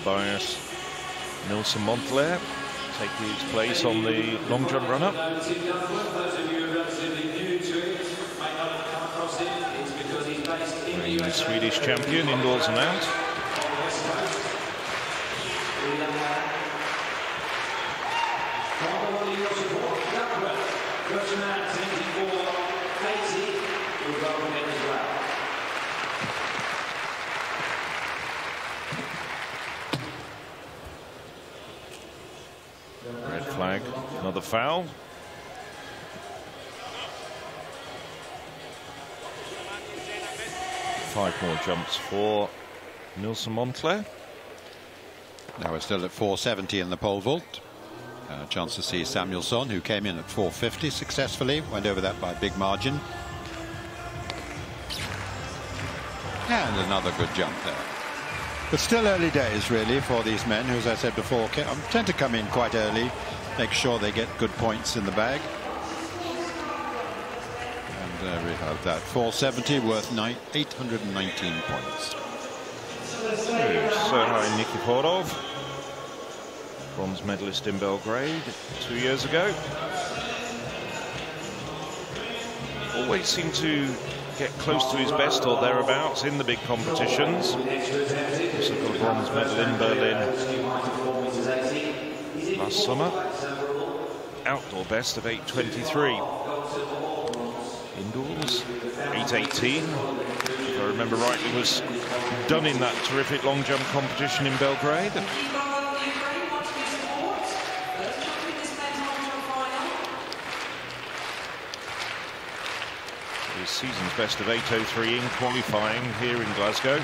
Tobias Nilsson Montler take his place on the long jump run-up. The Swedish champion indoors and out. Red flag, another foul. Five more jumps for Nilsson Montler. Now we're still at 470 in the pole vault. A chance to see Samuelsson, who came in at 450 successfully, went over that by a big margin. And another good jump there. But still early days, really, for these men who, as I said before, tend to come in quite early, make sure they get good points in the bag. And there we have that. 470 worth 819 points. Serhij Nikiforov, bronze medalist in Belgrade 2 years ago. Always seemed to get close to his best or thereabouts in the big competitions. Also got a bronze medal in Berlin last summer. Outdoor best of 8:23. Indoors 8:18. If I remember rightly, was done in that terrific long jump competition in Belgrade. His season's best of 8:03 in qualifying here in Glasgow.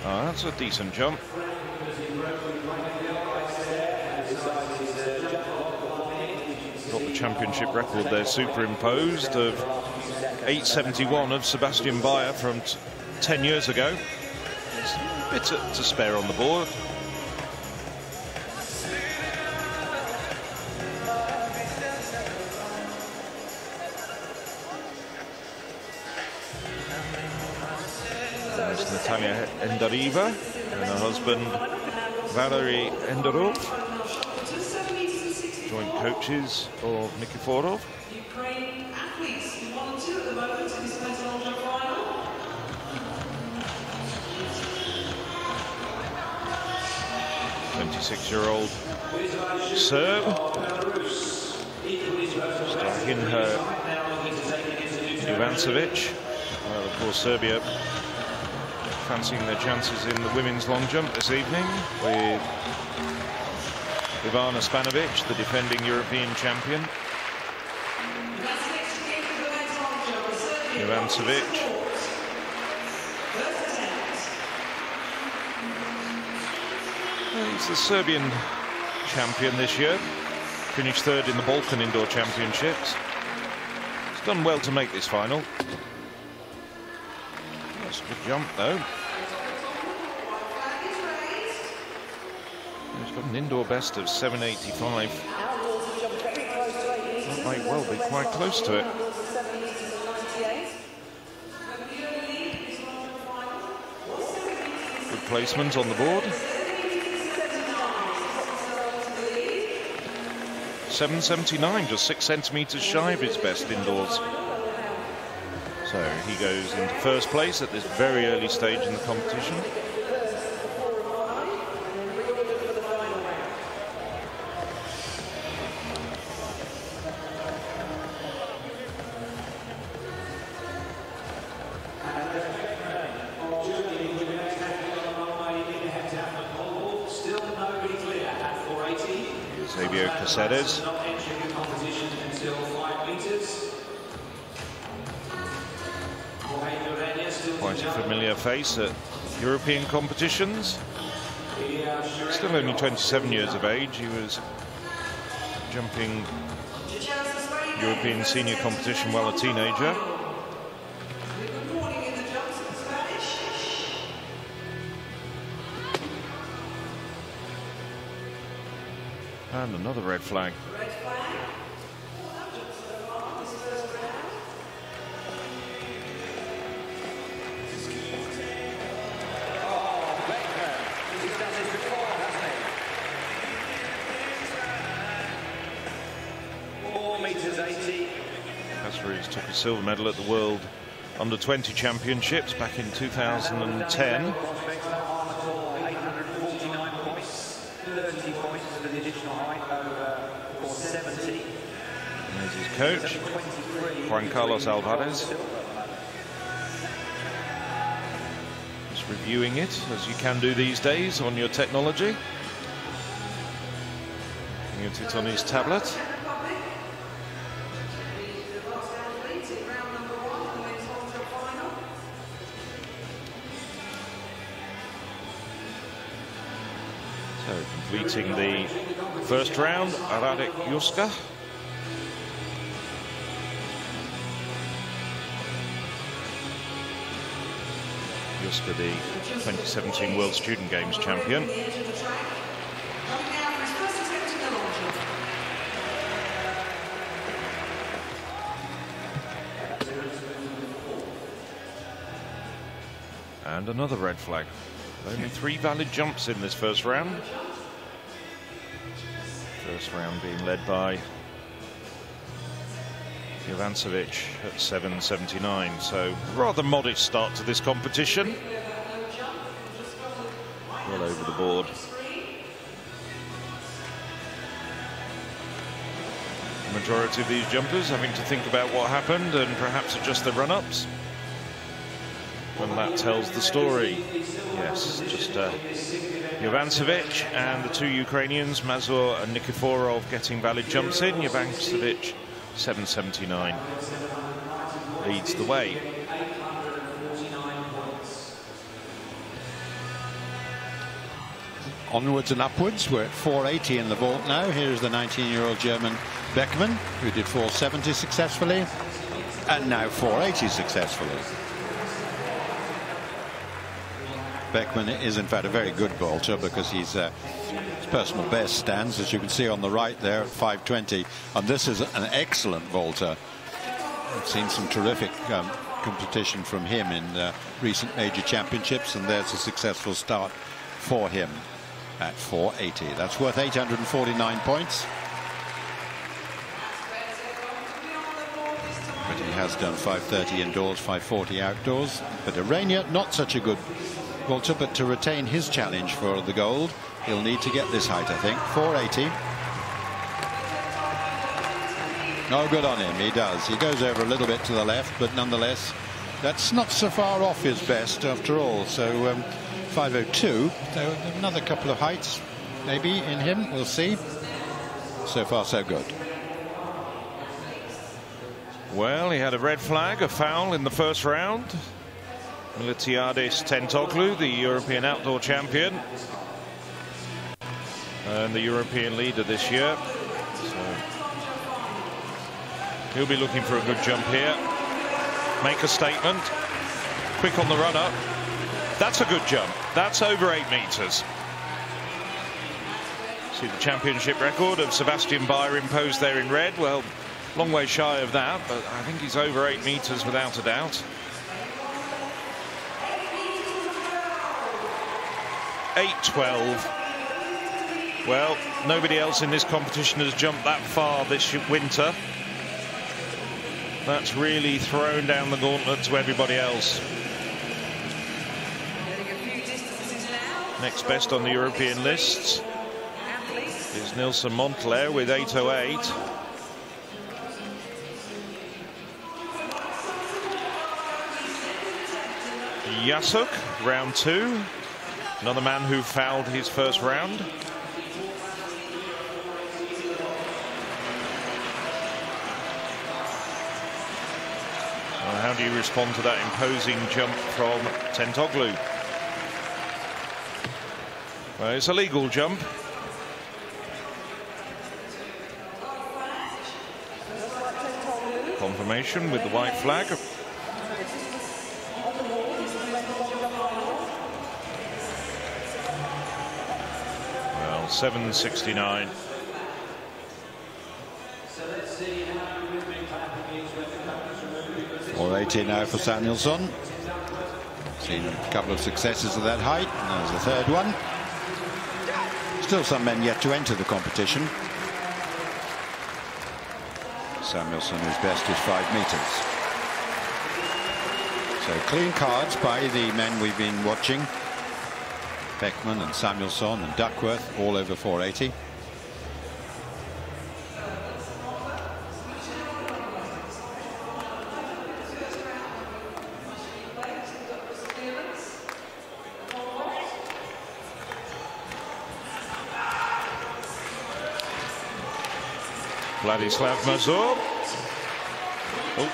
Oh, that's a decent jump. Got the championship record there superimposed of 8:71 of Sebastian Bayer from 10 years ago. It's a bit to spare on the board. There's Natalia Endariva and her husband Valery Endarov, joint coaches of Nikiforov. Ukraine athletes who won two at the moment in this men's ultra final. 26-year-old Serb, STRAHINJA JOVANČEVIĆ. Well, of course, Serbia fancying their chances in the women's long jump this evening with Ivana Spanovic, the defending European champion. JOVANČEVIĆ. He's the Serbian champion this year. Finished third in the Balkan Indoor Championships. He's done well to make this final. That's a good jump, though. He's got an indoor best of 7:85. That might well be quite close to it. Good placement on the board. 7:79, just 6 centimetres shy of his best indoors. So he goes into first place at this very early stage in the competition. Caceres. Quite a familiar face at European competitions. Still only 27 years of age. He was jumping European senior competition while a teenager. And another red flag. Caceres took a silver medal at the World Under-20 Championships back in 2010. 30 points for the additional height over 470. There's his coach, Juan Carlos Alvarez. Just reviewing it, as you can do these days on your technology. Looking at it on his tablet. Completing the first round, Radek Juska. Juska, the 2017 World Student Games champion. And another red flag. Only 3 valid jumps in this first round. First round being led by JOVANČEVIČ at 7:79, so rather modest start to this competition. Well over the board. The majority of these jumpers having to think about what happened and perhaps adjust their run-ups. And that tells the story. Yes, just JOVANČEVIČ and the two Ukrainians, Mazur and Nikiforov, getting valid jumps in. JOVANČEVIČ, 7.79, leads the way. Onwards and upwards. We're at 480 in the vault now. Here's the 19-year-old German Beckmann, who did 470 successfully, and now 480 successfully. Beckmann is in fact a very good vaulter, because his personal best stands, as you can see on the right there, at 520, and this is an excellent vaulter. I've seen some terrific competition from him in recent major championships, and there's a successful start for him at 480. That's worth 849 points. But he has done 530 indoors, 540 outdoors. But Irania, not such a good vaulter, but to retain his challenge for the gold, he'll need to get this height, I think. 480. No, good on him, he does. He goes over a little bit to the left, but nonetheless, that's not so far off his best after all. So 502, so another couple of heights maybe in him, we'll see. So far so good. Well, he had a red flag, a foul in the first round. Miltiadis Tentoglu, the European outdoor champion and the European leader this year. So he'll be looking for a good jump here. Make a statement. Quick on the run up. That's a good jump. That's over 8 meters. See the championship record of Sebastian Bayer imposed there in red. Well, long way shy of that, but I think he's over 8 meters without a doubt. 8.12. Well, nobody else in this competition has jumped that far this winter. That's really thrown down the gauntlet to everybody else. Next best on the European lists is Nilsen Montler with 8.08. Yasuk, round 2. Another man who fouled his first round. Well, how do you respond to that imposing jump from Tentoglu? Well, it's a legal jump. Confirmation with the white flag. Well, 7.69. .480 now for Samuelsson. Seen a couple of successes at that height, and there's the third one. Still some men yet to enter the competition. Samuelsson, whose best is 5 meters. So clean cards by the men we've been watching. Beckmann and Samuelsson and Duckworth, all over 480. Vladislav Mazur. Oh,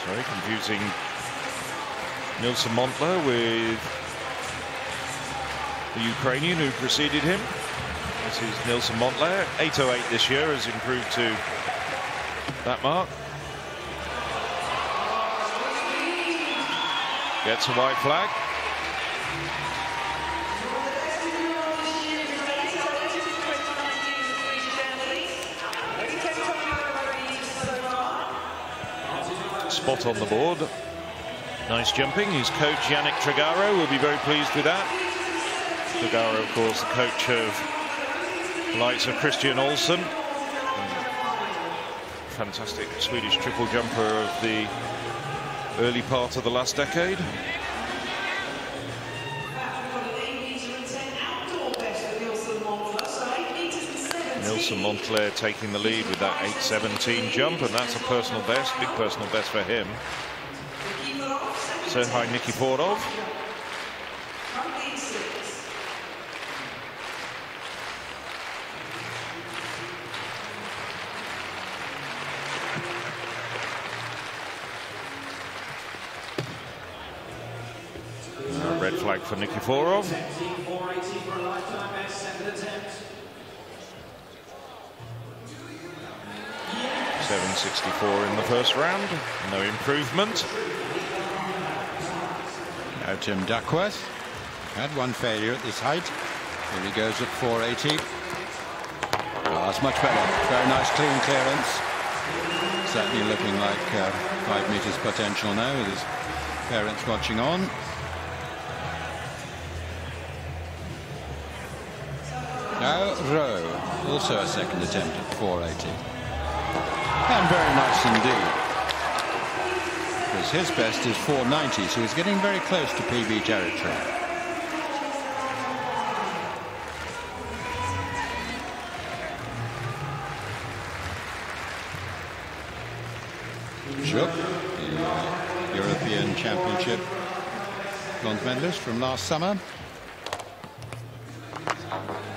sorry, confusing Nilsen Montler with the Ukrainian who preceded him. This is Nilsen Montler. 8.08 this year, has improved to that mark. Gets a white flag. Spot on the board. Nice jumping. His coach Yannick Tregaro will be very pleased with that. Tregaro, of course, the coach of the likes of Christian Olsen, fantastic Swedish triple jumper of the early part of the last decade. Nilsen Montler taking the lead with that 8.17 jump, and that's a personal best, big personal best for him. Serhij Nikiforov. Red flag for Nikiforov. 764 in the first round, no improvement. Now Tim Duckworth had one failure at this height. Here he goes at 480. Oh, that's much better. Very nice clean clearance. Certainly looking like 5 meters potential now with his parents watching on. Now Rowe, also a second attempt at 480. And very nice indeed. Because his best is 490, so he's getting very close to PB territory. Schuck, the European Championship bronze medalist from last summer.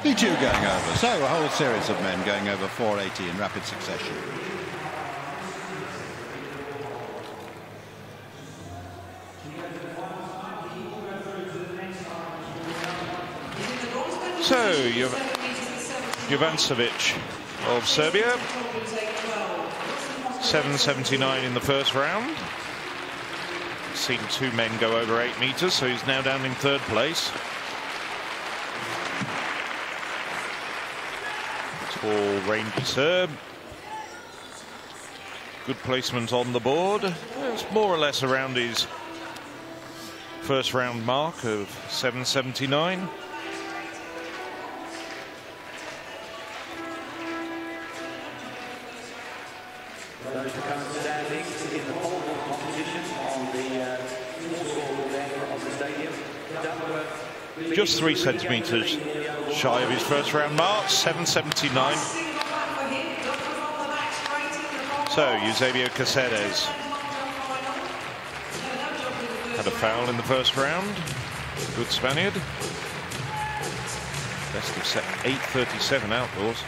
The two going over, so a whole series of men going over 480 in rapid succession. So, Jovančević of Serbia, 779 in the first round. Seen 2 men go over 8 meters, so he's now down in 3rd place. Tall, rangy Serb. Good placement on the board. It's more or less around his first round mark of 779. Those current standings in the pole vault competition on the four-score there of the stadium. Just 3 centimeters shy of his first round mark, 779. So Eusebio Caceres had a foul in the first round. Good Spaniard. Best of set 8:37 outdoors.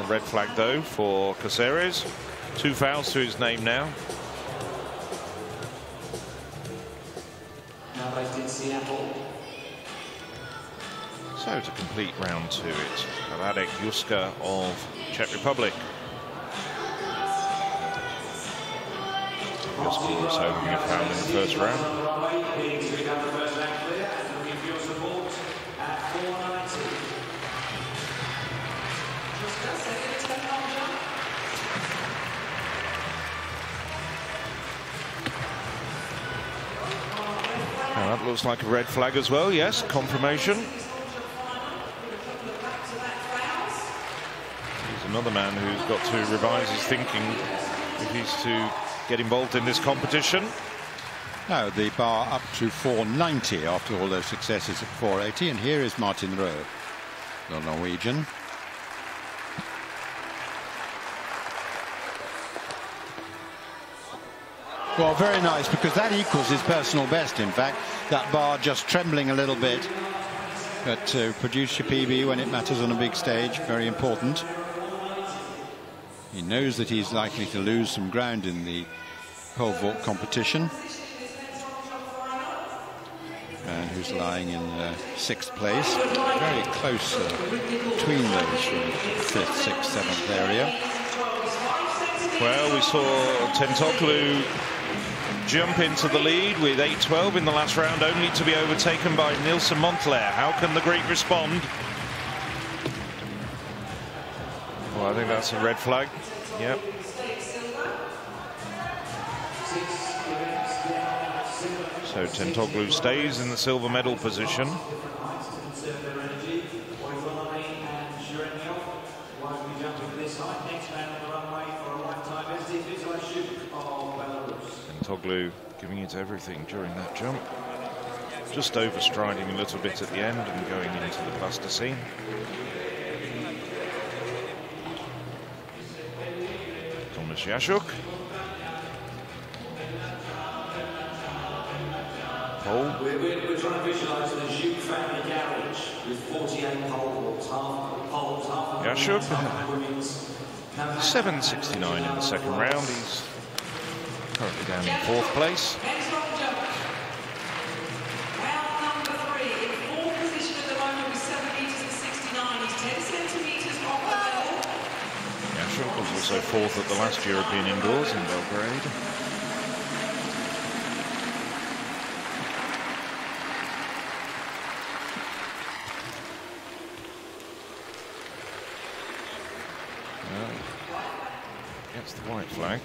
Red flag though for Caceres. 2 fouls to his name now. So to complete round 2, it's Radek Juska of Czech Republic. Juska also having a foul in the first round. Now that looks like a red flag as well, yes, confirmation. He's another man who's got to revise his thinking if he's to get involved in this competition. Now the bar up to 490 after all those successes at 480, and here is Martin Rowe, the Norwegian. Well, very nice, because that equals his personal best, in fact. That bar just trembling a little bit. But to produce your PB when it matters on a big stage, very important. He knows that he's likely to lose some ground in the pole vault competition. And who's lying in 6th place. Very close between those from 5th, 6th, 7th area. Well, we saw Tentoglu jump into the lead with 8:12 in the last round, only to be overtaken by Nilsen Montlair. How can the Greek respond? Well, I think that's a red flag. Yep. So Tentoglu stays in the silver medal position. Tentoglu giving it everything during that jump. Just overstriding a little bit at the end and going into the plasticine. Thomas Jaszczuk. Pole. We're trying to visualise the Zhuk family garage with 48 poles, half Jaszczuk, 7.69 in the second round. He's currently down in fourth place. Next long jump. Round number 3, in fourth position at the moment with 7 meters and 69. He's 10 centimeters off the level. Jaszczuk was also fourth at the last European Indoors in Belgrade. Gets the white flag.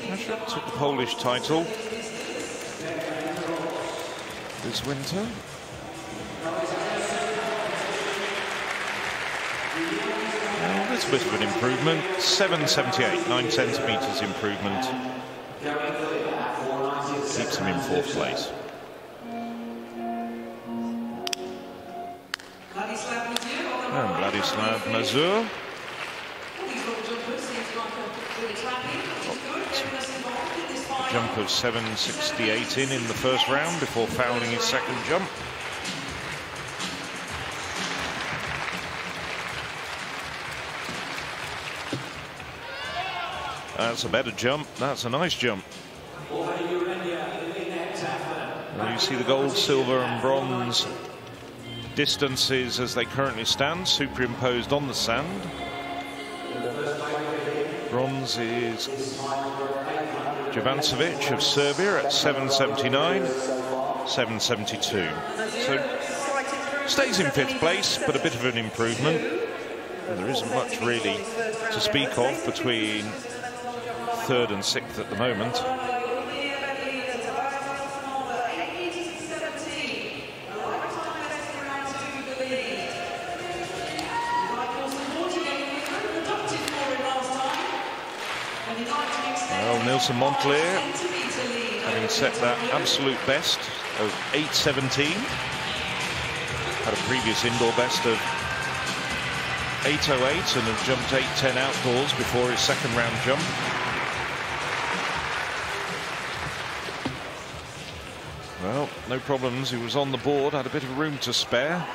Jaszczuk took the Polish title this winter. It's a bit of an improvement. 7.78, 9 centimeters improvement. Keeps him in fourth place. And Vladislav Mazur. A jump of 7.68 in the first round before fouling his second jump. That's a better jump. That's a nice jump. Well, you see the gold, silver and bronze distances as they currently stand, superimposed on the sand. Bronze is Jovančević of Serbia at 7.79, 7.72. So stays in fifth place, but a bit of an improvement. And there isn't much really to speak of between third and sixth at the moment. Well, Nelson Montclair, having set that absolute best of 8.17, had a previous indoor best of 8.08 and had jumped 8.10 outdoors before his second round jump. Well, no problems. He was on the board, had a bit of room to spare.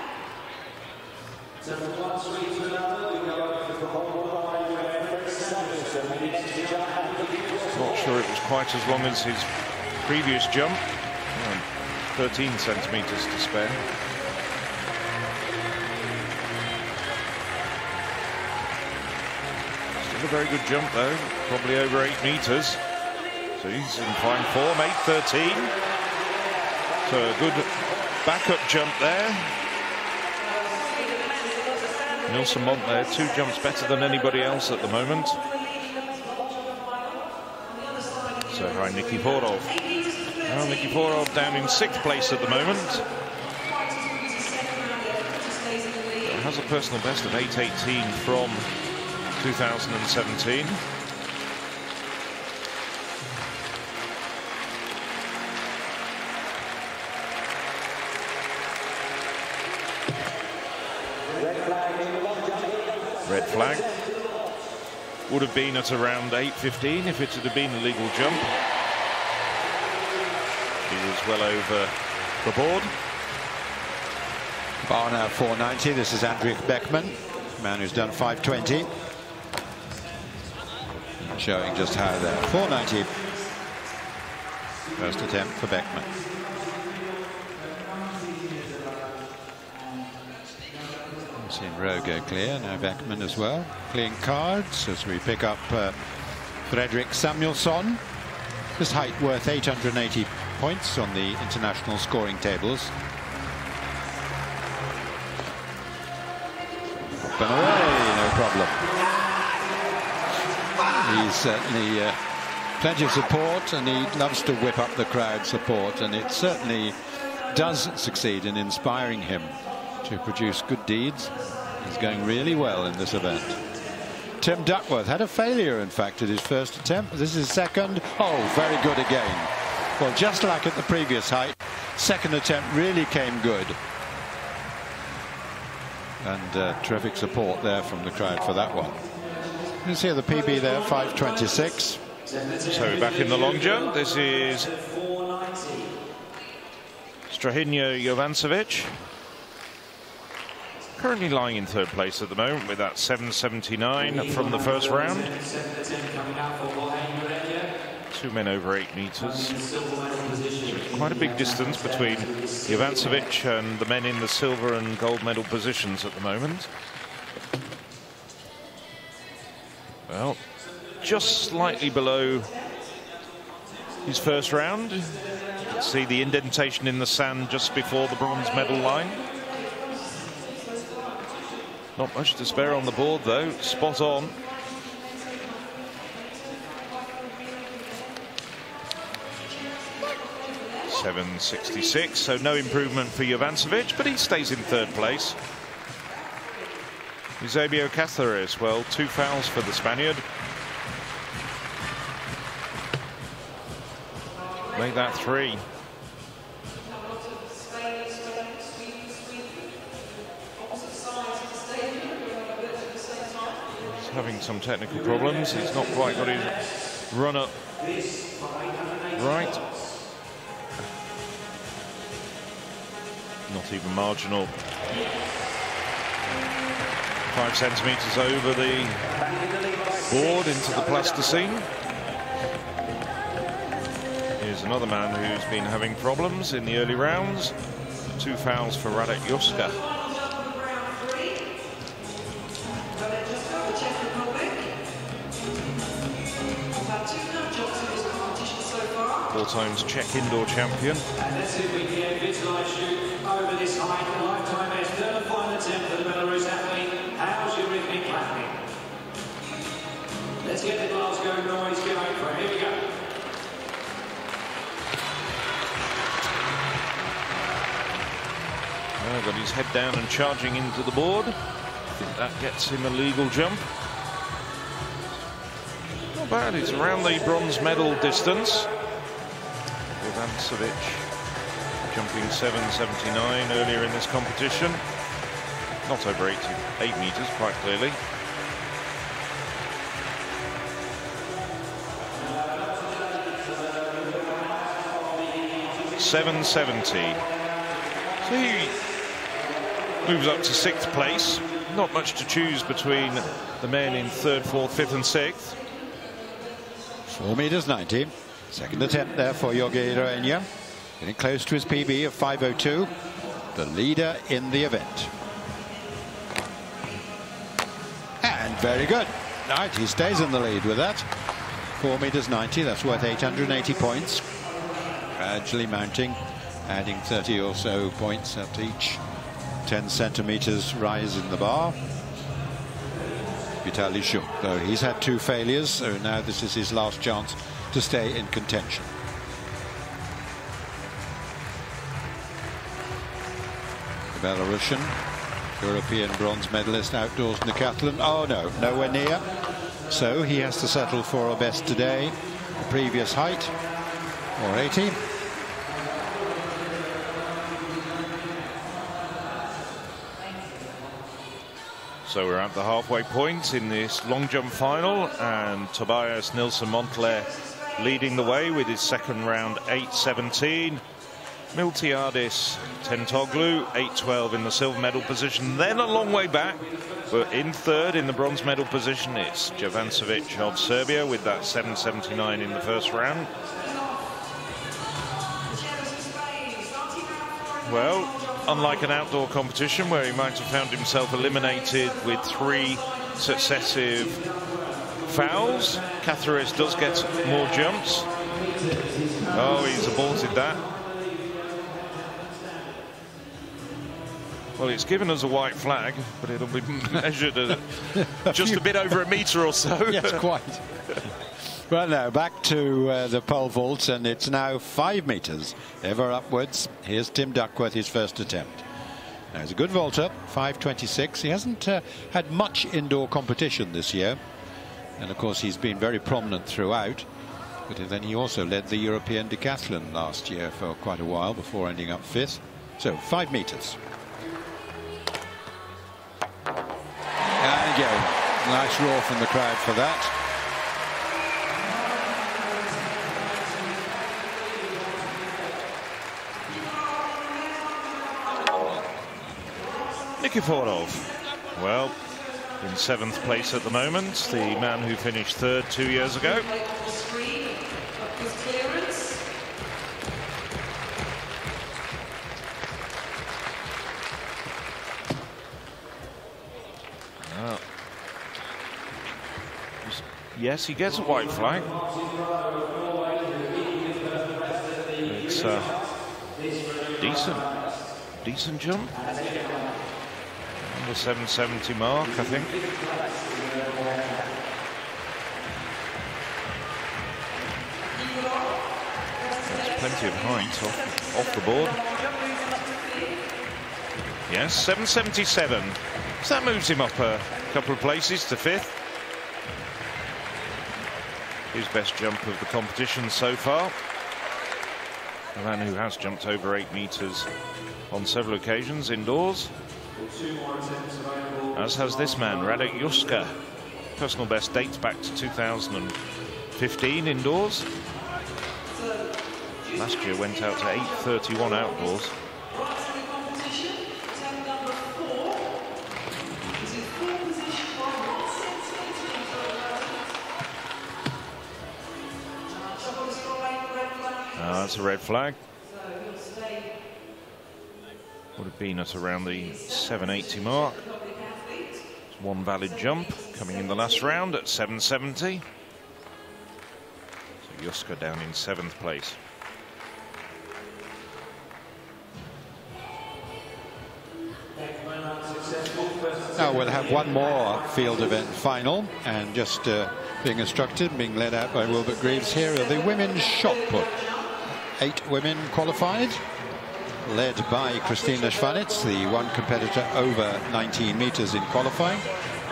Not sure it was quite as long as his previous jump. 13 centimeters to spare. Still a very good jump though, probably over 8 meters. So he's in fine form, 8.13. So a good backup jump there. Nelson Mont there, 2 jumps better than anybody else at the moment. So by Nikiforov. Well, Nikiforov down in 6th place at the moment. Has a personal best of 8.18 from 2017. Red flag. Would have been at around 8.15 if it had been a legal jump. He was well over the board. Bar now 4.90. This is Andrik Beckman, man who's done 5.20. Showing just how there. 4.90. First attempt for Beckman. Seen Rowe go clear, now Beckman as well. Playing cards as we pick up Fredrik Samuelsson. This height worth 880 points on the international scoring tables. Up and away, no problem. He's certainly plenty of support, and he loves to whip up the crowd support, and it certainly does succeed in inspiring him to produce good deeds. He's going really well in this event. Tim Duckworth had a failure, in fact, at his first attempt. This is second. Oh, very good again. Well, just like at the previous height, second attempt really came good. And terrific support there from the crowd for that one. You can see the PB there, 5:26. So back in the long jump, this is STRAHINJA JOVANČević. Currently lying in third place at the moment with that 7.79 from the first round. 2 men over 8 meters. Quite a big distance between JOVANČević and the men in the silver and gold medal positions at the moment. Well, just slightly below his first round. You can see the indentation in the sand just before the bronze medal line. Not much to spare on the board though, spot on. .766, so no improvement for JOVANČević, but he stays in third place. Eusebio Cáceres, well, 2 fouls for the Spaniard. Make that 3. He's having some technical problems. He's not quite got his run up right. Not even marginal. 5 centimeters over the board into the plasticine. Here's another man who's been having problems in the early rounds. 2 fouls for Radek Juska. Four times Czech indoor champion. And let's see if we can get this live shoot over this height. The lifetime best, third final attempt for the Belarus athlete. How's your rhythmic clapping? Let's get the Glasgow noise going for him. Here we go. Well, got his head down and charging into the board. I think that gets him a legal jump. Not bad, it's around the bronze medal distance. JOVANČević jumping 7.79 earlier in this competition. Not over 8 meters, quite clearly. .770. So he moves up to 6th place. Not much to choose between the men in 3rd, 4th, 5th and 6th. 4.90. Second attempt there for Jorge Iraña. Getting close to his PB of 5:02. The leader in the event. And very good. Right, he stays in the lead with that. 4.90. That's worth 880 points. Gradually mounting, adding 30 or so points at each 10 centimeters rise in the bar. Vitaly Zhuk, though he's had 2 failures, so now this is his last chance to stay in contention. The Belarusian, European bronze medalist outdoors decathlon. Oh no, nowhere near. So he has to settle for a best today, the previous height, or 80. So we're at the halfway point in this long jump final, and Tobias Nilsson Montler leading the way with his second round 8.17. Miltiadis Tentoglu 8.12 in the silver medal position. Then a long way back, but in third in the bronze medal position it's JOVANČević of Serbia with that 7.79 in the first round. Well, unlike an outdoor competition where he might have found himself eliminated with 3 successive fouls, Cáceres does get more jumps. Oh, he's aborted that. Well, it's given us a white flag, but it'll be measured at just a bit over a metre or so. Yes, quite. Well, now back to the pole vaults, and it's now 5 meters, ever upwards. Here's Tim Duckworth, his first attempt. Now, he's a good vaulter, 5.26. He hasn't had much indoor competition this year, and of course he's been very prominent throughout. But then he also led the European decathlon last year for quite a while before ending up 5th. So 5 meters. And again, nice roar from the crowd for that. Nikiforov, well, in 7th place at the moment, the man who finished 3rd 2 years ago. Yes, he gets a white flag. It's a decent jump. The 770 mark, I think. There's plenty of height off the board. Yes, 777. So that moves him up a couple of places to 5th. His best jump of the competition so far. A man who has jumped over 8 meters on several occasions indoors. As has this man, Radek Juska. Personal best dates back to 2015 indoors. Last year went out to 8:31 outdoors. That's a red flag. Would have been at around the 780 mark. It's one valid jump coming in the last round at 770. So Juska down in 7th place. Now we'll have one more field event final, and just being instructed, being led out by Wilbert Greaves. Here are the women's shot put. 8 women qualified, led by Christina Schwanitz, the one competitor over 19 meters in qualifying.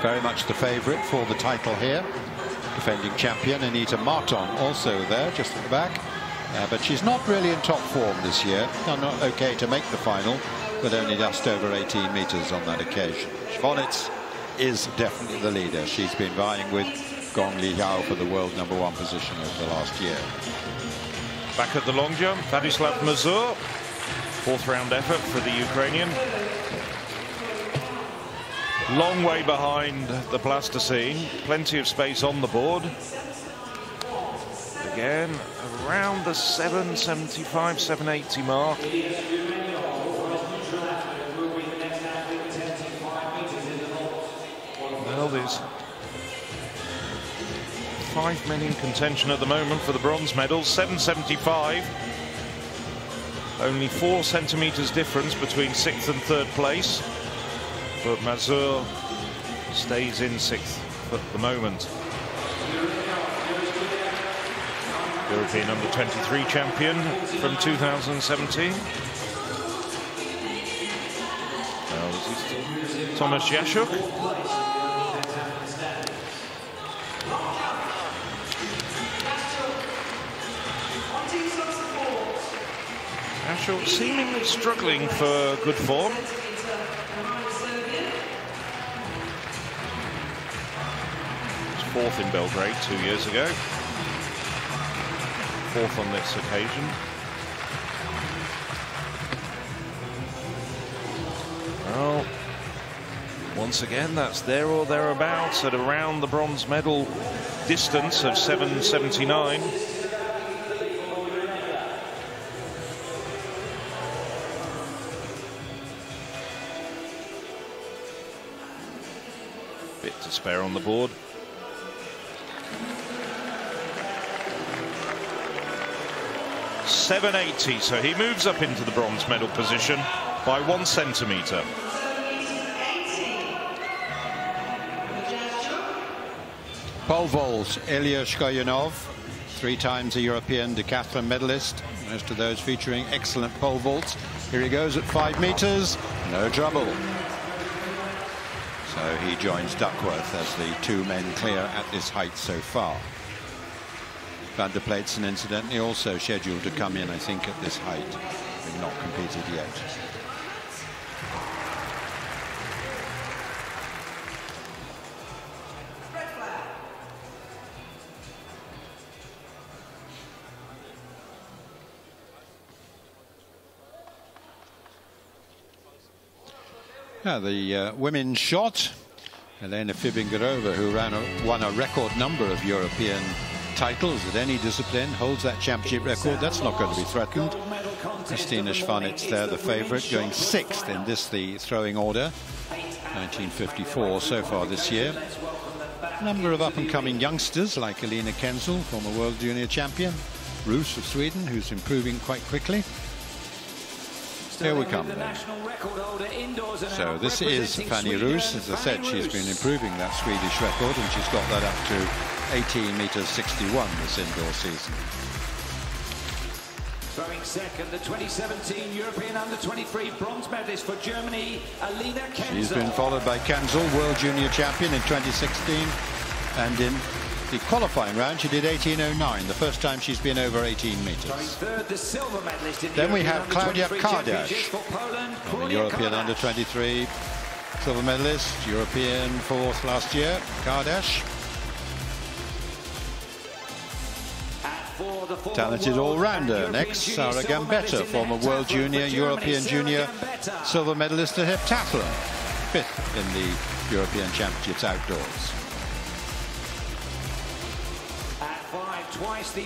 Very much the favorite for the title here. Defending champion Anita Marton also there, just at the back. But she's not really in top form this year. Not okay to make the final, but only just over 18 meters on that occasion. Schwanitz is definitely the leader. She's been vying with Gong Li Hao for the world #1 position over the last year. Back at the long jump, Vladislav Mazur. 4th round effort for the Ukrainian. Long way behind the plasticine. Plenty of space on the board. Again, around the 775, 780 mark. Well, there's 5 men in contention at the moment for the bronze medal. 775. Only 4 centimeters difference between 6th and 3rd place. But Mazur stays in 6th at the moment. European under-23 champion from 2017. Now this is Thomas Jaszczuk. Jaszczuk seemingly struggling for good form. He was 4th in Belgrade 2 years ago. 4th on this occasion. Well, once again, that's there or thereabouts at around the bronze medal distance of 779. Bit to spare on the board. .780, so he moves up into the bronze medal position by 1 centimeter. Pole vault, Ilya Shkoyanov, 3 times a European decathlon medalist. Most of those featuring excellent pole vaults. Here he goes at 5 meters, no trouble. So he joins Duckworth as the 2 men clear at this height so far. Van der Pleitsen, incidentally, also scheduled to come in, I think, at this height. They've not competed yet. The women's shot, Helena Fibingerova, who won a record number of European titles at any discipline, holds that championship record. That's not going to be threatened. Christina Schwanitz there, the favourite, going 6th in the throwing order. 1954 so far this year. A number of up-and-coming youngsters like Elina Kenzel, former World Junior Champion. Roos of Sweden, who's improving quite quickly. Here we come then. So this is Fanny Roos. As I said, she's been improving that Swedish record, and she's got that up to 18 meters 61 this indoor season. Throwing second, the 2017 European Under-23 bronze medalist for Germany, Elina Kenzel. She's been followed by Kenzel, World Junior Champion in 2016, and in the qualifying round she did 18:09, the first time she's been over 18 meters. Third, the silver medalist in Then we have European Claudia Under-23 Kardash, the European Under-23 silver medalist, European 4th last year. Kardash, talented all-rounder. Next, Sarah Gambetta, former World Junior, European Junior silver medalist at heptathlon, 5th in the European Championships outdoors.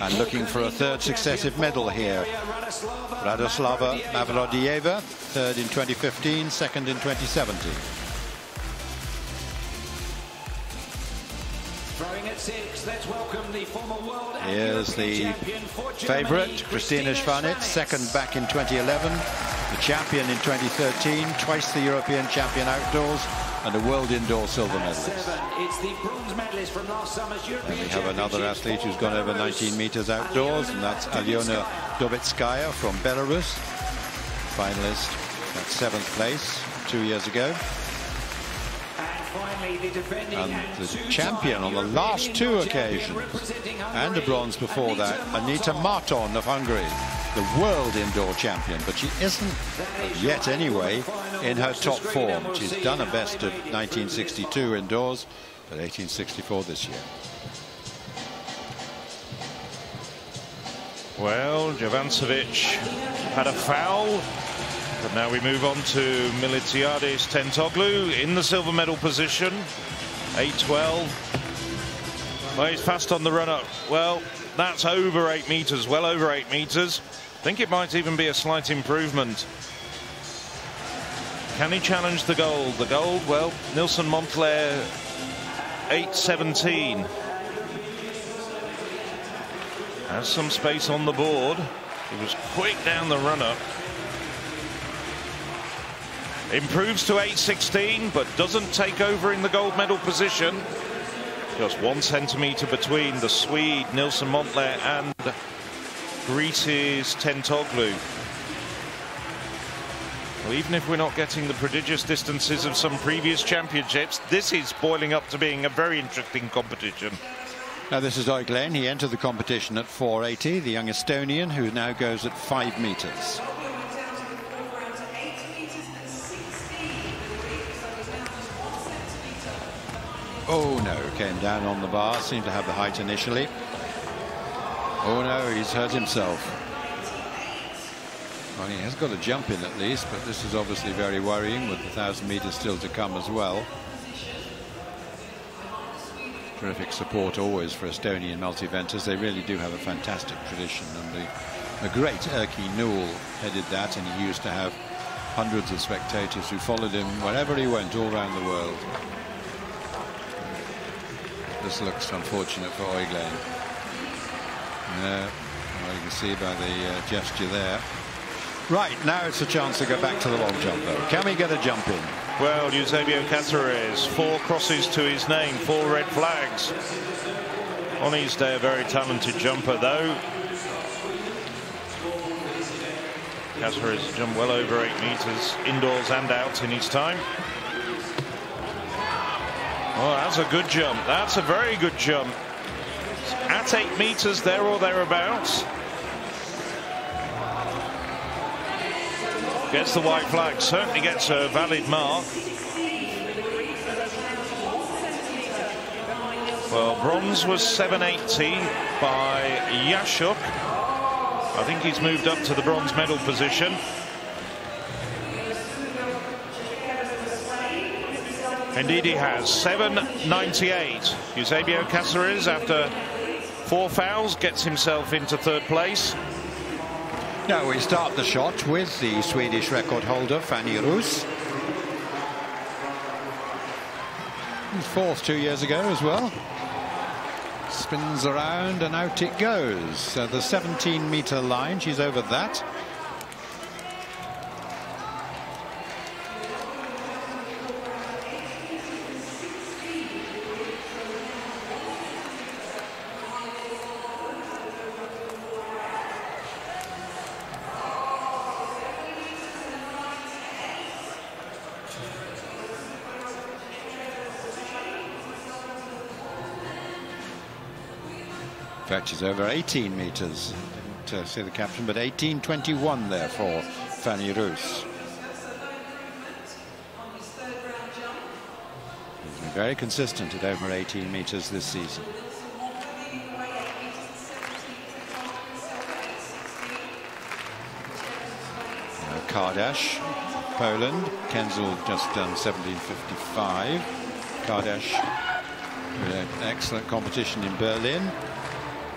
And looking for a 3rd successive medal here, Radoslava Mavrodieva, 3rd in 2015, 2nd in 2017. Here's the favourite, Christina Schwanitz, 2nd back in 2011, the champion in 2013, twice the European champion outdoors, and a world indoor silver medalist. It's the bronze medalist from last summer's European. And we have another athlete who's gone over 19 meters outdoors, and that's Alyona Dovitskaya from Belarus, finalist at 7th place 2 years ago. And the champion on the last 2 occasions, and a bronze before that, Anita Marton of Hungary, the world indoor champion, but she isn't yet anyway in her top form. She's done a best of 1962 indoors, but 1864 this year. Well, Jovancevic had a foul, but now we move on to Militiadis Tentoglou in the silver medal position, 8:12. Well, he's fast on the run-up. Well, that's over 8 meters, well over 8 meters. I think it might even be a slight improvement. Can he challenge the gold? The gold, well, Nilsen Montclair, 8:17. Has some space on the board. He was quick down the run-up. Improves to 8:16, but doesn't take over in the gold medal position. Just 1 centimeter between the Swede Nilsen Montclair and Greece's Tentoglou. Well, even if we're not getting the prodigious distances of some previous championships, this is boiling up to being a very interesting competition. Now this is Oiglen. He entered the competition at 4:80, the young Estonian who now goes at 5 meters. Oh no, came down on the bar, seemed to have the height initially. Oh no, he's hurt himself. Well, he has got a jump in at least, but this is obviously very worrying with the 1,000 meters still to come as well. Terrific support always for Estonian multi-eventers. They really do have a fantastic tradition, and the great Erkki Newell headed that, and he used to have hundreds of spectators who followed him wherever he went all around the world. This looks unfortunate for Oiglen. Well, you can see by the gesture there. Right, now it's a chance to go back to the long jump, though. Can we get a jump in? Well, Eusebio Cáceres, 4 crosses to his name, 4 red flags. On his day, a very talented jumper, though. Cáceres jumped well over 8 meters, indoors and out in his time. Oh, that's a good jump. That's a very good jump. at 8 meters, there or thereabouts. Gets the white flag, certainly gets a valid mark. Well, bronze was 780 by Yashuk. I think he's moved up to the bronze medal position. Indeed he has. 798. Eusebio Cáceres, after 4 fouls, gets himself into 3rd place. Now we start the shot with the Swedish record holder, Fanny Roos. He's 4th 2 years ago as well. Spins around and out it goes. So the 17-meter line, she's over that. In fact, she's over 18 meters to see the captain, but 18.21 there for Fanny Roos. She's been very consistent at over 18 meters this season. Kardash, Poland. Kenzel just done 17.55. Kardash with an excellent competition in Berlin.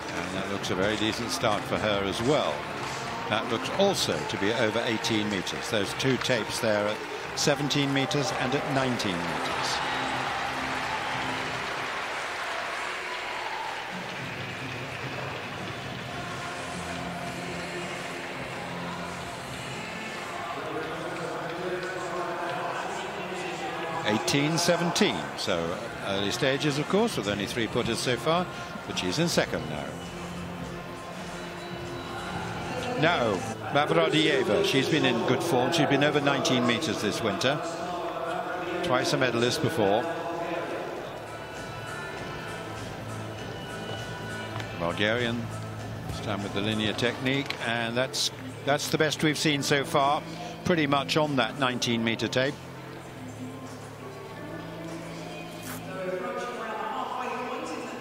And that looks a very decent start for her as well. That looks also to be over 18 meters. Those 2 tapes there at 17 meters and at 19 meters. .18.17, so early stages, of course, with only 3 putters so far, but she's in 2nd now. Now, Mavrodiyeva, she's been in good form. She's been over 19 meters this winter. Twice a medalist before. Bulgarian, this time with the linear technique, and that's the best we've seen so far, pretty much on that 19-meter tape.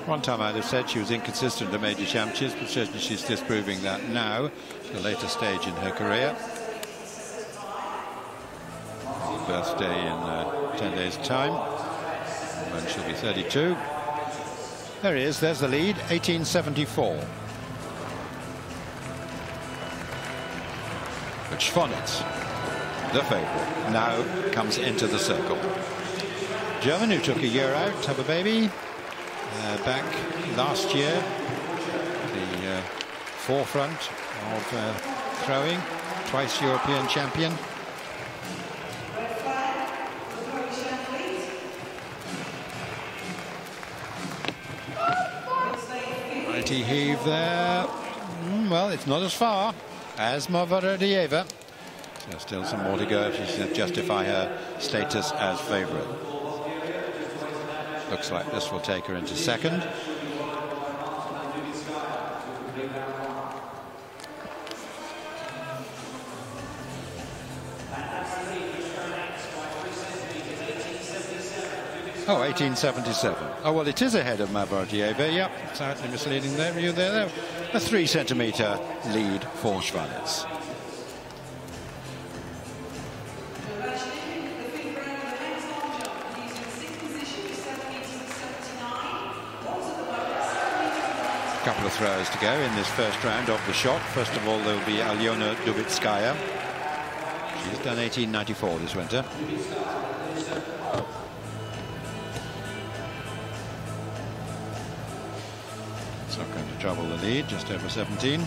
One time I'd have said she was inconsistent at major championships, but certainly she's disproving that now, the later stage in her career. Birthday in 10 days' time, when she'll be 32. There he is, there's the lead, 18.74. But Schwonitz, the favourite, now comes into the circle. German, who took a year out to have a baby. Back last year, the forefront of throwing, twice European champion. Mighty heave there. Well, it's not as far as Mavrodiyeva. There's still some more to go if she's going to justify her status as favourite. Looks like this will take her into 2nd. Oh, 18.77. Oh, well, it is ahead of Mavrodiyeva. Yep, slightly misleading there. You there. A 3-centimeter lead for Schwonitz. Couple of throws to go in this first round of the shot. First of all, there will be Alyona Dubitskaya. She's done 18.94 this winter. It's not going to trouble the lead, just over 17.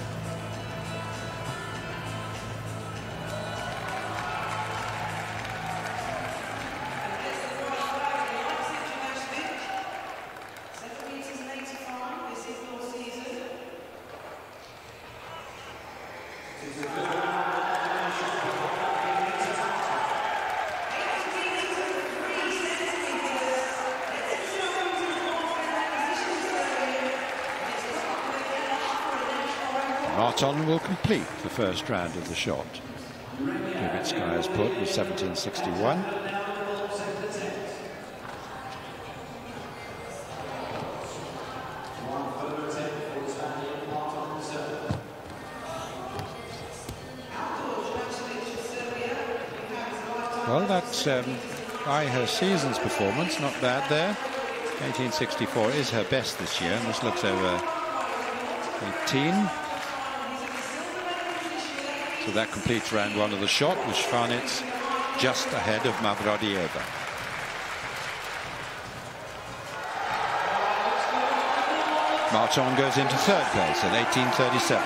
Marton will complete the first round of the shot. Krivitskaya put with 1761. Well, that's by her season's performance, not bad there. 1864 is her best this year, and this looks over 18. So that completes round one of the shot, with Schwanitz just ahead of Mavrodieva. Marton goes into third place at 1837.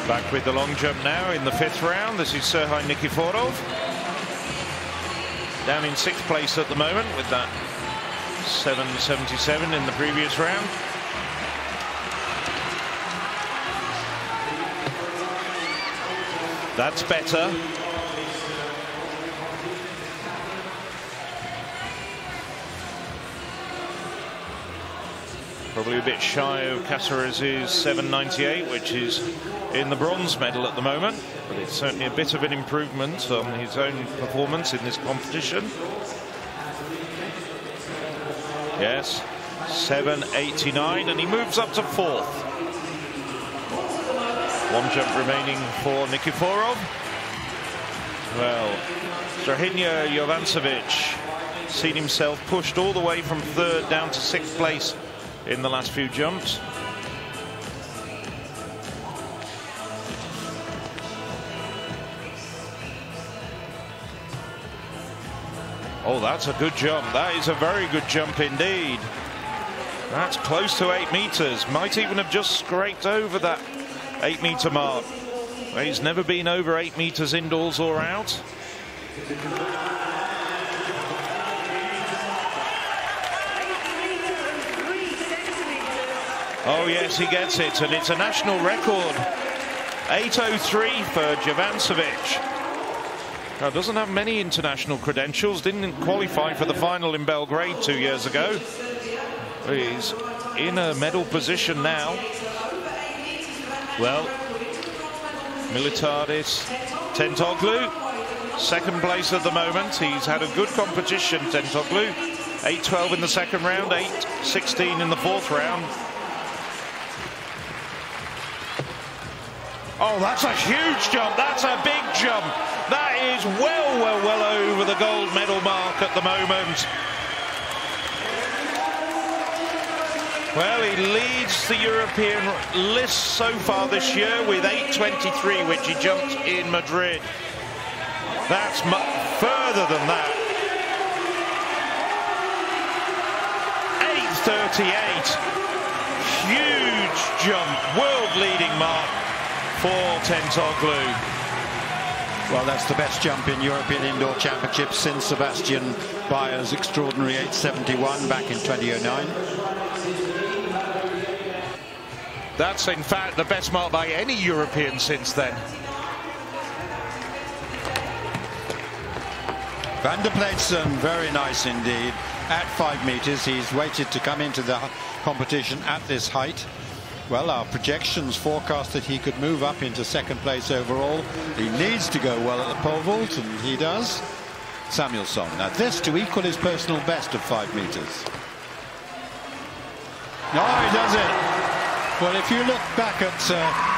Back with the long jump now in the fifth round. This is Serhiy Nikiforov. Down in sixth place at the moment with that 777 in the previous round. That's better. Probably a bit shy of Caceres's 798, which is in the bronze medal at the moment, but it's certainly a bit of an improvement on his own performance in this competition. Yes, 789, and he moves up to fourth. One jump remaining for Nikiforov. Well, STRAHINJA JOVANČEVIČ seen himself pushed all the way from third down to sixth place in the last few jumps. Oh, that's a good jump. That is a very good jump indeed. That's close to 8 meters. Might even have just scraped over that 8-meter mark. He's never been over 8 meters indoors or out. Oh yes, he gets it, and it's a national record. 8:03 for JOVANČEVIČ. Now, doesn't have many international credentials, didn't qualify for the final in Belgrade 2 years ago. He's in a medal position now. Well, Militaris Tentoglou, second place at the moment. He's had a good competition, Tentoglou. 8:12 in the second round, 8:16 in the fourth round. Oh, that's a huge jump. That's a big jump. That is well over the gold medal mark at the moment. Well, he leads the European list so far this year with 8:23, which he jumped in Madrid. That's further than that. 8:38. Huge jump. World-leading mark for Tentoglou. Well, that's the best jump in European Indoor Championships since Sebastian Bayer's extraordinary 871 back in 2009. That's in fact the best mark by any European since then. Van der Pleitsen, very nice indeed. At 5 meters, he's waited to come into the competition at this height. Well, our projections forecast that he could move up into second place overall. He needs to go well at the pole vault, and he does. Samuelsson. Now this to equal his personal best of 5 meters. Oh, he does it. Well, if you look back at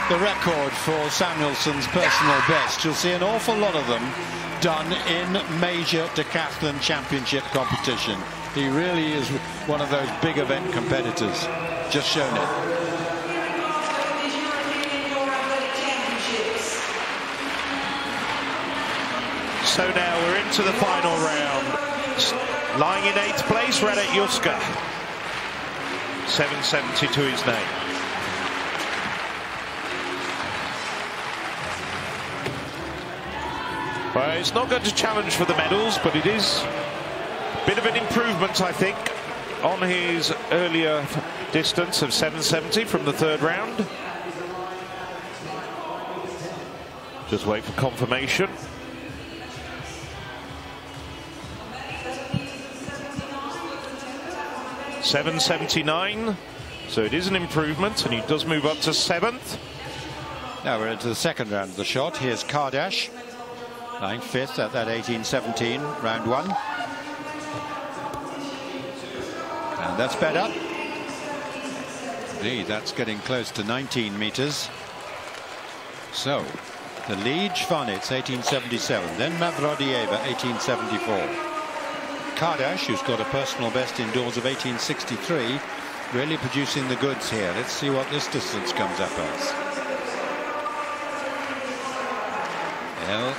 the record for Samuelsson's personal best, you'll see an awful lot of them done in major decathlon championship competition. He really is one of those big event competitors. Just shown it. So now we're into the final round. Lying in 8th place, Radek Juska. 770 to his name. Well, it's not going to challenge for the medals, but it is a bit of an improvement, I think, on his earlier distance of 770 from the third round. Just wait for confirmation. 7.79. So it is an improvement, and he does move up to 7th. Now we're into the second round of the shot. Here's Kardash, lying 5th at that 18.17, round 1. And that's better. Indeed, that's getting close to 19 meters. So, the lead, Schwanitz, 18.77. Then Mavrodieva, 18.74. Kardash, who's got a personal best indoors of 18.63, really producing the goods here. Let's see what this distance comes up as. Well,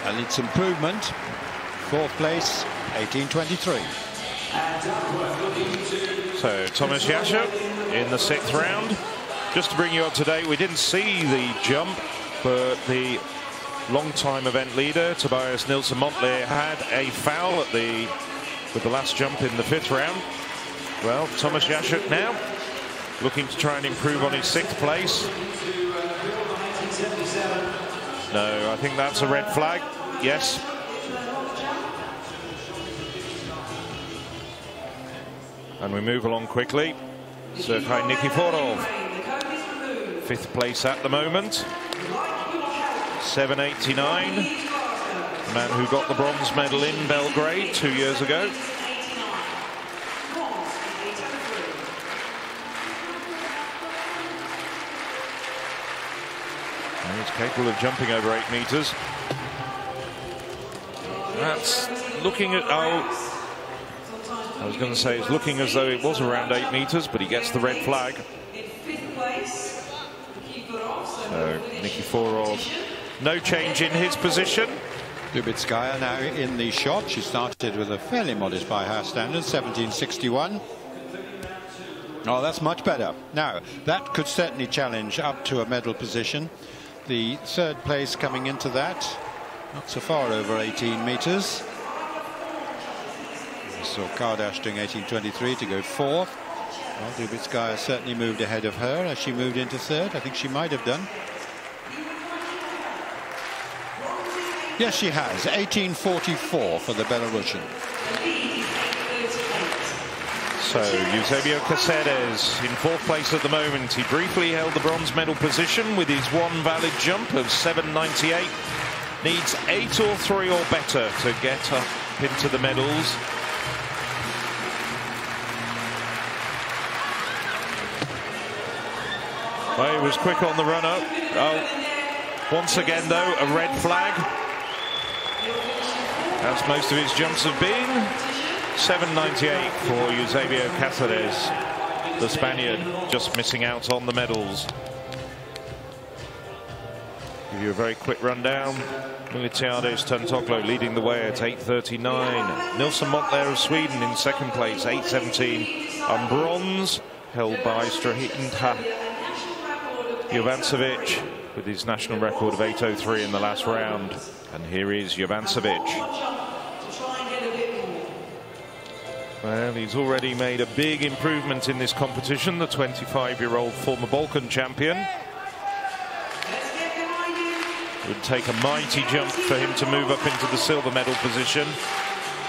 and it's improvement. 4th place, 18.23. So Tomasz Jasiuk in the 6th round. Just to bring you up to date, we didn't see the jump, but the long-time event leader Tobias Nilsson Montler had a foul at with the last jump in the 5th round. Well, Tomasz Jasiuk now looking to try and improve on his 6th place. No, I think that's a red flag. Yes. And we move along quickly. Sergei Nikiforov, 5th place at the moment. 7.89. The man who got the bronze medal in Belgrade 2 years ago. And he's capable of jumping over 8 meters. That's looking at... I was going to say it's looking as though it was around 8 meters, but he gets the red flag. So Nikiforov, no change in his position. Lubitskaya now in the shot. She started with a fairly modest by her standards, 17.61. Oh, that's much better. Now, that could certainly challenge up to a medal position. The 3rd place coming into that, not so far over 18 meters. We saw Kardash doing 18.23 to go 4th. Well, Lubitskaya certainly moved ahead of her as she moved into 3rd. I think she might have done. Yes, she has. 18.44 for the Belarusian. So Eusebio Caceres in 4th place at the moment. He briefly held the bronze medal position with his one valid jump of 7.98. Needs 8 or 3 or better to get up into the medals. Well, he was quick on the run up. Oh, once again though, a red flag. As most of his jumps have been. 7.98 for Eusebio Caceres, the Spaniard, just missing out on the medals. Give you a very quick rundown. Miltiades Tantoglo leading the way at 8.39. Nilsson Montler of Sweden in 2nd place, 8.17. On bronze, held by Strahinja Jovancevic with his national record of 8.03 in the last round. And here is Jovancevic. Well, he's already made a big improvement in this competition, the 25-year-old former Balkan champion. It would take a mighty jump for him to move up into the silver medal position.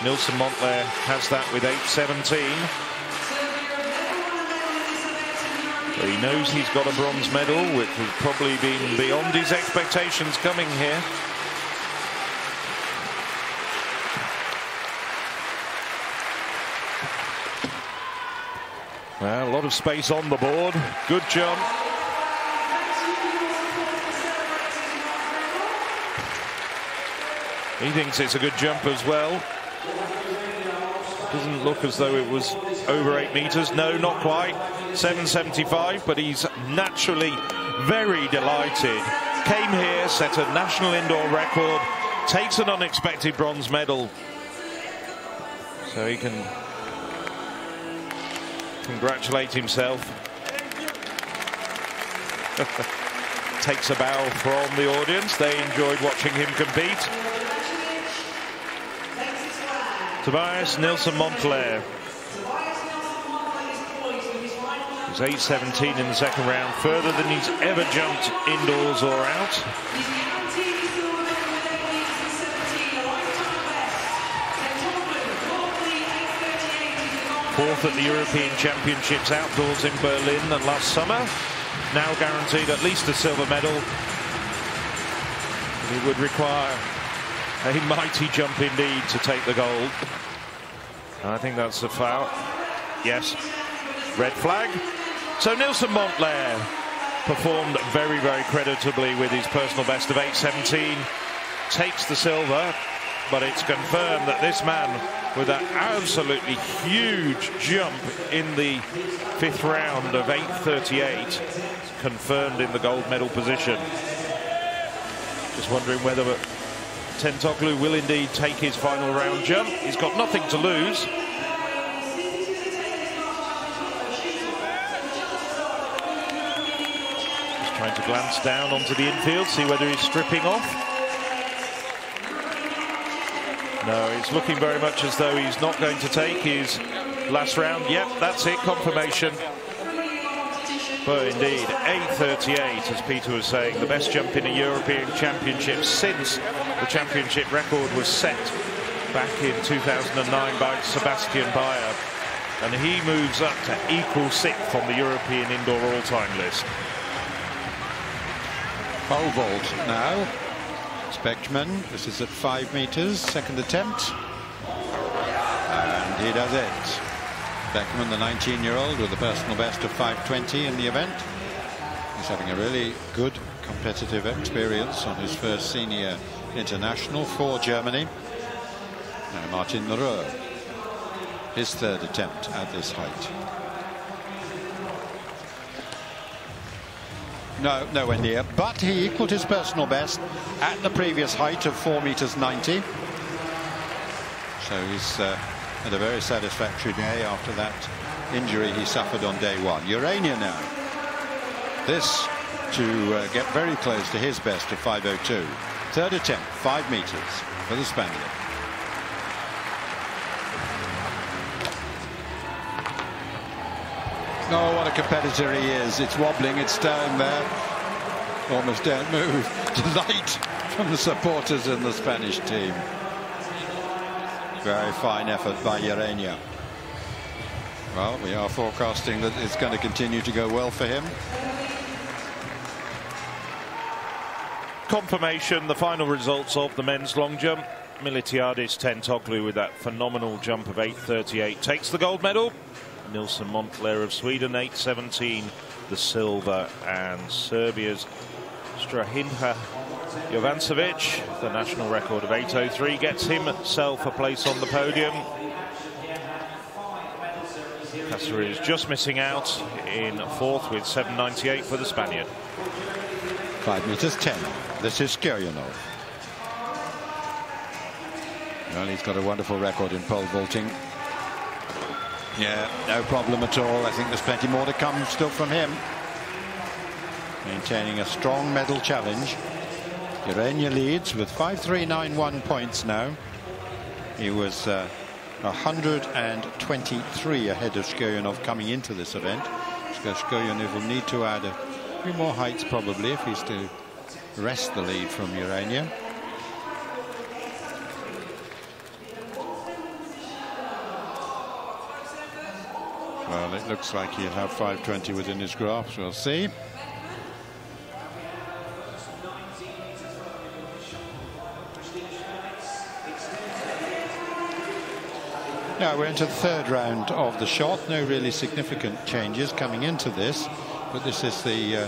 Nilsson Montler has that with 8.17. But he knows he's got a bronze medal, which has probably been beyond his expectations coming here. Well, a lot of space on the board. Good jump. He thinks it's a good jump as well. Doesn't look as though it was over 8 meters. No, not quite. 7.75, but he's naturally very delighted. Came here, set a national indoor record, takes an unexpected bronze medal. So he can congratulate himself. Takes a bow from the audience. They enjoyed watching him compete. Tobias Nilsson Montler. He's 8.17 in the 2nd round, further than he's ever jumped indoors or out. Fourth at the European Championships outdoors in Berlin and last summer. Now guaranteed at least a silver medal. He would require a mighty jump indeed to take the gold. I think that's a foul. Yes, red flag. So Nelson Montclair performed very, very creditably with his personal best of 8:17. Takes the silver, but it's confirmed that this man, with that absolutely huge jump in the fifth round of 8:38, confirmed in the gold medal position. Just wondering whether Tentoglou will indeed take his final round jump. He's got nothing to lose. Just trying to glance down onto the infield, see whether he's stripping off. No, it's looking very much as though he's not going to take his last round. Yep, that's it, confirmation. But indeed, 8:38, as Peter was saying, the best jump in a European Championship since the championship record was set back in 2009 by Sebastian Bayer. And he moves up to equal sixth on the European indoor all-time list. Pole vault now. Beckman, this is at 5 meters, second attempt, and he does it. Beckman, the 19-year-old, with a personal best of 5:20 in the event. He's having a really good competitive experience on his first senior international for Germany. Now Martin Leroux, his third attempt at this height. No, nowhere near, but he equaled his personal best at the previous height of 4 meters 90. So he's had a very satisfactory day after that injury he suffered on day one. Urania now. This to get very close to his best of 5:02. Third attempt, 5 meters for the Spaniard. Oh, what a competitor he is. It's wobbling, it's down there. Almost don't move. Delight from the supporters in the Spanish team. Very fine effort by Urania. Well, we are forecasting that it's going to continue to go well for him. Confirmation, the final results of the men's long jump. Miltiadis Tentoglou with that phenomenal jump of 8:38 takes the gold medal. Nelson Montclair of Sweden, 8:17, the silver, and Serbia's STRAHINJA JOVANČEVIĆ, the national record of 8:03, gets himself a place on the podium. Kasser is just missing out in fourth with 7:98 for the Spaniard. 5 meters 10. This is Skirjanov. Well, he's got a wonderful record in pole vaulting. Yeah, no problem at all. I think there's plenty more to come still from him. Maintaining a strong medal challenge. Urania leads with 5.391 points now. He was 123 ahead of Skirjanov coming into this event. Skirjanov will need to add a few more heights probably if he's to wrest the lead from Urania. Well, it looks like he'll have 5:20 within his grasp. We'll see. Now we're into the third round of the shot. No really significant changes coming into this, but this is the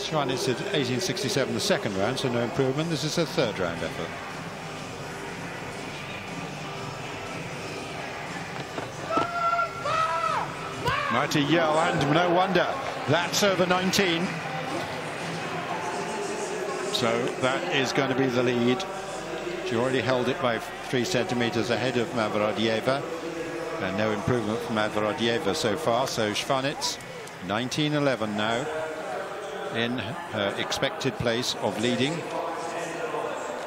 Schwanitz at 1867, the second round, so no improvement. This is a third round effort. Mighty yell, and no wonder. That's over 19. So that is going to be the lead. She already held it by 3 centimeters ahead of Mavrodiyeva. And no improvement from Mavrodiyeva so far. So Schwanitz, 19:11 now, in her expected place of leading.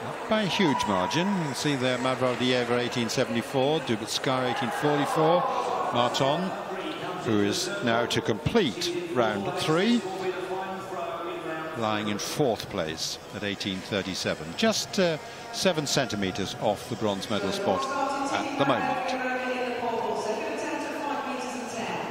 Not by a huge margin. You can see there Mavrodiyeva 1874, Dubitskaya 1844, Marton, who is now to complete round 3, lying in 4th place at 1837, just 7 centimeters off the bronze medal spot at the moment.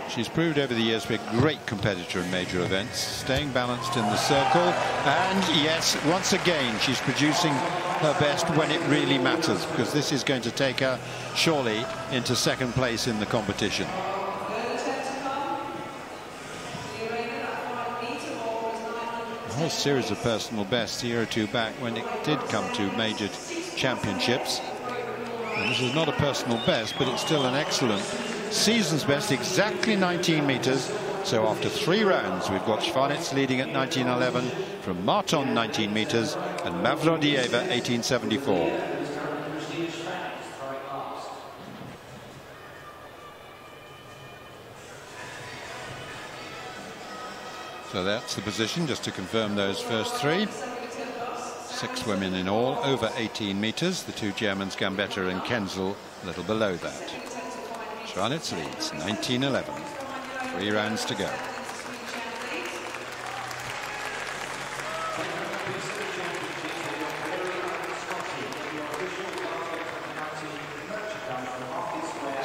She's proved over the years to be a great competitor in major events, staying balanced in the circle. And yes, once again, she's producing her best when it really matters, because this is going to take her surely into second place in the competition. A whole series of personal bests a year or two back when it did come to major championships. And this is not a personal best, but it's still an excellent season's best, exactly 19 meters. So after 3 rounds, we've got Schwanitz leading at 1911 from Marton 19 meters and Mavrodiyeva 1874. So that's the position, just to confirm those first 3. 6 women in all, over 18 meters. The 2 Germans, Gambetta and Kenzel, a little below that. Schwanitz leads 1911. 3 rounds to go.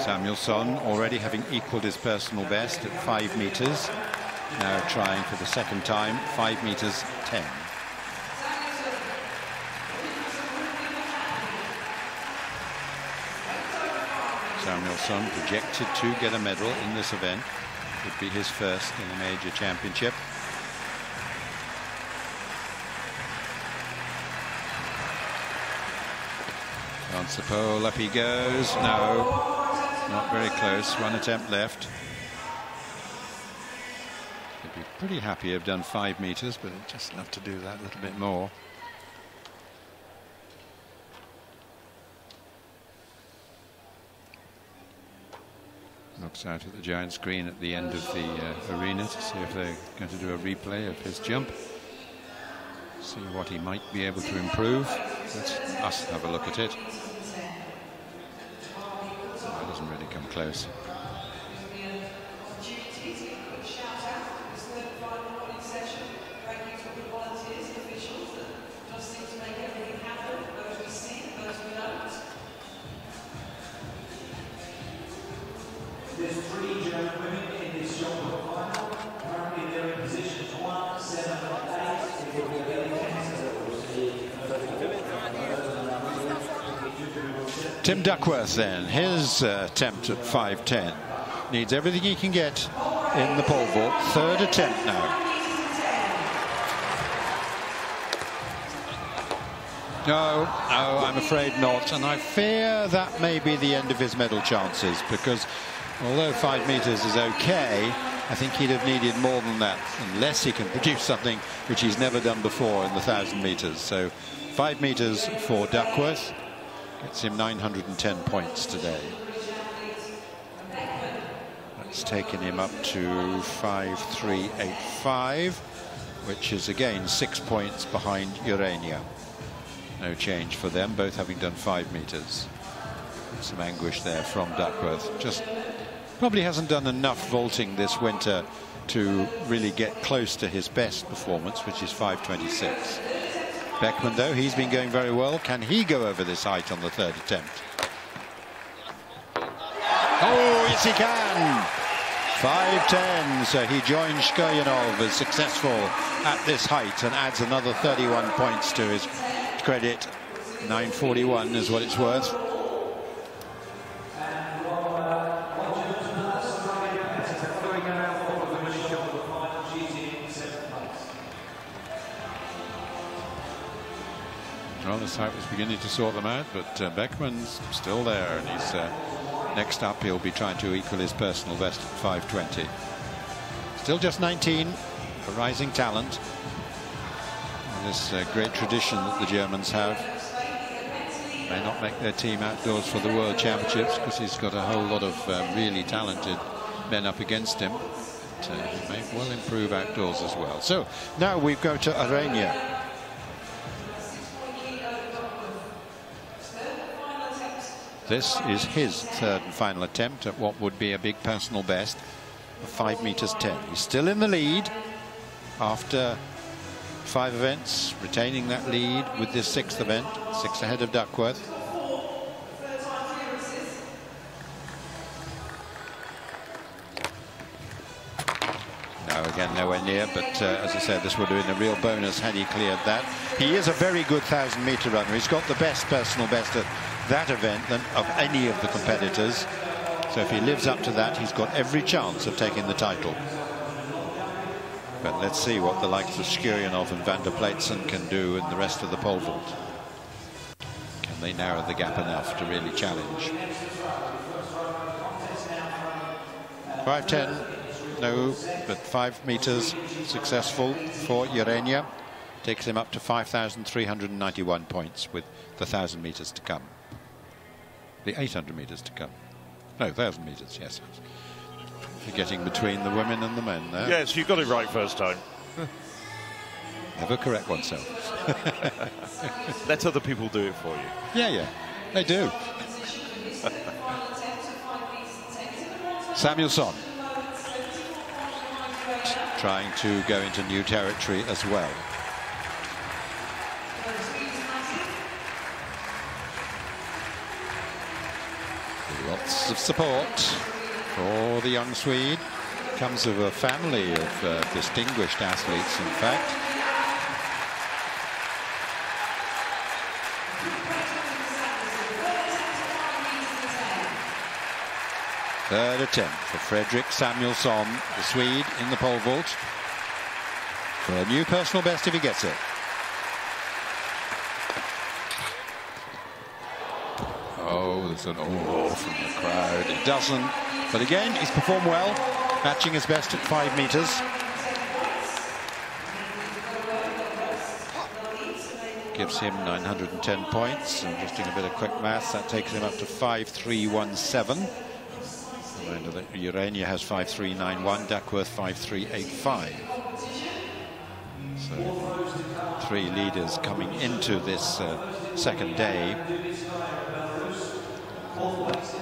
Samuelsson already having equaled his personal best at 5 meters. Now trying for the second time, 5 meters 10. Samuelsson projected to get a medal in this event. Would be his first in a major championship. Once the pole, up he goes. No, not very close. 1 attempt left. He'd be pretty happy to have done 5 meters, but he'd just love to do that a little bit more. Looks out at the giant screen at the end of the arena to see if they're going to do a replay of his jump. See what he might be able to improve. Let's us have a look at it. It doesn't really come close. There's 3 German women in this jump final. Currently they're in positions 1, 7, 8. It will be very Tim Duckworth then, his attempt at 5.10. Needs everything he can get in the pole vault. 3rd attempt now. No, I'm afraid not. And I fear that may be the end of his medal chances, because although 5 meters is okay, I think he'd have needed more than that, unless he can produce something which he's never done before in the 1,000 meters. So 5 meters for Duckworth gets him 910 points today. That's taken him up to 5.385, which is again 6 points behind Urania. No change for them, both having done 5 meters. Some anguish there from Duckworth. Just probably hasn't done enough vaulting this winter to really get close to his best performance, which is 5.26. Beckman, though, he's been going very well. Can he go over this height on the 3rd attempt? Oh, yes, he can! 5.10, so he joins Shkoyanov as successful at this height and adds another 31 points to his credit. 9.41 is what it's worth. Well, the site was beginning to sort them out, but Beckman's still there, and he's next up. He'll be trying to equal his personal best at 5.20. Still just 19, a rising talent. And this great tradition that the Germans have. May not make their team outdoors for the World Championships because he's got a whole lot of really talented men up against him. But he may well improve outdoors as well. So now we go to Arenia. This is his 3rd and final attempt at what would be a big personal best of 5 meters 10. He's still in the lead after 5 events, retaining that lead with this 6th event, 6 ahead of Duckworth. again, nowhere near, but as I said, this would have been a real bonus had he cleared that. He is a very good 1,000-meter runner. He's got the best personal best at that event than of any of the competitors. So if he lives up to that, he's got every chance of taking the title. But let's see what the likes of Skurianov and Van der Plaetsen can do in the rest of the pole vault. Can they narrow the gap enough to really challenge? 5:10, no, but 5 meters successful for Urania. Takes him up to 5,391 points with the 1,000 meters to come. The 800 meters to come. No, 1,000 meters, yes. Forgetting between the women and the men there. Yes, you got it right first time. Never correct oneself. Let other people do it for you. Yeah, they do. Samuelsson trying to go into new territory as well. Lots of support for the young Swede. Comes of a family of distinguished athletes, in fact. Third attempt for Fredrik Samuelsson, the Swede, in the pole vault. For a new personal best if he gets it. Oh, there's an oh from the crowd. It doesn't. But again, he's performed well, matching his best at 5 meters. Gives him 910 points. And just doing a bit of quick maths, that takes him up to 5,317. Remember that Urania has 5,391, Duckworth 5,385. So 3 leaders coming into this second day.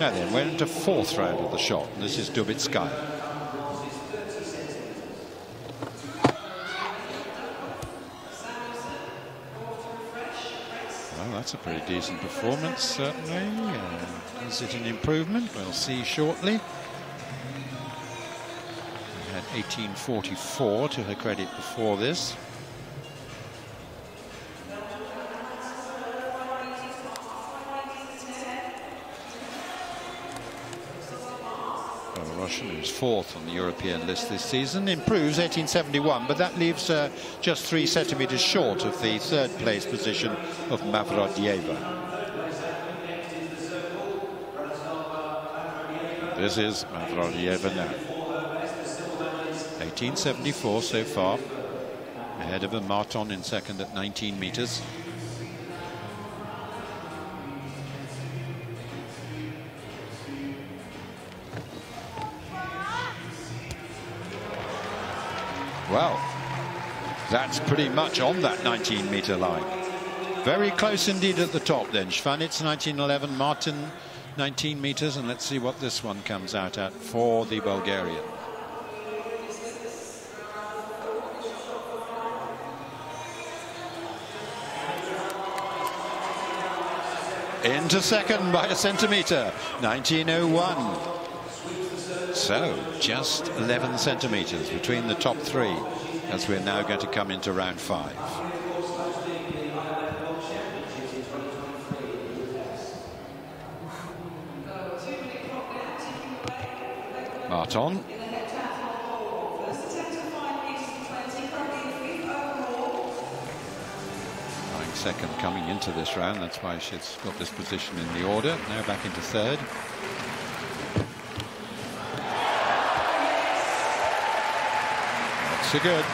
Now then, we're into 4th round of the shot. This is Dubitskaya. Well, that's a pretty decent performance, certainly. Is it an improvement? We'll see shortly. We had 1844 to her credit before this. Russian, who's 4th on the European list this season, improves 1871, but that leaves just 3 centimeters short of the 3rd place position of Mavrodieva. This is Mavrodieva now. 1874 so far, ahead of a Marton in 2nd at 19 meters. Well, that's pretty much on that 19-meter line. Very close indeed at the top then. Schwanitz 1911, Martin 19 meters, and let's see what this one comes out at for the Bulgarian. Into 2nd by a centimeter, 1901. So, just 11 centimeters between the top 3 as we're now going to come into round 5. Marton. Lying 2nd coming into this round, that's why she's got this position in the order. Now back into 3rd. So good.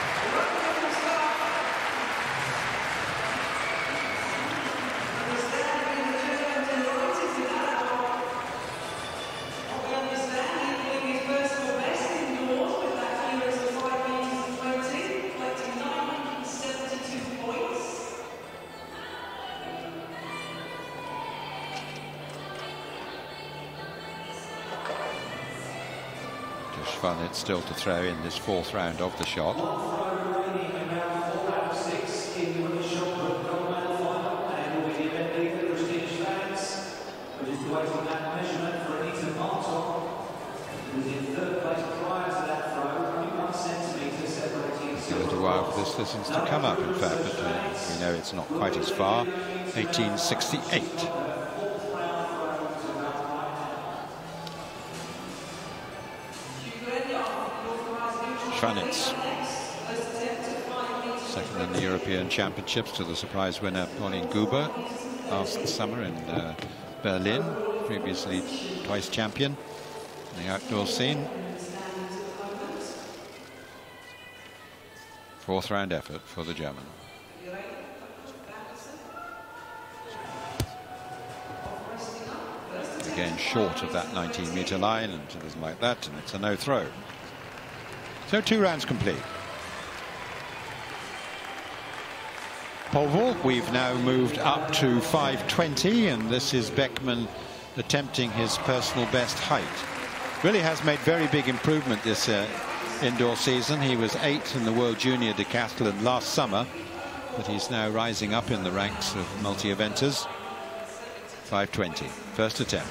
Schwanitz still to throw in this 4th round of the shot. far this distance to come up, in fact, but we know it's not quite as far. 1868. Schwanitz, second in the European Championships to the surprise winner Pauline Guber last summer in Berlin, previously twice champion in the outdoor scene. Fourth round effort for the German. Again short of that 19-meter line, and it isn't like that, and it's a no throw. So 2 rounds complete. Pole vault, we've now moved up to 5:20, and this is Beckman attempting his personal best height. Really has made very big improvement this indoor season. He was 8th in the World Junior Decathlon last summer, but he's now rising up in the ranks of multi-eventers. 5:20, first attempt.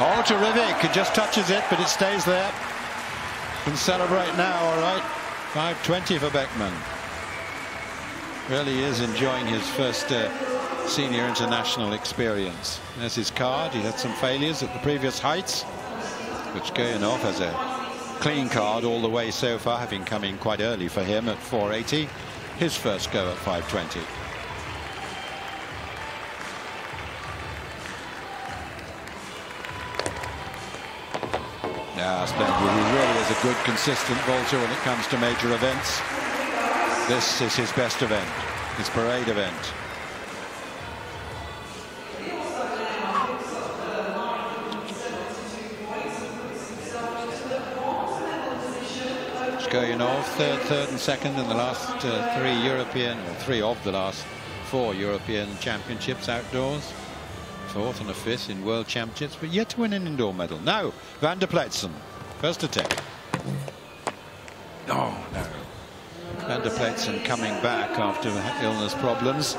Oh, terrific. It just touches it, but it stays there. Can celebrate now, all right. 5:20 for Beckman. Really is enjoying his first senior international experience. There's his card. He had some failures at the previous heights, which Goyanov has a clean card all the way so far, having come in quite early for him at 4:80. His first go at 5:20. Yeah, splendid. He really is a good, consistent vaulter when it comes to major events. This is his best event, his parade event. Goyanov, third and second in the last 3 European, or 3 of the last 4 European Championships outdoors. 4th and a 5th in World Championships, but yet to win an indoor medal. Now, Van der Pletsen, first attempt. Oh, no. Van der Pletsen coming back after illness problems.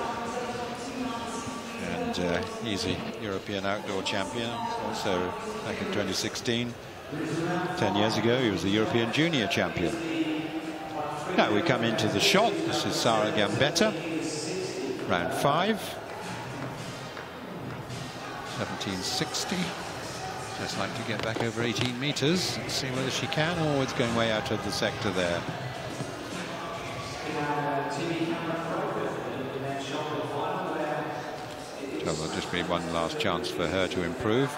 And he's a European outdoor champion, also back in 2016. 10 years ago, he was the European Junior champion. Now we come into the shot. This is Sara Gambetta, round 5. 1760. Just like to get back over 18 meters and see whether she can. Oh, it's going way out of the sector there. So there'll just be one last chance for her to improve.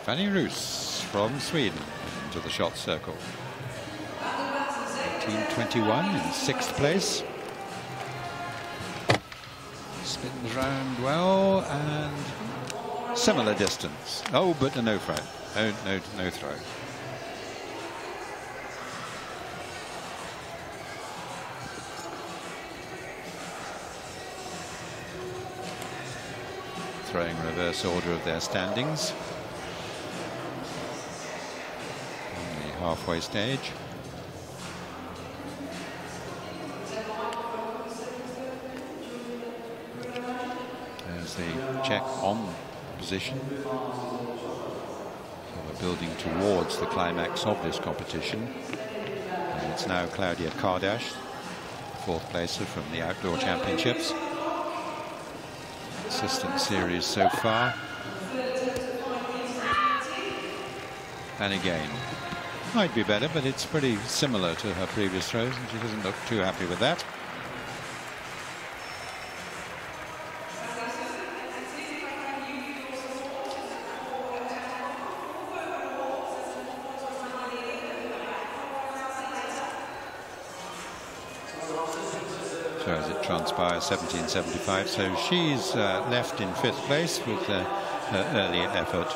Fanny Roos from Sweden into the shot circle. 1821 in 6th place. Spins round well and similar distance. Oh, but a no throw. No throw. Throwing reverse order of their standings. Halfway stage. There's the check on position. So we're building towards the climax of this competition. And it's now Claudia Kardash, 4th placer from the Outdoor Championships. Assistant series so far. And again, might be better, but it's pretty similar to her previous throws, and she doesn't look too happy with that. So as it transpires, 1775. So she's left in 5th place with her earlier effort.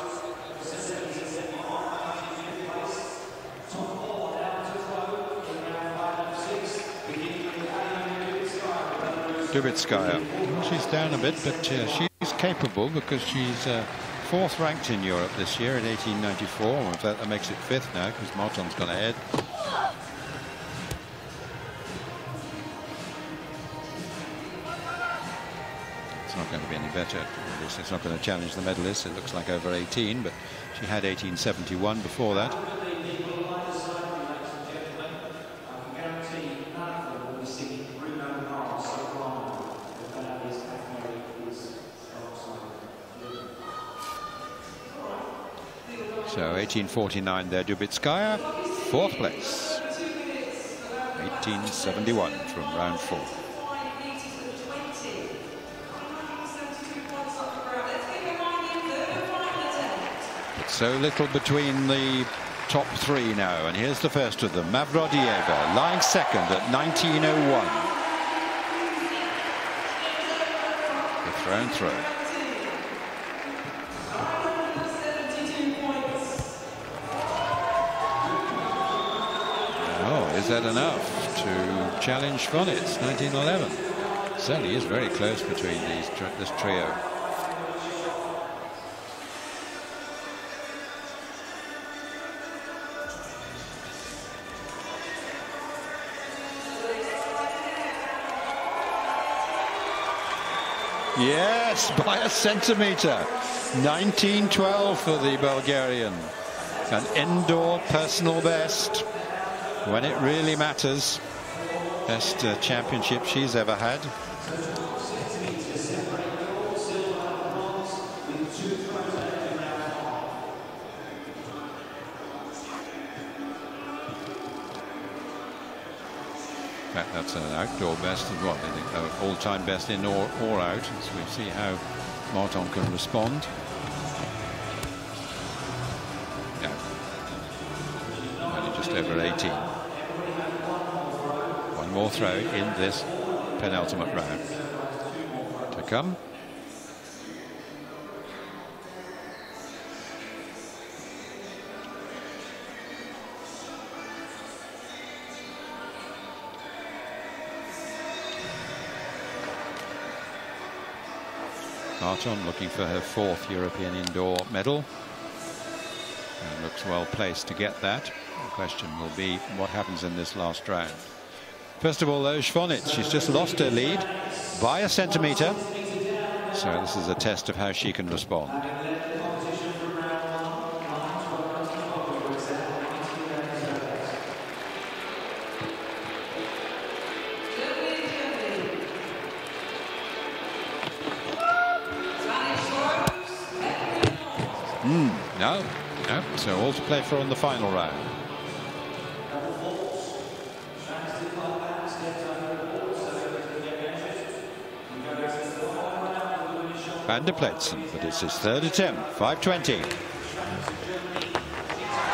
Dubitskaya. Well, she's down a bit, but she's capable because she's 4th ranked in Europe this year in 1894. In fact, that makes it 5th now because Marton's gone ahead. It's not going to be any better. It's not going to challenge the medalists. It looks like over 18, but she had 1871 before that. So 1849 there, Dubitskaya, 4th place. 1871 from round 4. But so little between the top 3 now, and here's the first of them, Mavrodieva, lying 2nd at 1901. The throw and throw. Is that enough to challenge Schwanitz, 1911? Certainly is very close between this trio. Yes, by a centimetre. 1912 for the Bulgarian. An indoor personal best. When it really matters. Best championship she's ever had. In fact, that's an outdoor best as well. I think all-time best in or out. So we see how Marton can respond. Yeah. Only just over 18. One more throw in this penultimate round to come. Marton looking for her 4th European indoor medal and looks well placed to get that. The question will be what happens in this last round. First of all, though, Schwanitz, she's just lost her lead by a centimetre. So this is a test of how she can respond. No. So all to play for on the final round. Van der Pletsen, but it's his 3rd attempt, 5:20.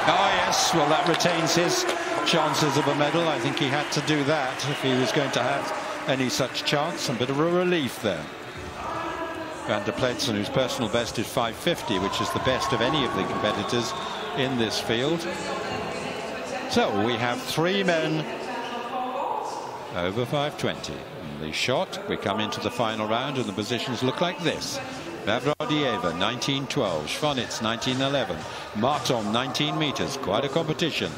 Oh yes, well that retains his chances of a medal. I think he had to do that if he was going to have any such chance. A bit of a relief there. Van der Pletsen, whose personal best is 5:50, which is the best of any of the competitors in this field. So we have 3 men over 5:20. In the shot, we come into the final round and the positions look like this. Mavrodieva, 1912. Schwanitz, 1911. Marton, 19 meters. Quite a competition.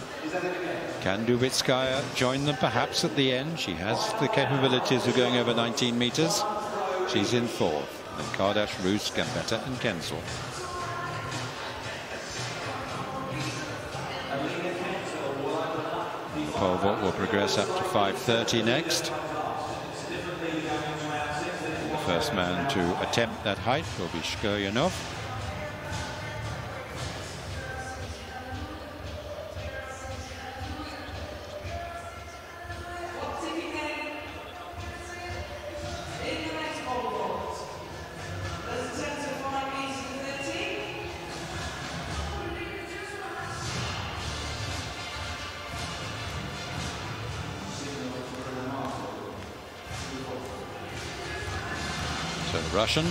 Can Dubitskaya join them perhaps at the end? She has the capabilities of going over 19 meters. She's in 4th. And Kardash, Roos, Gambetta and Kensel. Pole vault will progress up to 5:30 next. The first man to attempt that height will be Shkoyanov. Russian,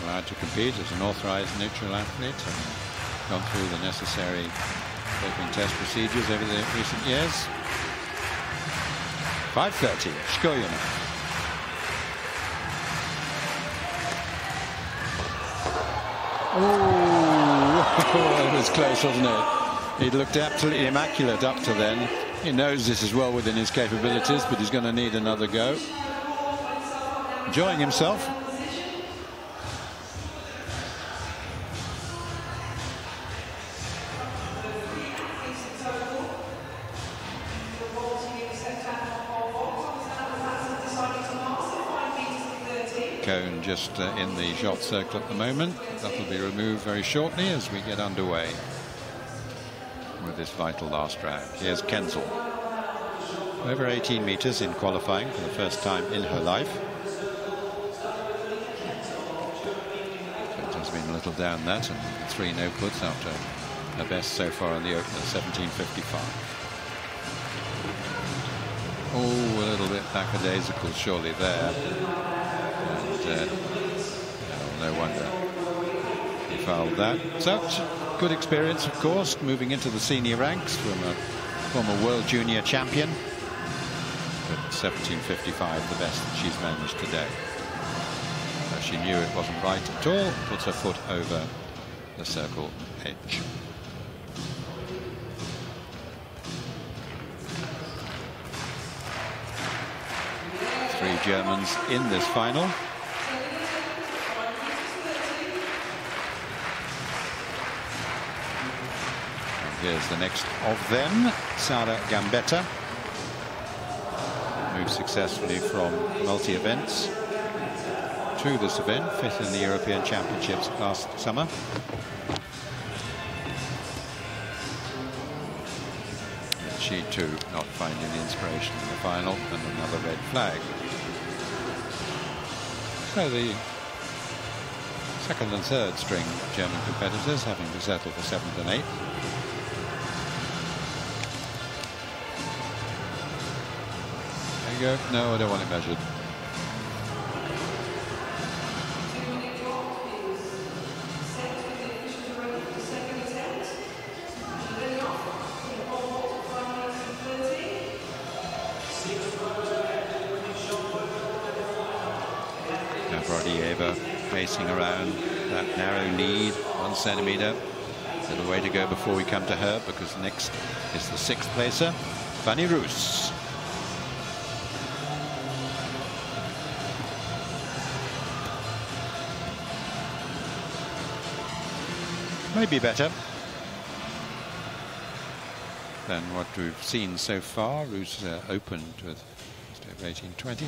allowed to compete as an authorized neutral athlete and gone through the necessary doping test procedures over the recent years. 5:30, Shkoyanov. Oh, it was close, wasn't it? He looked absolutely immaculate up to then. He knows this is well within his capabilities, but he's going to need another go. Enjoying himself. Cone just in the shot circle at the moment. That will be removed very shortly as we get underway with this vital last round. Here's Kenzel. Over 18 meters in qualifying for the first time in her life. It has been a little down that, and 3 no puts after her best so far in the opener, 17.55. Oh, a little bit lackadaisical surely there. And no wonder he fouled that. Such good experience, of course, moving into the senior ranks from a former world junior champion. But 17.55, the best that she's managed today. She knew it wasn't right at all, puts her foot over the circle edge. Three Germans in this final. And here's the next of them, Sara Gambetta. Moved successfully from multi-events to this event, 5th in the European Championships last summer. And she too not finding the inspiration in the final, and another red flag. So the second and third string German competitors having to settle for 7th and 8th. There you go. No, I don't want it measured. Pacing around that narrow lead, 1 centimetre. Little way to go before we come to her, because next is the 6th placer, Fanny Roos. Maybe better than what we've seen so far. Roos opened with just over 18.20.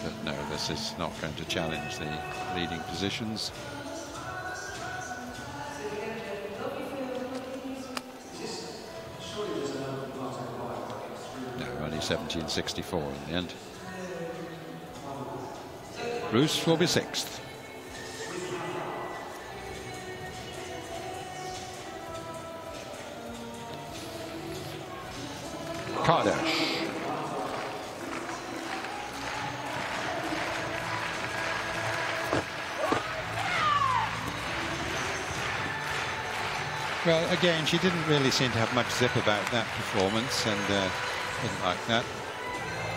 But no, this is not going to challenge the leading positions. No, only 17.64 in the end. Roos will be 6th. Kardash. Well, again, she didn't really seem to have much zip about that performance, and didn't like that.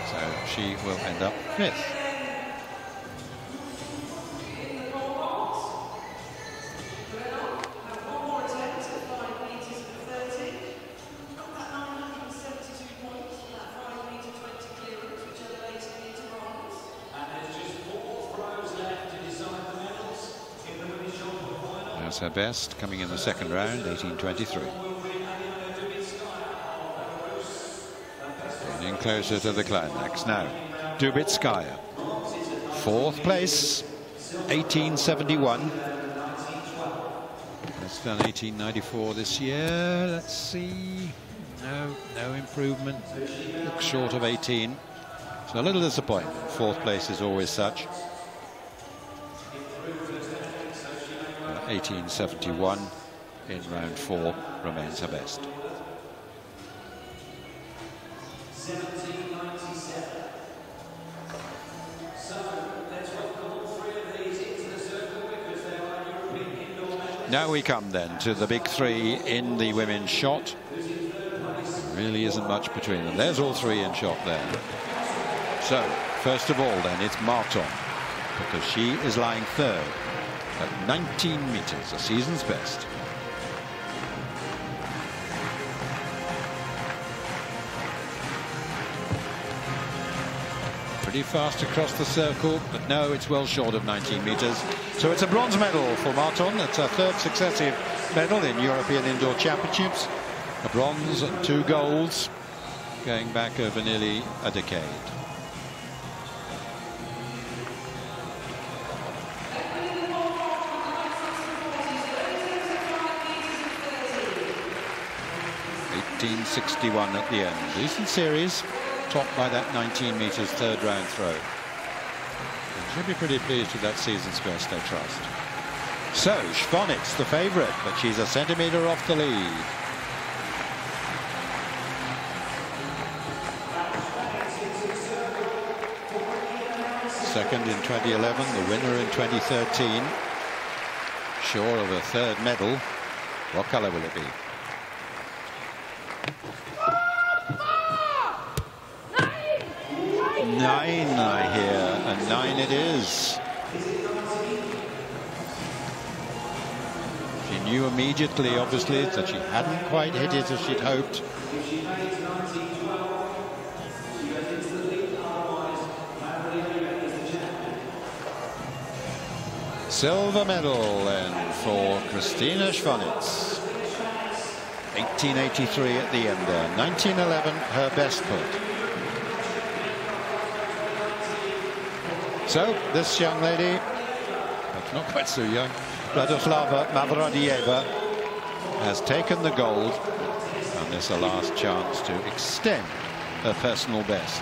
So she will end up 5th. Her best, coming in the second round, 18.23. Getting closer to the climax now. Dubitskaya, 4th place, 18.71. That's done 18.94 this year. Let's see. No improvement. Looks short of 18. So a little disappointment. 4th place is always such. 18.71 in round 4 remains her best. Now we come then to the big 3 in the women's shot. There really isn't much between them. There's all 3 in shot there. So first of all then, it's Marton. because she is lying third at 19 meters, a season's best. Pretty fast across the circle, but no, it's well short of 19 meters. So it's a bronze medal for Marton. It's her third successive medal in European Indoor Championships. A bronze and 2 golds, going back over nearly a decade. .1861 at the end. Decent series, topped by that 19 meters third round throw. And she'll be pretty pleased with that season's best, I trust. So Schwanitz, the favorite, but she's a centimeter off the lead. Second in 2011, the winner in 2013. Sure of a third medal. What color will it be? Nine, I hear, and 9 it is. She knew immediately, obviously, that she hadn't quite hit it as she'd hoped. Silver medal then for Christina Schwanitz. 1883 at the end there. 1911, her best put. So this young lady, but not quite so young, Vladislava Mavradieva, has taken the gold, and this is her last chance to extend her personal best.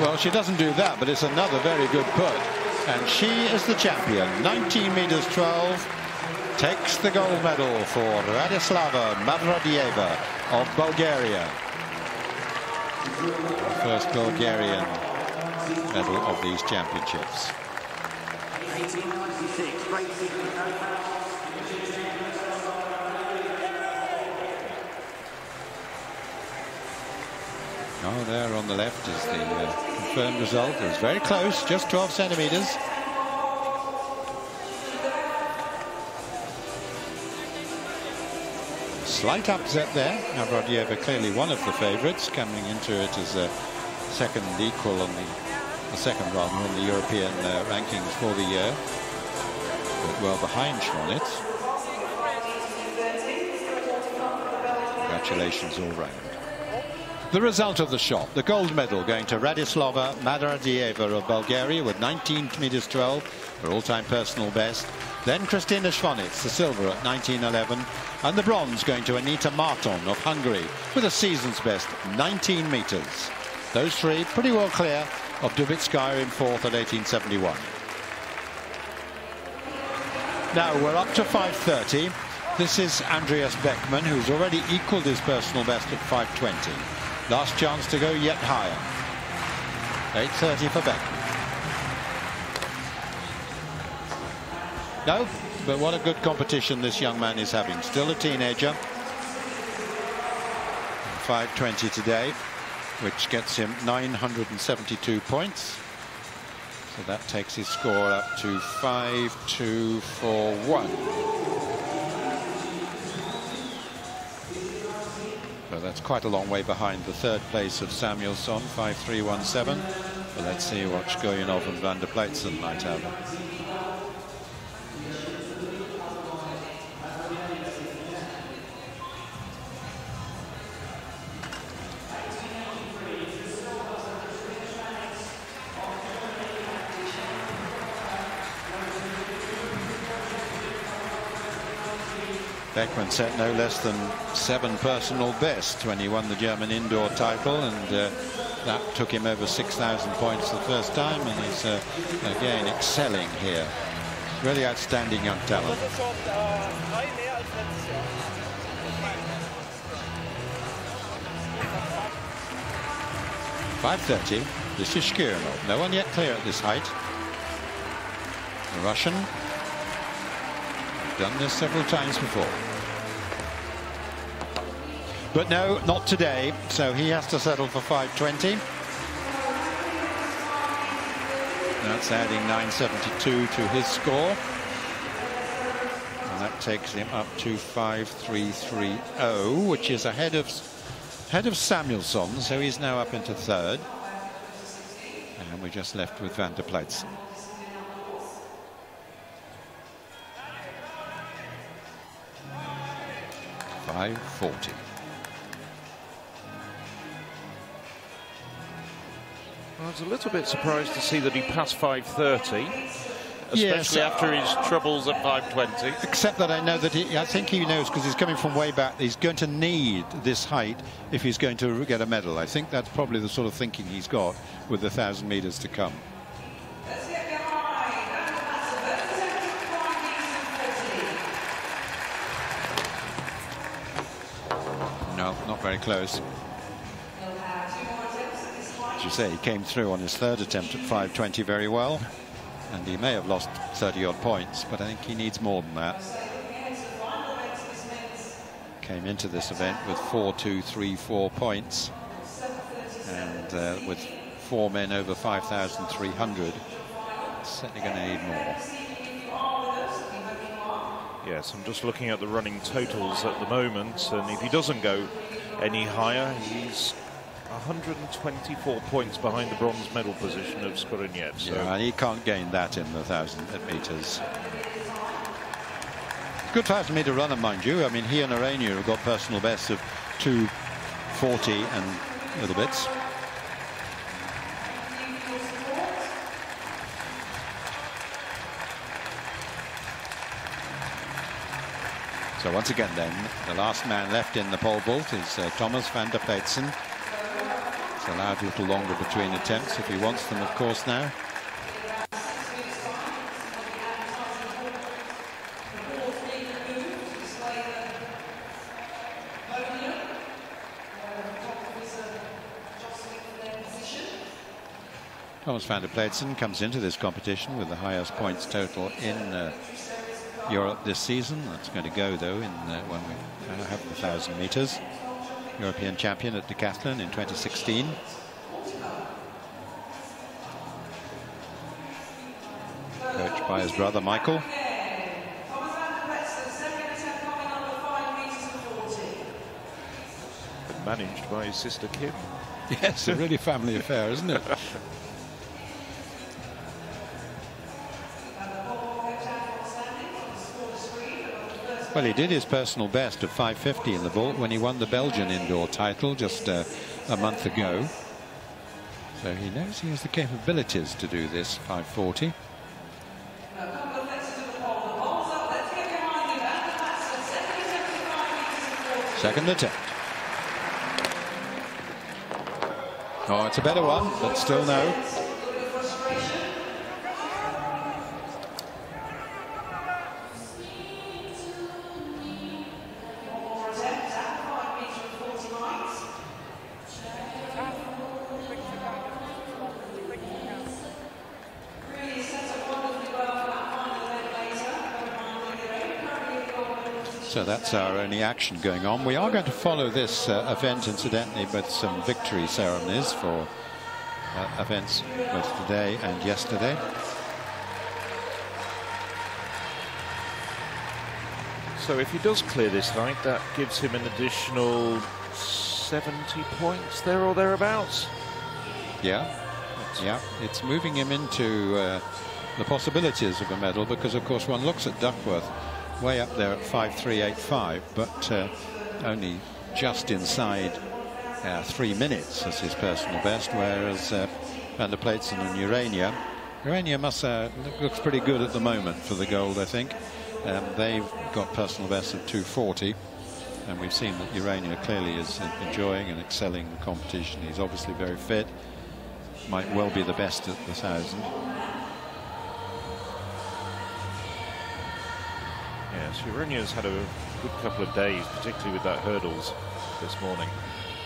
Well, she doesn't do that, but it's another very good put. And she is the champion. 19 meters 12 takes the gold medal for Vladislava Mavradieva of Bulgaria. The first Bulgarian medal of these championships. Oh, there on the left is the confirmed result. It was very close, just 12 centimeters. Slight upset there. Mavradieva clearly one of the favourites, coming into it as a second equal on the second rather on the European rankings for the year, but well behind Schwanitz. Congratulations all round. The result of the shot, the gold medal going to Vladislava Mavradieva of Bulgaria with 19 meters 12, her all-time personal best. Then Christina Schwanitz, the silver at 1911, and the bronze going to Anita Marton of Hungary with a season's best 19 meters. Those three pretty well clear of Dubitskaya in fourth at 1871. Now we're up to 5:30. This is Andreas Beckman, who's already equaled his personal best at 5:20. Last chance to go yet higher. 8:30 for Beckman. No, but what a good competition this young man is having. Still a teenager. 5:20 today, which gets him 972 points. So that takes his score up to 5,241. So that's quite a long way behind the third place of Samuelsson, 5,317. But let's see what Shkoyanov and Van der Pleitzen might have. Beckman set no less than 7 personal bests when he won the German indoor title, and that took him over 6,000 points the first time, and he's again excelling here. Really outstanding young talent. 5:30. This is Shkoyanov. No one yet clear at this height. The Russian. done this several times before. But no, not today, so he has to settle for 5:20. That's adding 972 to his score. And that takes him up to 5.330, which is ahead of Samuelsson, so he's now up into third. And we're just left with Van der Pleitsen. .540. I was a little bit surprised to see that he passed 5:30, especially after his troubles at 5:20. Except that I know that I think he knows, because he's coming from way back, he's going to need this height if he's going to get a medal. I think that's probably the sort of thinking he's got with the 1,000 meters to come. No, not very close. As you say, he came through on his third attempt at 5:20 very well, and he may have lost 30-odd points, but I think he needs more than that. Came into this event with 4.234 points, and with 4 men over 5,300, certainly going to need more. Yes, I'm just looking at the running totals at the moment, and if he doesn't go any higher, he's 124 points behind the bronze medal position of STRAHINJA. So. Yeah, and he can't gain that in the 1,000 meters. Good 1,000 meter runner, mind you. I mean, he and Arrhenius have got personal bests of 2:40 and little bits. So once again then, the last man left in the pole vault is Thomas van der Pleitsen. It's allowed a little longer between attempts if he wants them, of course, now. Thomas van der Pleitsen comes into this competition with the highest points total in Europe this season. That's going to go, though, in when we have the 1,000 meters. European champion at decathlon in 2016. Coached by his brother Michael. And managed by his sister Kim. Yes, a really family affair, isn't it? Well, he did his personal best of 5:50 in the vault when he won the Belgian indoor title just a month ago. So he knows he has the capabilities to do this 5:40. Second attempt. Oh, it's a better one, but still no. So that's our only action going on. We are going to follow this event, incidentally, with some victory ceremonies for events both today and yesterday. So if he does clear this height, that gives him an additional 70 points there or thereabouts. Yeah, yeah, it's moving him into the possibilities of a medal, because of course one looks at Duckworth way up there at 5.385, but only just inside 3 minutes as his personal best, whereas Van der Pleitsen and Urania looks pretty good at the moment for the gold, I think. They've got personal bests of 2.40, and we've seen that Urania clearly is enjoying and excelling the competition. He's obviously very fit, might well be the best at the 1,000. Yes, Urania's had a good couple of days, particularly with that hurdles this morning.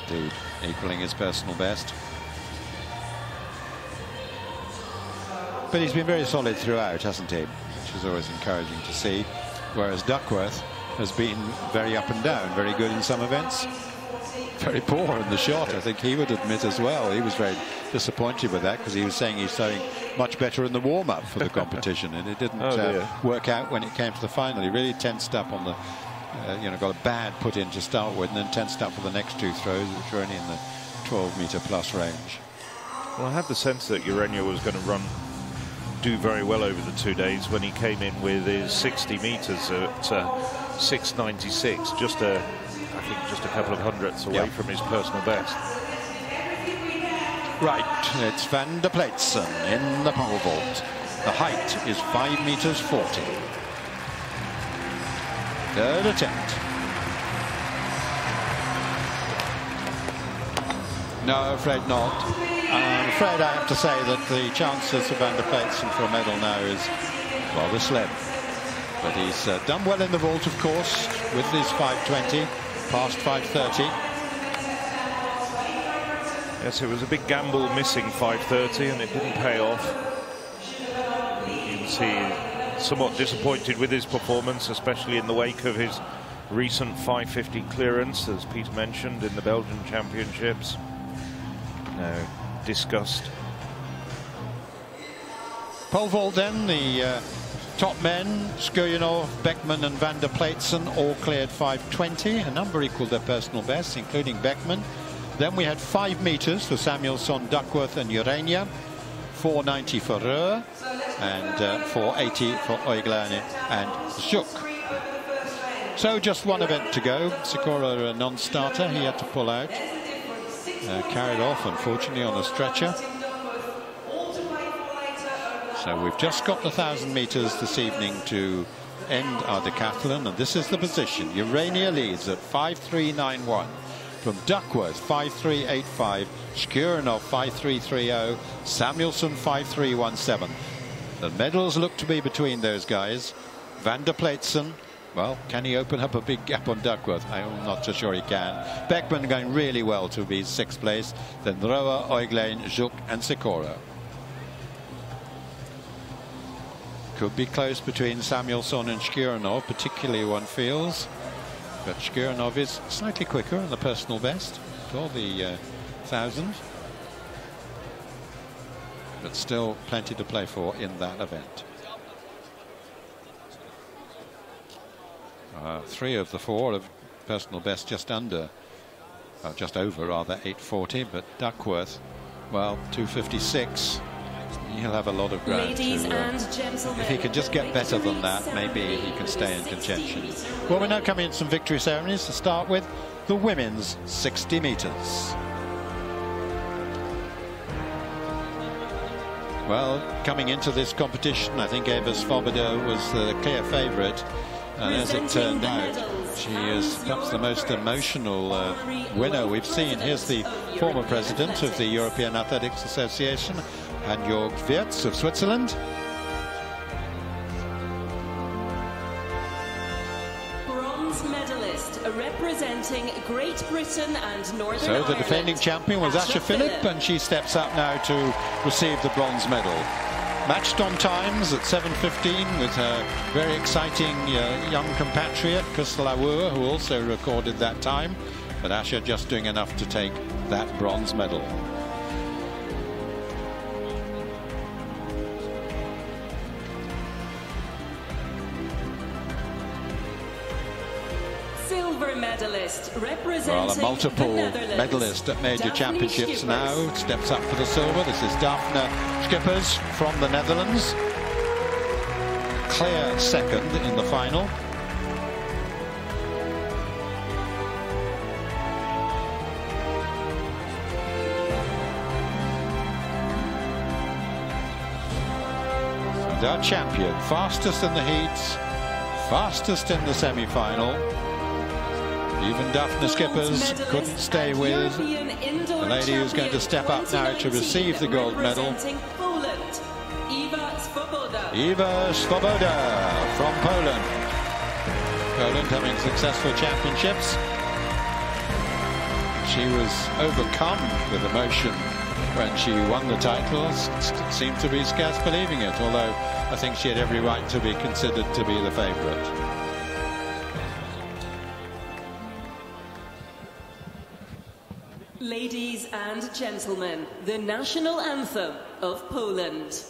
Indeed, equaling his personal best. But he's been very solid throughout, hasn't he? Which is always encouraging to see. whereas Duckworth has been very up and down, very good in some events, very poor in the shot. I think he would admit as well. He was very disappointed with that, because he was saying he's throwing much better in the warm-up for the competition, and it didn't work out when it came to the final. He really tensed up on the, got a bad put in to start with, and then tensed up for the next two throws, which were only in the 12-meter plus range. Well, I had the sense that Urania was going to do very well over the 2 days when he came in with his 60 meters at 6.96, I think just a couple of hundredths away from his personal best. Right, it's Van der Pleitsen in the pole vault. The height is 5 meters 40. Third attempt. No, afraid not. I'm afraid I have to say that the chances of Van der Pleitsen for a medal now is rather slim. But he's done well in the vault, of course, with his 5.20, past 5.30. Yes, it was a big gamble missing 5.30, and it didn't pay off. You can see somewhat disappointed with his performance, especially in the wake of his recent 5.50 clearance, as Peter mentioned, in the Belgian Championships. No disgust. Pole vault then, the top men, Skujinov, Beckman and Van der Pleitsen all cleared 5.20. A number equalled their personal bests, including Beckman. Then we had 5 meters for Samuelsson, Duckworth and Urania, 4.90 for Röhr, and 4.80 for Oiglein and Zuk. So just one event to go. Sikora, a non-starter, he had to pull out. Carried off, unfortunately, on a stretcher. So we've just got the 1,000 meters this evening to end our decathlon, and this is the position. Urania leads at 5.391. From Duckworth, 5.385, Skujinov, 5.330, Samuelsson, 5.317. The medals look to be between those guys. Van der Pleitsen, well, can he open up a big gap on Duckworth? I'm not so sure he can. Beckman going really well to be 6th place. Then Röhr, Oiglein, Zuk and Sikora. Could be close between Samuelsson and Skujinov, particularly one feels. But Skujinov is slightly quicker on the personal best for the 1,000. But still plenty to play for in that event. 3 of the 4 of personal best just under, just over rather, 8.40. But Duckworth, well, 2.56. He'll have a lot of ground if he can just get better than that, maybe he can stay in contention. Well, we're now coming into some victory ceremonies. To start with, the women's 60 meters. Well, coming into this competition, I think Eva Svoboda was the clear favourite, and as it turned out, she is perhaps the most emotional winner we've seen. Here's the former president of the European Athletics Association, and Jörg Wirtz of Switzerland. Bronze medalist representing Great Britain and Northern Ireland. So the defending champion was Asha Philipp, and she steps up now to receive the bronze medal. Matched on times at 7.15 with her very exciting young compatriot, Crystal Awur, who also recorded that time. But Asha just doing enough to take that bronze medal. Medalist representing well, a multiple medalist at major championships now steps up for the silver. This is Daphne Schippers from the Netherlands, clear second in the final. And our champion, fastest in the heats, fastest in the semi-final. Even Daphne Schippers couldn't stay with the lady who's going to step up now to receive the gold medal. Eva Svoboda from Poland. Poland having successful championships. She was overcome with emotion when she won the titles. Seemed to be scarce believing it, although I think she had every right to be considered to be the favourite. Ladies and gentlemen, the national anthem of Poland.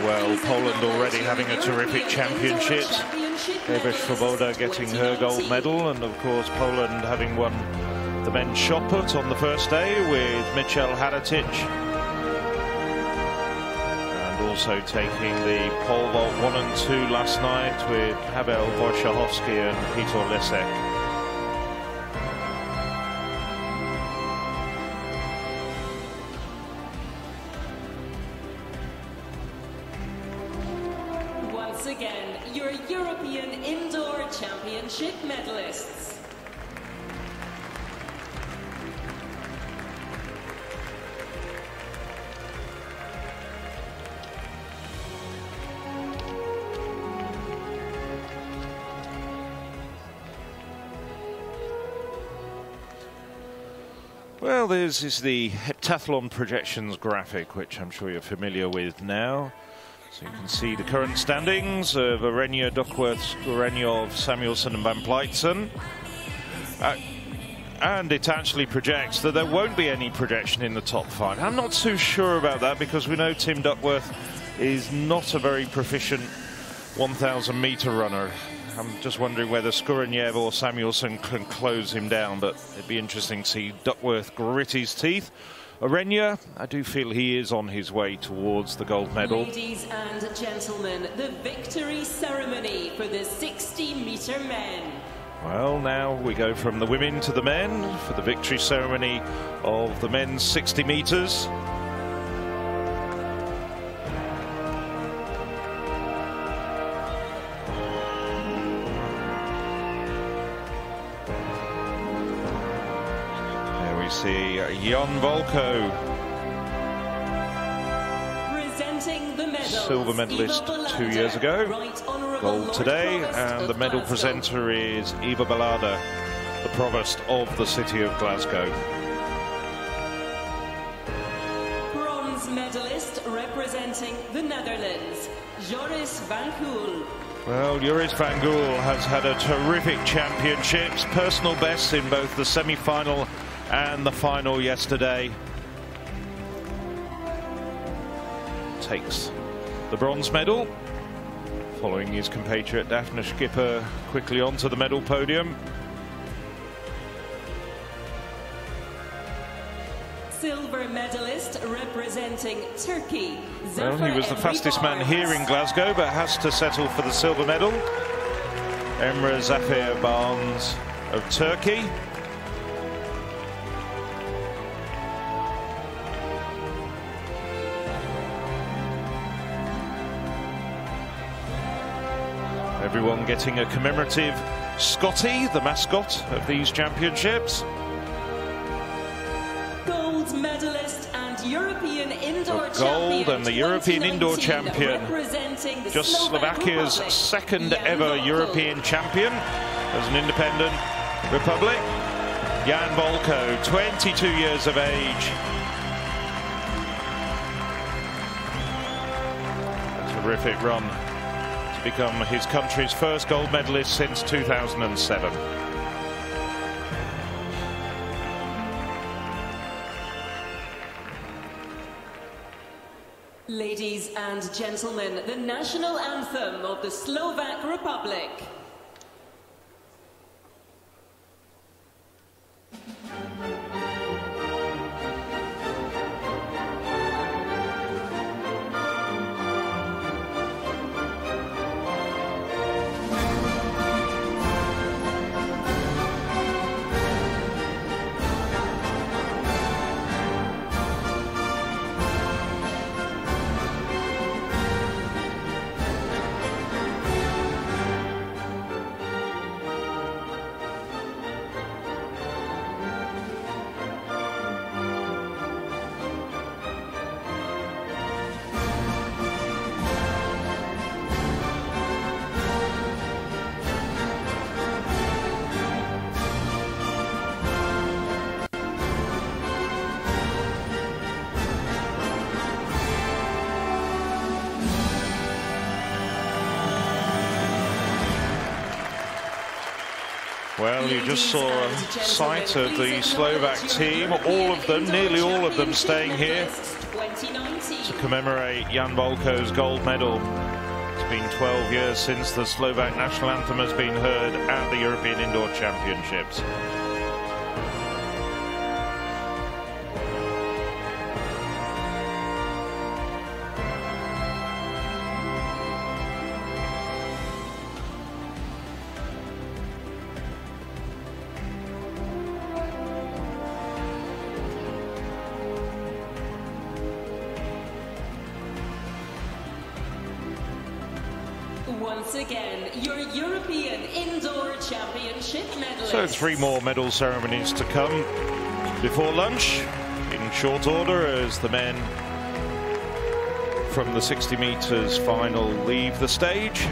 Well, Poland already having a terrific championship. Ewa Swoboda getting her gold medal, and of course Poland having won the men's shot put on the first day with Michał Haratic, and also taking the pole vault 1 and 2 last night with Paweł Wojciechowski and Peter Lesek. Again, your European Indoor Championship medalists. Well, this is the heptathlon projections graphic, which I'm sure you're familiar with now. So you can see the current standings of Arenya, Duckworth, Skurenyov, Samuelson and Van Pleitsen. And it actually projects that there won't be any projection in the top 5. I'm not too sure about that, because we know Tim Duckworth is not a very proficient 1,000 metre runner. I'm just wondering whether Skurenyov or Samuelson can close him down, but it'd be interesting to see Duckworth grit his teeth. Arenya, I do feel he is on his way towards the gold medal. Ladies and gentlemen, the victory ceremony for the 60-metre men. Well, now we go from the women to the men for the victory ceremony of the men's 60 metres. See Jan Volko, presenting the medals. Silver medalist 2 years ago, gold today, and the medal presenter is Eva Balada, the provost of the city of Glasgow. Bronze medalist representing the Netherlands, Joris van Gool. Well, Joris van Gool has had a terrific championships, personal bests in both the semi-final and the final yesterday. Takes the bronze medal, following his compatriot Daphne Schipper quickly onto the medal podium. Silver medalist representing Turkey. Well, he was the fastest man here in Glasgow, but has to settle for the silver medal. Emre Zafer Barnes of Turkey. Everyone getting a commemorative Scotty, the mascot of these championships. Gold medalist and European indoor champion. Gold and the European indoor champion. Just Slovakia's second ever European champion as an independent republic. Jan Volko, 22 years of age. A terrific run. Become his country's first gold medalist since 2007. Ladies and gentlemen, the national anthem of the Slovak Republic. Well, you just saw a sight of the Slovak team, all of them, nearly all of them staying here to commemorate Jan Volko's gold medal. It's been 12 years since the Slovak national anthem has been heard at the European Indoor Championships. Once again, your European Indoor Championship medalist. So 3 more medal ceremonies to come before lunch, in short order, as the men from the 60 meters final leave the stage.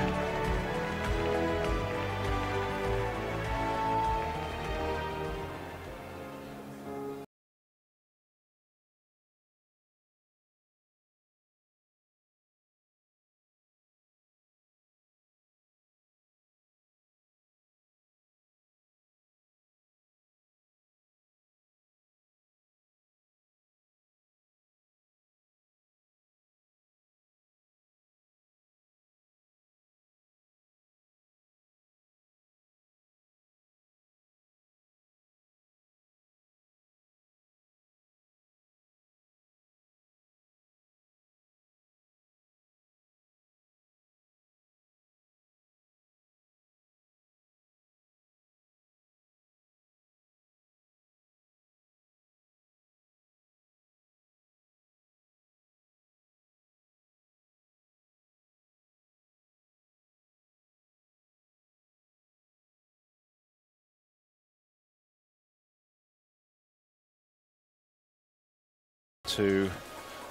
To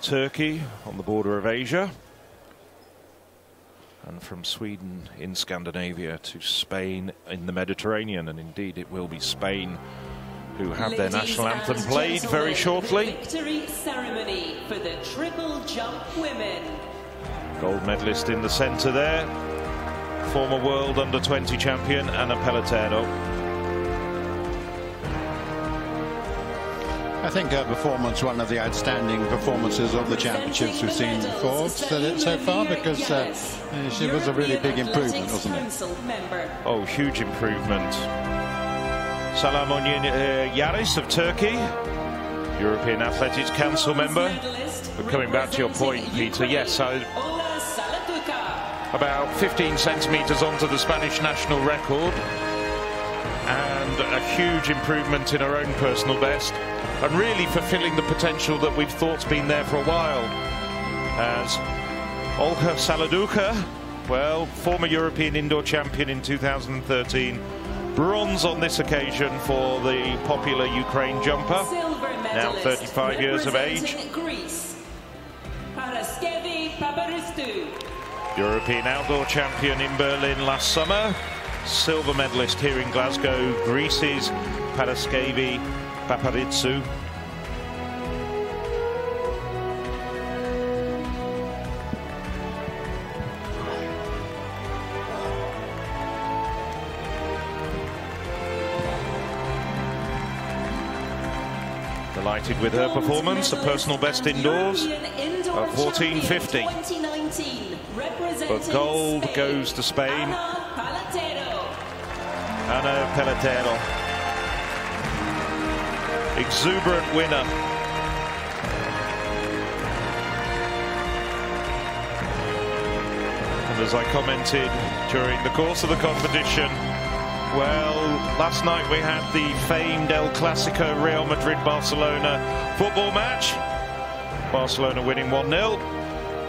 Turkey on the border of Asia, and from Sweden in Scandinavia to Spain in the Mediterranean, and indeed it will be Spain who have their national anthem played very shortly. Victory ceremony for the triple jump women. Gold medalist in the centre there, former world under-20 champion Anna Pelletero. I think her performance, one of the outstanding performances of the championships we've seen before so far, because she was a really big improvement, wasn't it? Oh, huge improvement. Salamon Yaris of Turkey, European Athletics Council member. But coming back to your point, Peter, yes, about 15 centimetres onto the Spanish national record, and a huge improvement in her own personal best, and really fulfilling the potential that we've thought's been there for a while. As Olga Saladuka, well, former European indoor champion in 2013, bronze on this occasion for the popular Ukraine jumper, now 35 years of age. European outdoor champion in Berlin last summer, silver medalist here in Glasgow, Greece's Paraskevi Paparizou. Delighted with her performance, a personal best indoors of 14:50. But gold goes to Spain. Anna Pelletero, exuberant winner. And as I commented during the course of the competition, well, last night we had the famed El Clasico Real Madrid-Barcelona football match. Barcelona winning 1-0.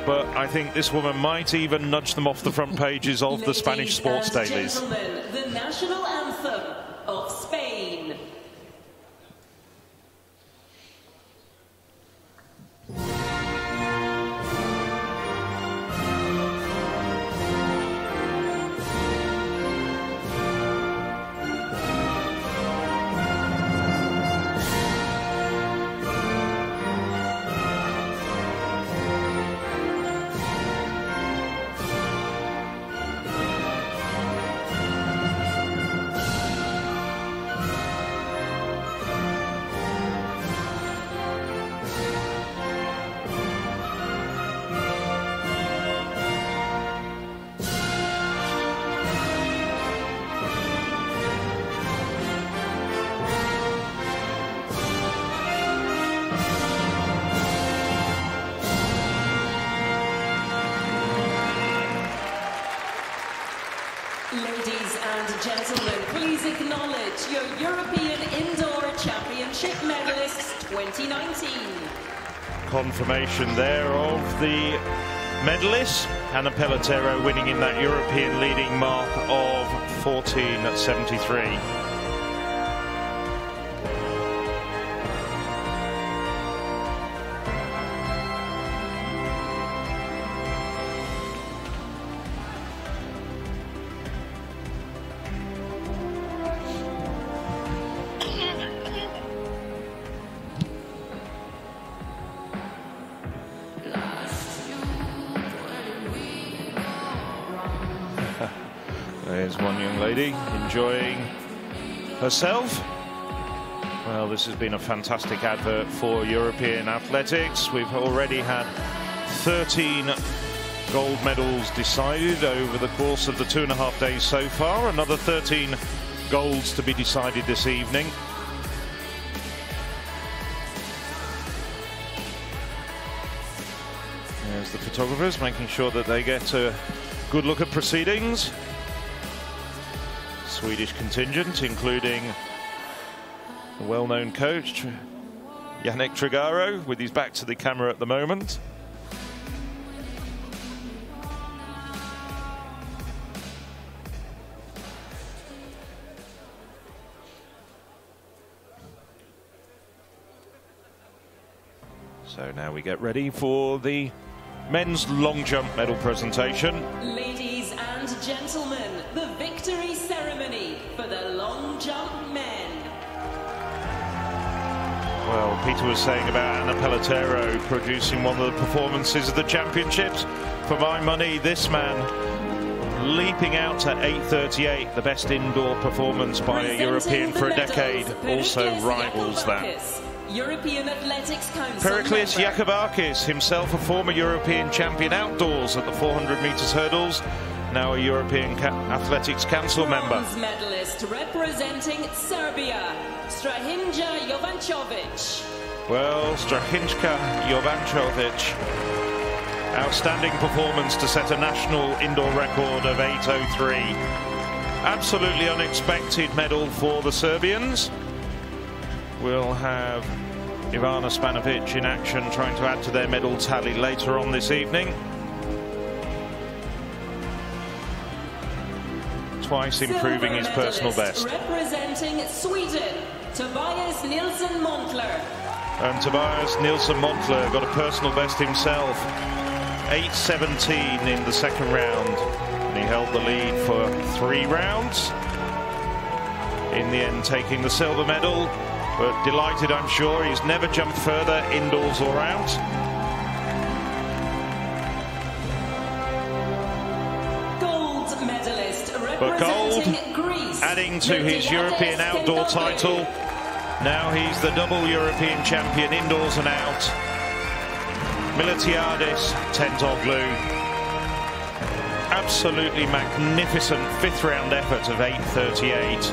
But I think this woman might even nudge them off the front pages of the Spanish sports dailies. The national anthem of Spain. and gentlemen, please acknowledge your European Indoor Championship medalists 2019. Confirmation there of the medalists. Anna Pelletero winning in that European leading mark of 14.73. There's one young lady enjoying herself. Well, this has been a fantastic advert for European athletics. We've already had 13 gold medals decided over the course of the 2.5 days so far. Another 13 golds to be decided this evening. There's the photographers making sure that they get a good look at proceedings. Swedish contingent, including the well-known coach Yannick Trigaro, with his back to the camera at the moment. So now we get ready for the men's long jump medal presentation. Ladies and gentlemen, the victory ceremony for the long jump men. Well, Peter was saying about Anna Pelletero producing one of the performances of the championships. For my money, this man leaping out to 8:38, the best indoor performance by a European for a decade, also rivals that. European Athletics Council Periklis member. Jakubakis, himself a former European champion outdoors at the 400 metres hurdles, now a European Athletics Council member. Bronze medalist representing Serbia, STRAHINJA JOVANČEVIĆ. Well, STRAHINJA JOVANČEVIĆ, outstanding performance to set a national indoor record of 8:03. Absolutely unexpected medal for the Serbians. We'll have Ivana Spanovic in action, trying to add to their medal tally later on this evening. Twice improving his personal best. Representing Sweden, Tobias Nilsson Montler. And Tobias Nilsson Montler got a personal best himself. 8:17 in the second round. And he held the lead for 3 rounds. In the end, taking the silver medal. But delighted, I'm sure. He's never jumped further, indoors or out. Gold medalist But gold, representing Greece, adding to his European outdoor title. Now he's the double European champion, indoors and out. Miltiadis Tentoglou. Absolutely magnificent 5th round effort of 8:38.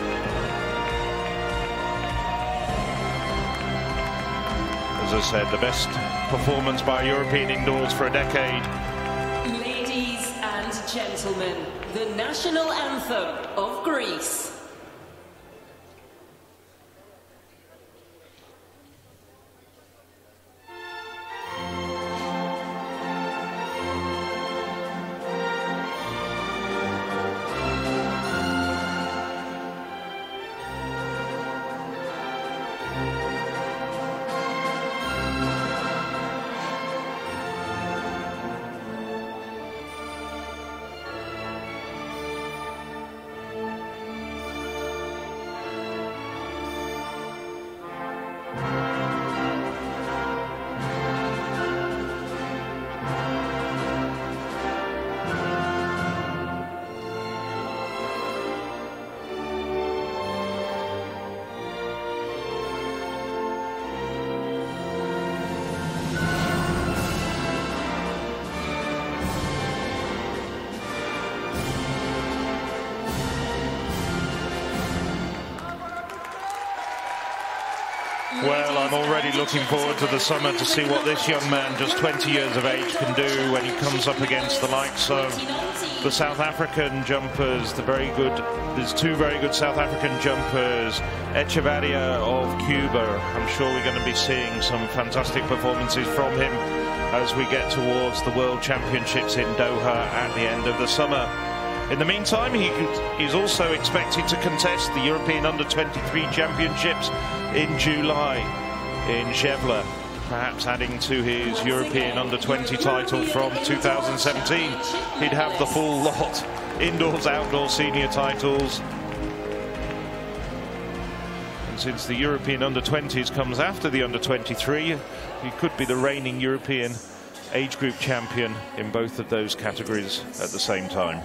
As I said, the best performance by European indoors for a decade. Ladies and gentlemen, the national anthem of Greece. Well, I'm already looking forward to the summer to see what this young man, just 20 years of age, can do when he comes up against the likes of the South African jumpers, there's two very good South African jumpers, Echevarria of Cuba. I'm sure we're going to be seeing some fantastic performances from him as we get towards the World Championships in Doha at the end of the summer. In the meantime, he's also expected to contest the European Under-23 Championships in July in Gävle, perhaps adding to his European Under-20 title from 2017. He'd have the full lot, indoors, outdoor senior titles. And since the European Under-20s comes after the Under-23, he could be the reigning European age group champion in both of those categories at the same time.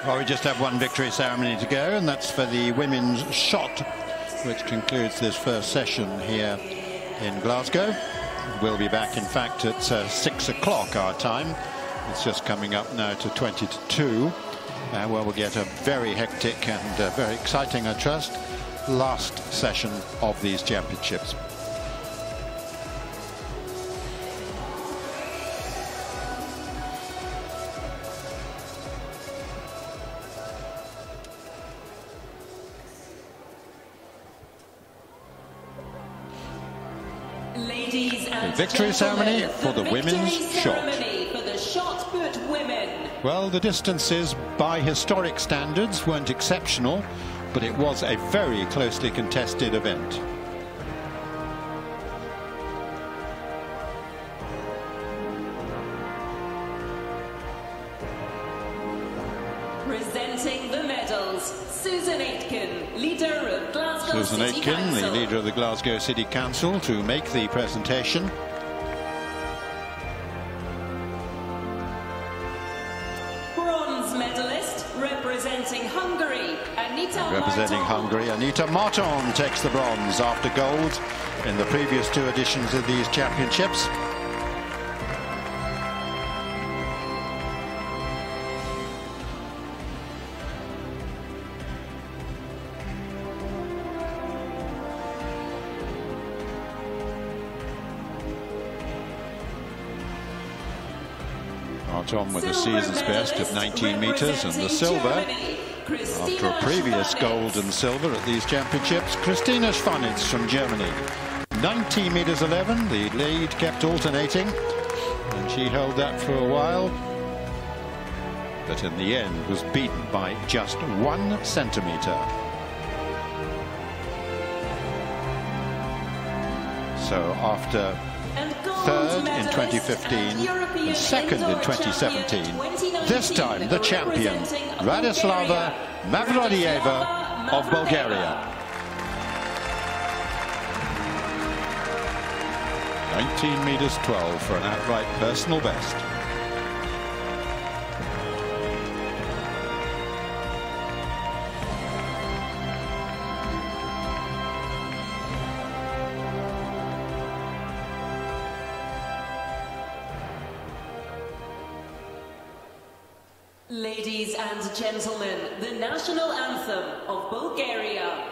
Well, we just have one victory ceremony to go, and that's for the women's shot, which concludes this first session here in Glasgow. We'll be back, in fact, at 6 o'clock our time. It's just coming up now to 20 to 2, where we'll get a very hectic and very exciting, I trust, last session of these championships. Victory ceremony for the women's shot. Well, the distances by historic standards weren't exceptional, but it was a very closely contested event. Presenting the medals, Susan Aitken, leader of Glasgow Susan City Aitken, Council. the leader of the Glasgow City Council, to make the presentation. Bronze medalist, representing Hungary, Anita Marton takes the bronze after gold in the previous two editions of these championships. Marton with the season's best of 19 metres and the silver after a previous gold and silver at these championships. Christina Schwanitz from Germany, 19 metres 11. The lead kept alternating and she held that for a while, but in the end was beaten by just 1 centimetre. So after third in 2015 and second in 2017, this time the champion, Radislava Mavrodiyeva of Bulgaria. 19 metres 12 for an outright personal best. Ladies and gentlemen, the national anthem of Bulgaria.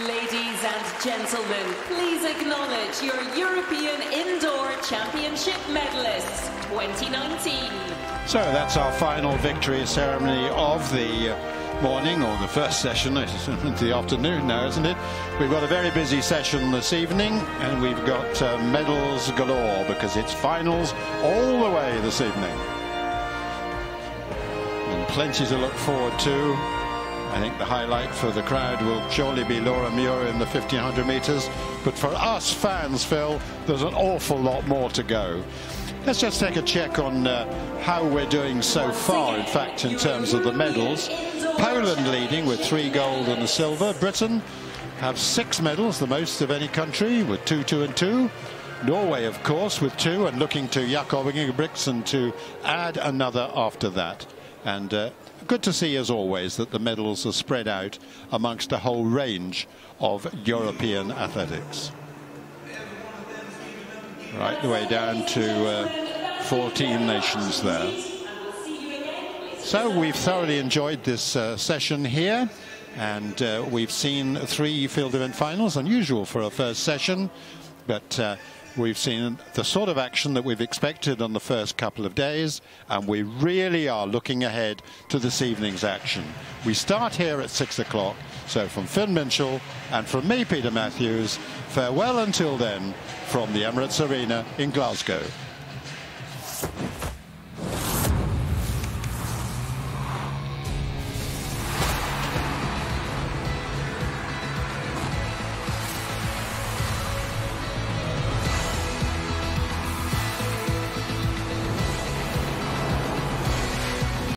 Ladies and gentlemen, please acknowledge your European Indoor Championship medalists 2019. So that's our final victory ceremony of the morning, or the first session. It's into the afternoon now, isn't it? We've got a very busy session this evening, and we've got medals galore because it's finals all the way this evening. And plenty to look forward to. I think the highlight for the crowd will surely be Laura Muir in the 1500 metres. But for us fans, Phil, there's an awful lot more to go. Let's just take a check on how we're doing so far, in fact, in terms of the medals. Poland leading with 3 gold and a silver. Britain have 6 medals, the most of any country, with 2, 2 and 2. Norway, of course, with 2, and looking to Jakob Ingebrigtsen to add another after that. And good to see, as always, that the medals are spread out amongst a whole range of European athletics. Right the way down to 14 nations there. So we've thoroughly enjoyed this session here, and we've seen 3 field event finals, unusual for a first session, but we've seen the sort of action that we've expected on the first couple of days, and we really are looking ahead to this evening's action. We start here at 6 o'clock, so from Finn Minchell and from me, Peter Matthews, farewell until then from the Emirates Arena in Glasgow.